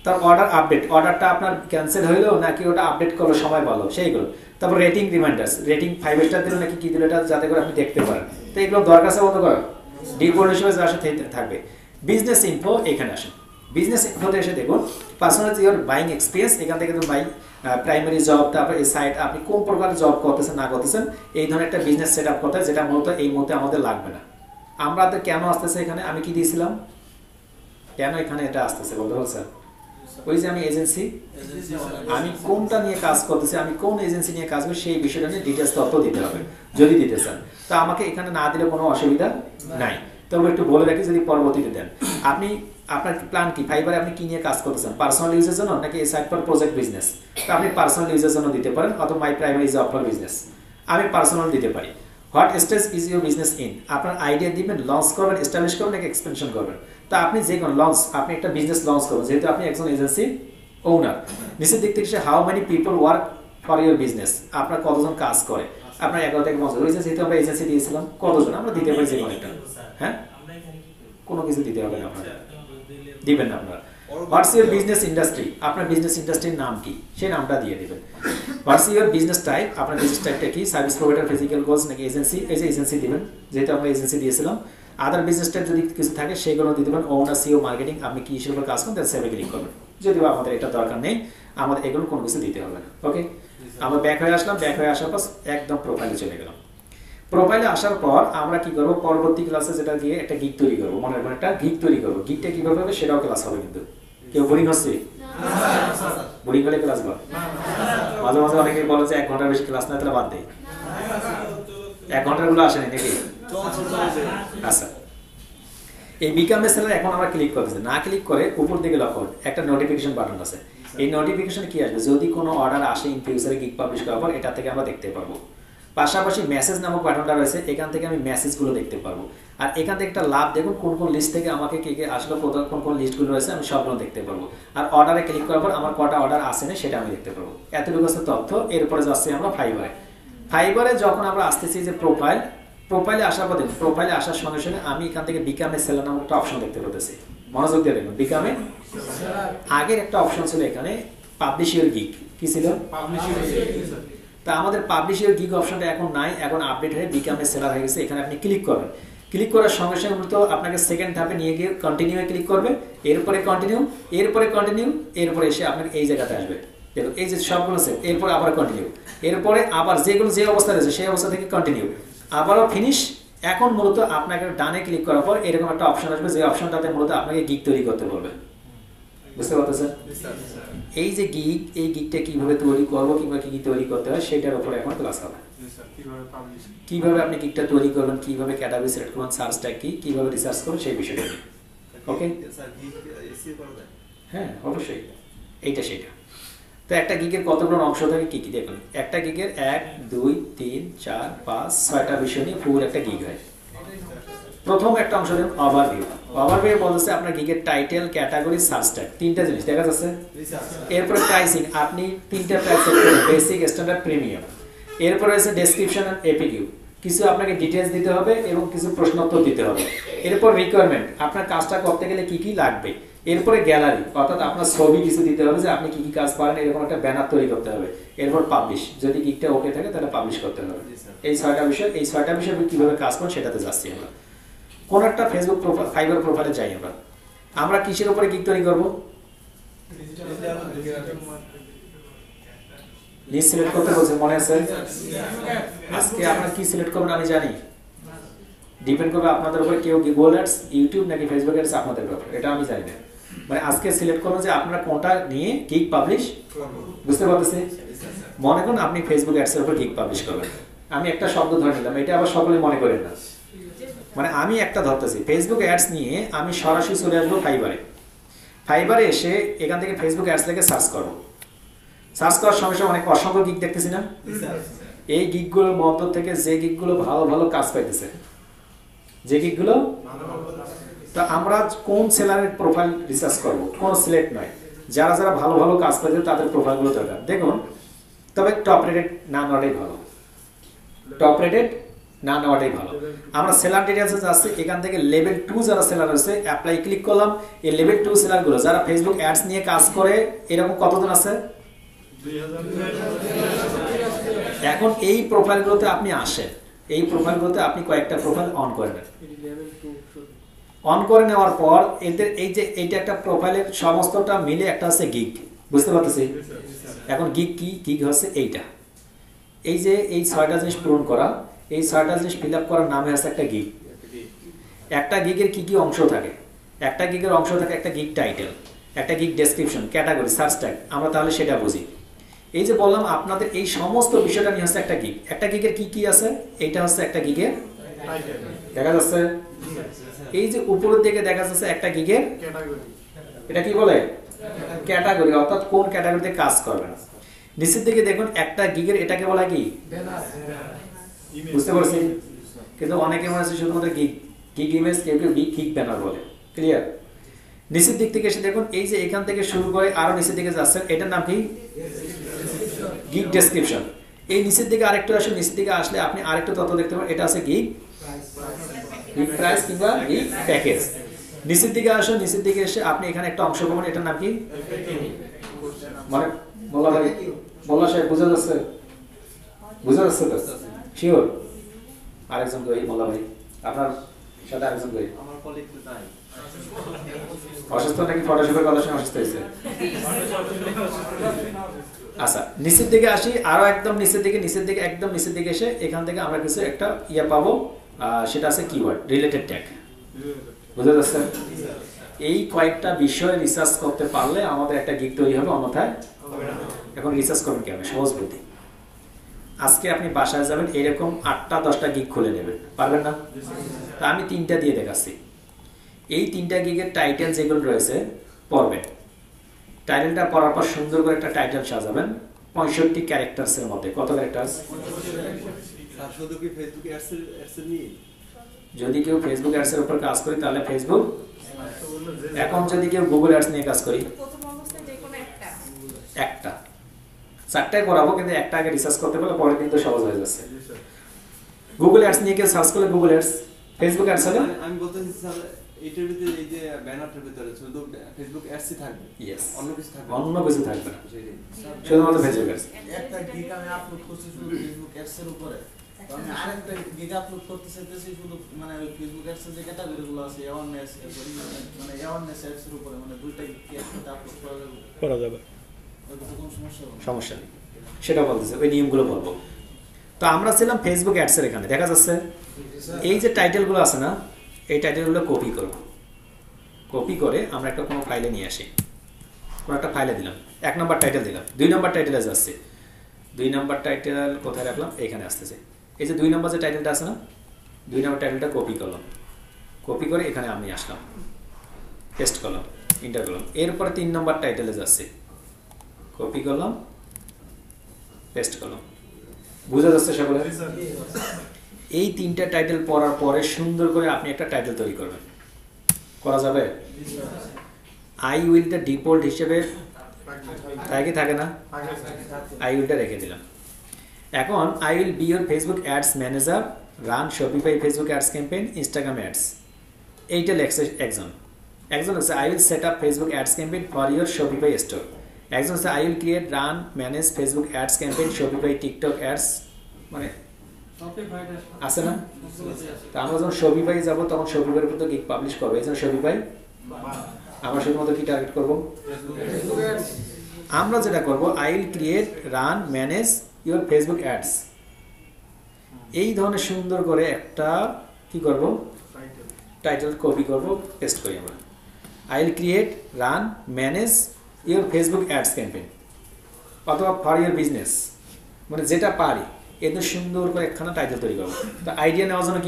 তার অর্ডার আপডেট, অর্ডারটা আপনার ক্যান্সেল হইলো নাকি ওটা আপডেট করলো সময় বলো, সেইগুলো। তারপর রেটিং রিমাইন্ডার্স, রেটিং 5 স্টার দিল নাকি কি দিল, এটা যাতে করে আপনি দেখতে পারেন। তো এগুলো দরকার আছে মতো করেন, ডিফল্ট হিসেবে যা আসে থাকবে। বিজনেস ইনফো এখানে আসেন। বিজনেস ইনফোতে এসে দেখুন পার্সোনাল ইওর বাইং এক্সপিরিয়েন্স, এখান থেকে বাইং প্রাইমারি জব, তারপর এই সাইট আপনি কোন প্রকার জব করতেছেন না করতেছেন, এই ধরনের একটা বিজনেস সেট আপ করতে, যেটা মূলত এই মুহূর্তে আমাদের লাগবে না। আমরা তো কেন আসতেছে এখানে, আমি কি দিয়েছিলাম, কেন এখানে এটা আসতেছে বলতে বলছেন? ওই যে আমি এজেন্সি, আমি কোনটা নিয়ে কাজ করতেছি, আমি কোন এজেন্সি নিয়ে কাজ করি, সেই বিষয়টা নিয়ে ডিটেলস তথ্য দিতে হবে যদি দিতে চান। তো আমাকে এখানে না দিলে কোনো অসুবিধা নাই, তবে একটু বলে রাখি যদি পরবর্তীতে দেন। আপনি আপনার প্ল্যান কি, ফাইবারে আপনি কি নিয়ে কাজ করতেছেন, পার্সোনাল ইউজের জন্য নাকি এই সাইট ফর প্রজেক্ট বিজনেস? তো আপনি পার্সোনাল ইউজের জন্য দিতে পারেন, অথবা মাই প্রাইমারি জব ফর বিজনেস, আমি পার্সোনাল দিতে পারি। What stage is your business in, আপনার আইডিয়া দিবেন, লঞ্চ করবেন, এস্টাবলিশ করবেন নাকি এক্সপেনশন করবেন। তো আপনি যে কোনো লঞ্চ, আপনি একটা বিজনেস লঞ্চ করবেন, যেহেতু আপনি একজন এজেন্সি ওনার। নিচের দিক থেকে how many people work for your business, আপনার কতজন কাজ করে, আপনার 11 থেকে 15 রয়েছে, যেহেতু আমরা এজেন্সি দিয়েছিলাম কতজন, আমরা দিতে পারি যে কোনোটা। হ্যাঁ, কোনো কিছু দিতে হবে না, আপনারা দিবেন না। আপনার হোয়াটস ইউর বিজনেস ইন্ডাস্ট্রি, আপনার বিজনেস ইন্ডাস্ট্রির নাম কি, সেই নামটা দিয়ে দেবেন। হোয়াটস ইউর বিজনেস টাইপ, আপনার বিজনেস টাইপটা কি, সার্ভিস প্রোভাইডার, ফিজিক্যাল গোলস নাকি এজেন্সি, এই যে এজেন্সি দিবেন, যেহেতু আমরা এজেন্সি দিয়েছিলাম। আদার বিজনেস টাইপ যদি কিছু থাকে সেগুলো দিতে পারেন, ওনার সিও মার্কেটিং, আপনি কি হিসেবে কাজ করেন তার সেভে ক্লিক করবেন। যদিও আমাদের এটা দরকার নেই, আমাদের এগুলো কোনো কিছু দিতে হবে না। ওকে, আমরা ব্যাক হয়ে আসলাম, ব্যাক হয়ে আসার পর একদম প্রোফাইলে চলে গেলাম। প্রোফাইলে আসার পর আমরা কি করবো, পরবর্তী ক্লাসে যেটা দিয়ে একটা গিগ তৈরি করবো, মনে রাখবেন একটা গিগ তৈরি করবো। গিগটা কিভাবে হবে সেটাও ক্লাস হবে, কিন্তু কেউ বোরিং হচ্ছে, বোরিং হলে ক্লাস বল। মাঝে মাঝে অনেকে বলে যে 1 ঘন্টার বেশি ক্লাস না, তাহলে বাদ দেয়। 1 ঘন্টার গুলো আসেনি নাকি? আচ্ছা, এই বিকাম এ সেলার এখন আমরা ক্লিক করতেছি, না ক্লিক করে উপর দিকে লক্ষ্য একটা নোটিফিকেশন বাটন আছে। এই নোটিফিকেশনে কি আসবে, যদি কোনো অর্ডার আসে ইন ফিউচারে গিগ পাবলিশ করার পর, এটা থেকে আমরা দেখতে পারবো। পাশাপাশি মেসেজ নামক বাটনটা রয়েছে, এখান থেকে আমি মেসেজগুলো দেখতে পারবো। আর এখান থেকে একটা লাভ দেখুন, কোন কোন লিস্ট থেকে আমাকে কে কে আসলো, কোন কোন লিস্টগুলো রয়েছে আমি সবগুলো দেখতে পারবো। আর অর্ডারে ক্লিক করার পর আমার কটা অর্ডার আসে না সেটা আমি দেখতে পারবো। এতটুকু আছে তথ্য। এরপরে যাচ্ছি আমরা ফাইবারে। ফাইবারে যখন আমরা আসতেছি যে প্রোফাইলে আসার পর, প্রোফাইলে আসার সঙ্গে সঙ্গে আমি এখান থেকে বিকামে সেলার নামক একটা অপশন দেখতে পাচ্ছি। মনোযোগ দিয়ে দেখুন, বিকামে আগের একটা অপশন ছিল এখানে পাবলিশ ইউর গিগ, কি ছিল? তা আমাদের পাবলিশ ইউর গিগ অপশনটা এখন নাই, এখন আপডেট হয়ে বিকামে সেলার হয়ে গেছে। এখানে আপনি ক্লিক করবেন, ক্লিক করার সঙ্গে সঙ্গে মূলত আপনাকে সেকেন্ড ধাপে নিয়ে গিয়ে কন্টিনিউ ক্লিক করবে, এরপরে কন্টিনিউ, এরপরে কন্টিনিউ, এরপরে এসে আপনাকে এই জায়গাতে আসবে। দেখুন এই যে সবগুলো সেভ, এরপরে আবার কন্টিনিউ, এরপরে আবার যেগুলো যে অবস্থা রয়েছে সেই অবস্থা থেকে কন্টিনিউ, আবারও ফিনিশ। এখন মূলত আপনাকে ডানে ক্লিক করার পর এরকম একটা অপশন আসবে, যে অপশনটাতে মূলত আপনাকে গিগ তৈরি করতে বলবে। বুঝতে পারতেছেন? এই যে গিগ, এই গিগটা কিভাবে তৈরি করবো কিংবা কি কি তৈরি করতে হয় সেটার উপরে এখন ক্লাস হবে। কিভাবে আপনি গিগটা তৈরি করবেন, কিভাবে ক্যাটাগরি সিলেক্ট করবেন, সার্চ ট্যাগ কি, কিভাবে রিসার্চ করবেন সেই বিষয়টা নিয়ে। ওকে, হ্যাঁ অবশ্যই, এইটা সেটা। তো একটা গিগের কতগুলো অংশ থাকে কি কি দেখুন, একটা গিগের 1 2 3 4 5 6টা বিষয় নিয়ে পুরো একটা গিগ হয়। প্রথম একটা অংশ দেখুন ওভারভিউ। ওভারভিউ বলতেছে আপনার গিগের টাইটেল, ক্যাটাগরি, সার্চ ট্যাগ, তিনটা জিনিস দেখা যাচ্ছে। এরপরে প্রাইসিং, আপনি তিনটা প্রাইস সেট করবেন, বেসিক, স্ট্যান্ডার্ড, প্রিমিয়াম। এরপরে আছে ডেসক্রিপশন এন্ড এপিকিউ, কিছু আপনাকে ডিটেইলস দিতে হবে এবং কিছু প্রশ্নোত্তর দিতে হবে। এরপর রিকোয়ারমেন্ট, আপনার কাজটা করতে গেলে কি কি লাগবে। এরপরে গ্যালারি, অর্থাৎ আপনার ছবি কিছু দিতে হবে যে আপনি কি কি কাজ পারেন, এরকম একটা ব্যানার তৈরি করতে হবে। এরপর পাবলিশ, যদি গিগটা ওকে থাকে তাহলে পাবলিশ করতে হবে। এই 6টা বিষয়, এই 6টা বিষয় কিভাবে কাজ করেন সেটাতে যাচ্ছি আমরা। কোন একটা ফেসবুক প্রোফাইল, ফাইবার প্রোফাইলে যাই আমরা কিসের উপরে গিগ তৈরি করব? লিস্ট সিলেক্ট করতে বলছে, মনে আছে? আজকে আপনারা কি সিলেক্ট করবেন আমি জানি, ডিপেন্ড করবে আপনাদের উপরে, কেউ গুগল অ্যাডস, ইউটিউব নাকি ফেসবুক অ্যাডস আপনাদের ব্যাপার, এটা আমি জানি না। মানে আজকে সিলেক্ট করবো যে আপনারা কোনটা নিয়ে গিগ পাবলিশ। বুঝতে পারতেছি? মনে করুন আপনি ফেসবুক অ্যাডস এর উপর গিগ পাবলিশ করবেন। আমি একটা শব্দ ধরে নিলাম, এটা আবার সকলে মনে করেন না। মানে আমি একটা ধরতেছি, ফেসবুক অ্যাডস নিয়ে আমি সরাসরি চলে আসবো ফাইবারে। ফাইবারে এসে এখান থেকে ফেসবুক অ্যাডস লিখে সার্চ করবো। সার্চ করার সঙ্গে সঙ্গে অনেক অসংখ্য গিগ দেখতেছি না? এই গিগগুলোর মধ্য থেকে যে গিগগুলো ভালো ভালো কাজ পাইতেছে, যে গিগগুলো, তো আমরা কোন সেলারের প্রোফাইল রিসার্চ করব, কোন সিলেক্ট নয়, যারা যারা ভালো ভালো কাজ পাইছে তাদের প্রোফাইলগুলো দরকার। দেখুন, তবে টপ রেটেড না নেওয়াটাই ভালো, টপ রেটেড না নেওয়াটাই ভালো। আমরা সেলার ডিটেইলসে যাচ্ছি, এখান থেকে লেভেল 2 যারা সেলার আছে অ্যাপ্লাই ক্লিক করলাম। এই লেভেল 2 সেলারগুলো যারা ফেসবুক অ্যাডস নিয়ে কাজ করে, এরকম কতজন আছে? এখন এই প্রোফাইলগুলোতে আপনি আসেন, এই প্রোফাইলগুলোতে আপনি কয়েকটা প্রোফাইল অন করে নেন। অন করে নেওয়ার পর এদের এই যে এইটা একটা প্রোফাইলের সমস্তটা মিলে একটা আছে গিগ। বুঝতে পারতেছি? এখন গিগ কি? গিগ হচ্ছে এইটা, এই যে এই 6টা জিনিস পূরণ করা, এই 6টা জিনিস ফিল আপ করার নামে আছে একটা গিগ। একটা গিগের কি কি অংশ থাকে? একটা গিগের অংশ থাকে একটা গিগ টাইটেল, একটা gig description, category, search tag. আমরা তাহলে সেটা বুঝি। এই যে বললাম আপনাদের এই সমস্ত বিষয়টা নিয়ে হচ্ছে একটা গিগ। একটা গিগের কি কি আছে? এইটা হচ্ছে একটা গিগের, দেখা যাচ্ছে এই যে উপরের দিকে দেখা যাচ্ছে একটা গিগের ক্যাটাগরি। এটা কি বলে? ক্যাটাগরি, অর্থাৎ কোন ক্যাটাগরিতে কাজ করবেন। নিচের দিকে দেখুন একটা গিগের, এটাকে বলা কি? বুঝতে পারছি? কিন্তু অনেকে মনে হচ্ছে শুধুমাত্র গিগ, গিগ ইমেজ, কেউ কেউ গিগ ব্যানার বলে। ক্লিয়ার? নিচের দিক থেকে এসে দেখুন, এই যে এখান থেকে শুরু করে আরো নিচের দিকে যাচ্ছেন, এটার নাম কি? Gig description. এই নিচের দিকে আরেকটু আসুন, নিচের দিকে আসলে আপনি আরেকটু তথ্য দেখতে পাবেন, এটা আছে গিগ প্রাইস কিংবা গিগ প্যাকেজ। নিচের দিকে আসুন, নিচের দিকে এসে আপনি এখানে একটা অংশ পাবেন, এটার নাম কি? মানে মোল্লা ভাই, মোল্লা সাহেব বুঝা যাচ্ছে? বুঝা যাচ্ছে তো? শিওর? আরেকজন কই? মোল্লা ভাই আপনার সাথে আরেকজন কই? আমার কলিগ তো নাই। অসুস্থ নাকি ফটোশপের কথা শুনে অসুস্থ হয়েছে? আচ্ছা, নিচের দিকে আসি, আরো একদম নিচের দিকে, নিচের দিকে একদম নিচের দিকে এসে এখান থেকে আমরা কিছু একটা ইয়া পাবো, সেটা আছে কিওয়ার্ড, রিলেটেড ট্যাগ। বুঝা যাচ্ছে? এই কয়েকটা বিষয় রিসার্চ করতে পারলে আমাদের একটা গিগ তৈরি হবে, অন্যথায় এখন রিসার্চ করবেন কি? আমি সহজ বুদ্ধি, আজকে আপনি বাসায় যাবেন, এরকম 8টা 10টা গিগ খুলে নেবেন, পারবেন না? তা আমি 3টা দিয়ে দেখাচ্ছি। এই 3টা গিগের টাইটেল যেগুলো রয়েছে পড়বেন। টাইটেলটা পড়ার পর সুন্দর করে একটা টাইটেল সাজাবেন 65 ক্যারেক্টার্সের মধ্যে। কত ক্যারেক্টার্স? শুধু কি ফেসবুক অ্যাডস নিয়ে? যদি কেউ ফেসবুক অ্যাডস এর উপর কাজ করি তাহলে ফেসবুক। এখন যদি কেউ গুগল অ্যাডস নিয়ে কাজ করি, প্রথম অবস্থায় যে কোনো একটা 4টায় করাবো, কিন্তু একটা আগে রিসার্চ করতে পারলে পরের দিন তো সহজ হয়ে যাচ্ছে। গুগল অ্যাডস নিয়ে কেউ সার্চ করলে গুগল অ্যাডস, ফেসবুক অ্যাডস হবে। আমি বলতেছি স্যার, এটার ভিতরে এই যে ব্যানারটার ভিতরে শুধু ফেসবুক অ্যাডসই থাকবে? ইয়েস, অন্য কিছু থাকবে? অন্য কিছু থাকবে না, শুধুমাত্র ফেসবুক অ্যাডস। একটা গিগ আমি আপলোড করছি শুধু ফেসবুক অ্যাডস এর উপরে, আমি আরেকটা গিগ আপলোড করতে চাইতেছি শুধু মানে ওই ফেসবুক অ্যাডসের যে ক্যাটাগরিগুলো আছে অ্যাওয়ারনেস মানে অ্যাওয়ারনেস অ্যাডসের উপরে মানে দুইটাই কি একসাথে আপলোড করা যাবে ওই তো কোনো সমস্যা হবে না? সমস্যা নেই, সেটা বলতেছে, ওই নিয়মগুলো বলবো। তো আমরা ছিলাম ফেসবুক অ্যাডসের এখানে, দেখা যাচ্ছে এই যে টাইটেলগুলো আছে না, এই টাইটেলগুলো কপি করব, কপি করে আমরা একটা কোনো ফাইলে নিয়ে আসি, কোনো একটা ফাইলে দিলাম, 1 নম্বর টাইটেল দিলাম, 2 নম্বর টাইটেলে যাচ্ছে, 2 নম্বর টাইটেল কোথায় রাখলাম, এখানে আসতেছে, এই যে 2 নম্বর যে টাইটেলটা আছে না, 2 নম্বর টাইটেলটা কপি করলাম, কপি করে এখানে আমি আসলাম, পেস্ট করলাম, এন্টার করলাম, এরপরে 3 নম্বর টাইটেলে যাচ্ছে, কপি করলাম, পেস্ট করলাম। বুঝা যাচ্ছে সকলে? এই 3টা টাইটেল পড়ার পরে সুন্দর করে আপনি একটা টাইটেল তৈরি করবেন, করা যাবে? আই উইলটা ডিফল্ট হিসেবে থাকে না, আই উইলটা রেখে দিলাম। এখন I will be your Facebook ads manager, run Shopify Facebook ads campaign, Instagram ads, এইটা লেখছে একজন। একজন হচ্ছে I will set up Facebook ads campaign for your Shopify store. একজন হচ্ছে I will create, run, manage Facebook ads campaign, Shopify, TikTok ads, মানে আছে না? তো আমরা যখন শপিফাই যাবো তখন শপিফাইয়ের উপর তো গিগ পাবলিশ করবো, এই জন্য শপিফাই আমরা শুধুমাত্র কি টার্গেট করবো? আমরা যেটা করবো I will create, run, manage your Facebook ads, এই ধরনের সুন্দর করে একটা কি করব, টাইটেল কপি করব, পেস্ট করি আমরা। I will create, run, manage your Facebook ads campaign, অথবা ফর ইউর বিজনেস, মানে যেটা পারি এদের সুন্দর করে একখানা টাইটেল তৈরি করবো। তো আইডিয়া নেওয়ার জন্য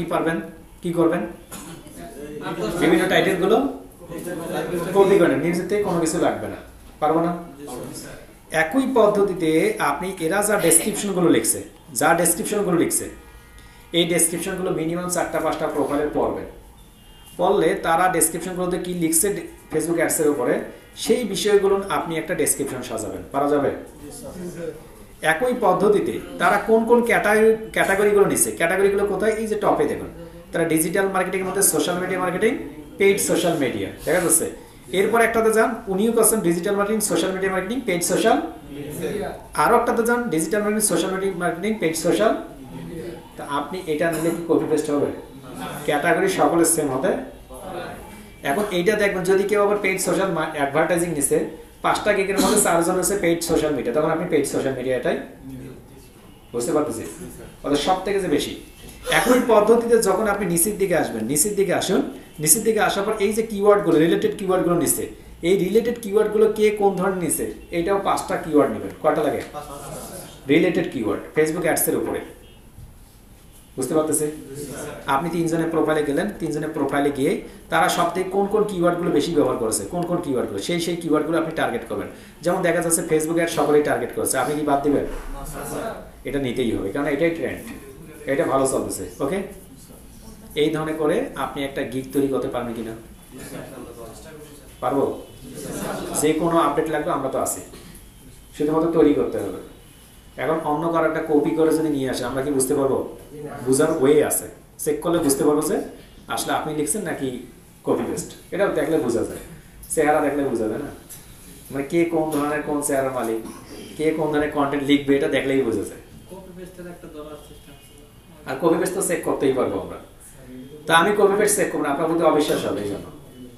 কি করবেন, বিভিন্ন টাইটেলগুলো কপি করেন, নিজেতে কোনো কিছু লাগবে না, পারবো না? একই পদ্ধতিতে আপনি এরা যা ডেসক্রিপশনগুলো লিখছে, এই ডেসক্রিপশনগুলো মিনিমাম 4টা-5টা প্রোফাইলে পড়বেন, পড়লে তারা ডেসক্রিপশনগুলোতে কি লিখছে ফেসবুক অ্যাডসের উপরে, সেই বিষয়গুলো আপনি একটা ডেসক্রিপশন সাজাবেন, পারা যাবে? একই পদ্ধতিতে তারা কোন কোন ক্যাটাগরিগুলো নিচ্ছে, ক্যাটাগরিগুলো কোথায়, এই যে টপে দেখুন, তারা ডিজিটাল মার্কেটিং এর মধ্যে social media marketing, paid social media, দেখা যাচ্ছে। এরপর একটাতে যান, উনিও করছেন digital marketing, social media marketing, paid social, আরো একটাতে যান digital marketing, social media marketing, paid social. তা আপনি এটা নিলে কি কপি পেস্ট হবে? ক্যাটাগরি সকলের সেম হবে। এখন এইটা দেখবেন, যদি কেউ আবার পেইড সোশ্যাল অ্যাডভার্টাইজিং নিছে, 5টা গিগের মধ্যে 4জন আছে পেইড সোশ্যাল মিডিয়া, তখন আপনি পেইড সোশ্যাল মিডিয়া এটাই বুঝতে পারতেছি, ওদের সব থেকে যে বেশি। একই পদ্ধতিতে যখন আপনি নিচের দিকে আসবেন, নিচের দিকে আসার পর এই যে কিওয়ার্ডগুলো, রিলেটেড কিওয়ার্ডগুলো নিচ্ছে, এই রিলেটেড কিওয়ার্ডগুলো কে কোন ধরনের নিচ্ছে, এইটাও 5টা কিওয়ার্ড নেবেন। কয়টা লাগে? রিলেটেড কিওয়ার্ড ফেসবুক অ্যাডসের উপরে, বুঝতে পারতেছে? আপনি 3 জনের প্রোফাইলে গেলেন, 3 জনের প্রোফাইলে গিয়ে তারা সব থেকে কোন কোন কিওয়ার্ডগুলো বেশি ব্যবহার করেছে, কোন কোন কিওয়ার্ডগুলো, সেই কিওয়ার্ডগুলো আপনি টার্গেট করবেন। যেমন দেখা যাচ্ছে ফেসবুক অ্যাড সকলেই টার্গেট করছে, আপনি কি বাদ দিবেন? এটা নিতেই হবে, কারণ এটাই ট্রেন্ড, এটা ভালো চলতেছে। ওকে, এই ধরনের করে আপনি একটা গিগ তৈরি করতে পারবেন কিনা? পারবো। যে কোনো আপডেট লাগবে আমরা তো আছি, শুধুমাত্র তৈরি করতে হবে। এখন অন্য কারো একটা কপি করে যদি নিয়ে আসে, আমরা কি বুঝতে পারবো? বুঝার ওয়ে আছে, চেক করলে বুঝতে পারবো যে আসলে আপনি লিখছেন নাকি কপি পেস্ট। এটা দেখলে বোঝা যায়, চেহারা দেখলে বোঝা যায় না, মানে কে কোন ধরনের, কোন চেহারার মালিক, কে কোন ধরনের কন্টেন্ট লিখবে, এটা দেখলেই বোঝা যায়। আর কপি পেস্ট তো চেক করতেই পারবো আমরা। তা আমি কপি পেস্ট চেক করবো না, আপনার প্রতি অবিশ্বাস হবে, এই জন্য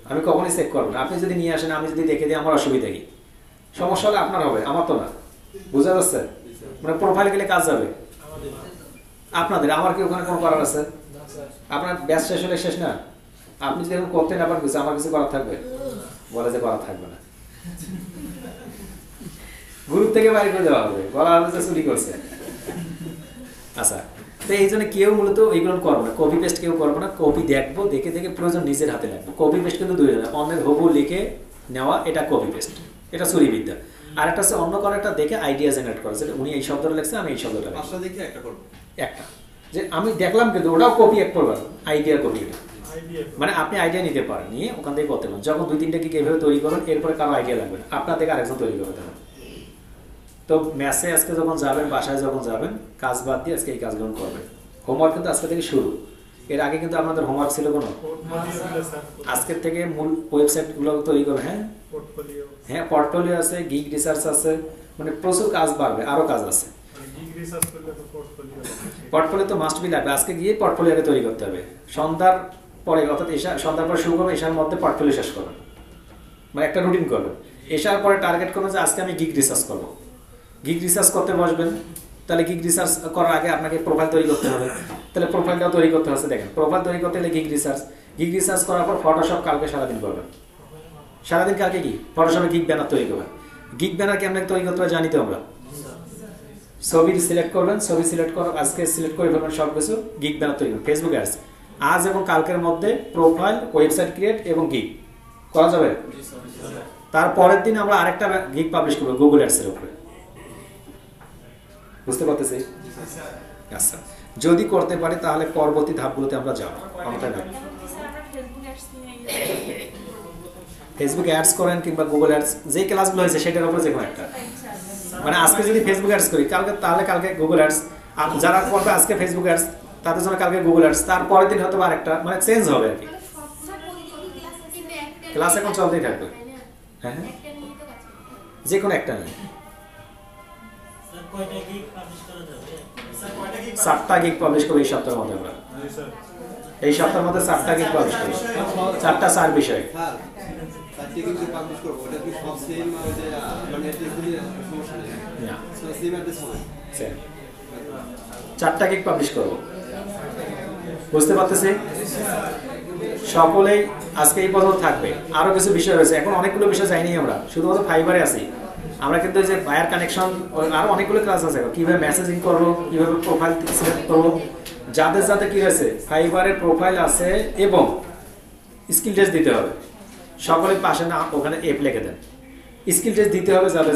আমি কখনই চেক করবো না। আপনি যদি নিয়ে আসেন, আমি যদি দেখে দিই, আমার অসুবিধা কি? সমস্যা হলে আপনার হবে, আমার তো না। বোঝা যাচ্ছে? মানে প্রোফাইলে গেলে কাজ যাবে আপনাদের, আমার কি ওখানে কোনো করার আছে? আপনার ব্যাস শেষ হলে শেষ না। আপনি যদি এখন করতে না পারেন, আমার কিছু করার থাকবে? বলে যে করার থাকবে না, গ্রুপ থেকে বাইরে করে দেওয়া হবে, বলা হবে যে চুরি করছে। আচ্ছা, তো এই জন্য কেউ মূলত এইগুলো করবো না, কপি পেস্ট কেউ করবো না। কপি দেখবো, দেখে প্রয়োজন নিজের হাতে লাগবে। কপি পেস্ট কিন্তু 2 জনের, অন্যের হবু লিখে নেওয়া, এটা কপি পেস্ট, এটা চুরি বিদ্যা। আর একটা হচ্ছে অন্য কারো একটা দেখে আইডিয়া জেনারেট করা, যেটা উনি এই শব্দটা লিখছে, আমি এই শব্দটা দেখে একটা করবো, একটা যে আমি দেখলাম, কিন্তু ওটাও কপি এক করবার, আইডিয়ার কপি। মানে আপনি আইডিয়া নিতে পারেন, নিয়ে ওখান থেকে করতে পারেন। যখন 2-3টা কি এভাবে তৈরি করেন, এরপরে কারো আইডিয়া লাগবে না, আপনার থেকে আরেকজন তৈরি করতে হবে। তো ম্যাচে আজকে যখন যাবেন, বাসায় যখন যাবেন, কাজ বাদ দিয়ে আজকে এই কাজগুলো করবেন। হোমওয়ার্ক কিন্তু আজকে থেকে শুরু, এর আগে কিন্তু আপনাদের হোমওয়ার্ক ছিল কোনো? আজকের থেকে মূল ওয়েবসাইটগুলো তৈরি করবেন। হ্যাঁ, পোর্টফোলিও আছে, গিগ রিসার্চ আছে, মানে প্রচুর কাজ বাড়বে, আরো কাজ আছে। পোর্টফোলিও তো মাস্ট বি লাগবে, আজকে গিয়ে পোর্টফোলিও আগে তৈরি করতে হবে, সন্ধ্যার পরে অর্থাৎ সন্ধ্যার পরে শুরু করবেন, এশার মধ্যে পোর্টফোলিও শেষ করবেন, মানে একটা রুটিন করবেন। এশার পরে টার্গেট করবেন যে আজকে আমি গিগ রিসার্চ করবো, গিগ রিসার্চ করতে বসবেন, তাহলে গিগ রিসার্চ করার আগে আপনাকে প্রোফাইল তৈরি করতে হবে, তাহলে প্রোফাইলটাও তৈরি করতে হচ্ছে। দেখেন প্রোফাইল তৈরি করতে গেলে গিগ রিসার্চ করার পর ফটোশপ কালকে সারাদিন করবেন, সারাদিন কালকে কি ফটোশপে গিগ ব্যানার তৈরি করবেন। গিগ ব্যানার কেমন তৈরি করতে হবে জানি তো আমরা, ছবি সিলেক্ট করবেন, ছবি সিলেক্ট করার আজকে সিলেক্ট করে ফেলবেন সব কিছু, গিগ ব্যানার তৈরি করবেন। ফেসবুক অ্যাডস আজ এবং কালকের মধ্যে প্রোফাইল, ওয়েবসাইট ক্রিয়েট এবং গিগ করা যাবে। তারপরের দিন আমরা আরেকটা গিগ পাবলিশ করবো গুগল অ্যাডস এর উপরে, বুঝতে পারতেছি? আচ্ছা, যদি করতে পারি তাহলে পরবর্তী ধাপগুলোতে আমরা যাবো। ফেসবুক অ্যাডস করেন কিংবা গুগল অ্যাডস, যে ক্লাসগুলো হয়েছে সেটার উপরে যে কোনো একটা, মানে আজকে যদি ফেসবুক অ্যাডস করি কালকে, তাহলে কালকে গুগল অ্যাডস, যারা করবে আজকে ফেসবুক অ্যাডস তাদের জন্য কালকে গুগল অ্যাডস, তারপরের দিন হয়তো আরেকটা, মানে চেঞ্জ হবে আর কি। ক্লাস এখন চলতেই থাকবে, হ্যাঁ হ্যাঁ, যে কোনো একটা নেই। 7টা গিগ পাবলিশ করবো এই সপ্তাহের মধ্যে আমরা, এই সপ্তাহের মধ্যে 7টা গিগ পাবলিশ করবো, 4টা 4 বিষয়। চারটা গিগ পাবলিশ করবো, বুঝতে পারতেছি? সকলেই আজকে এই পর্যন্ত থাকবে, আরো কিছু বিষয় রয়েছে, এখন অনেকগুলো বিষয় যাইনি আমরা, শুধুমাত্র ফাইবারে আছি আমরা, কিন্তু যে বায়ার কানেকশন আরো অনেকগুলো ক্লাস আছে, কিভাবে মেসেজিং করবো, কিভাবে প্রোফাইল সিলেক্ট করবো, যাদের যাদের কি হয়েছে ফাইবারের প্রোফাইল আছে এবং স্কিল টেস্ট দিতে হবে, সকলের পাশে না ওখানে এপ লিখে দেন, স্কিল টেস্ট দিতে হবে যাদের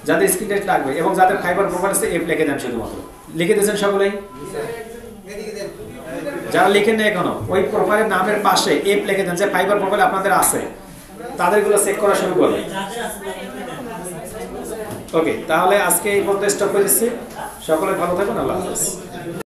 যাদের স্কিল টেস্ট লাগবে, এবং যাদের ফাইবার প্রোফাইল আছে এপ লিখে দেন, শুধুমাত্র লিখে দিয়েছেন সকলেই। যারা লিখেন না এখনো, ওই প্রোফাইলের নামের পাশে এপ লিখে দেন, যে ফাইবার প্রোফাইল আপনাদের আছে, তাদেরগুলো চেক করা শুরু করবেন। ওকে, তাহলে আজকে এই পর্যন্ত স্টপ করে দিচ্ছি, সকলে ভালো থাকুন, আল্লাহ হাফেজ।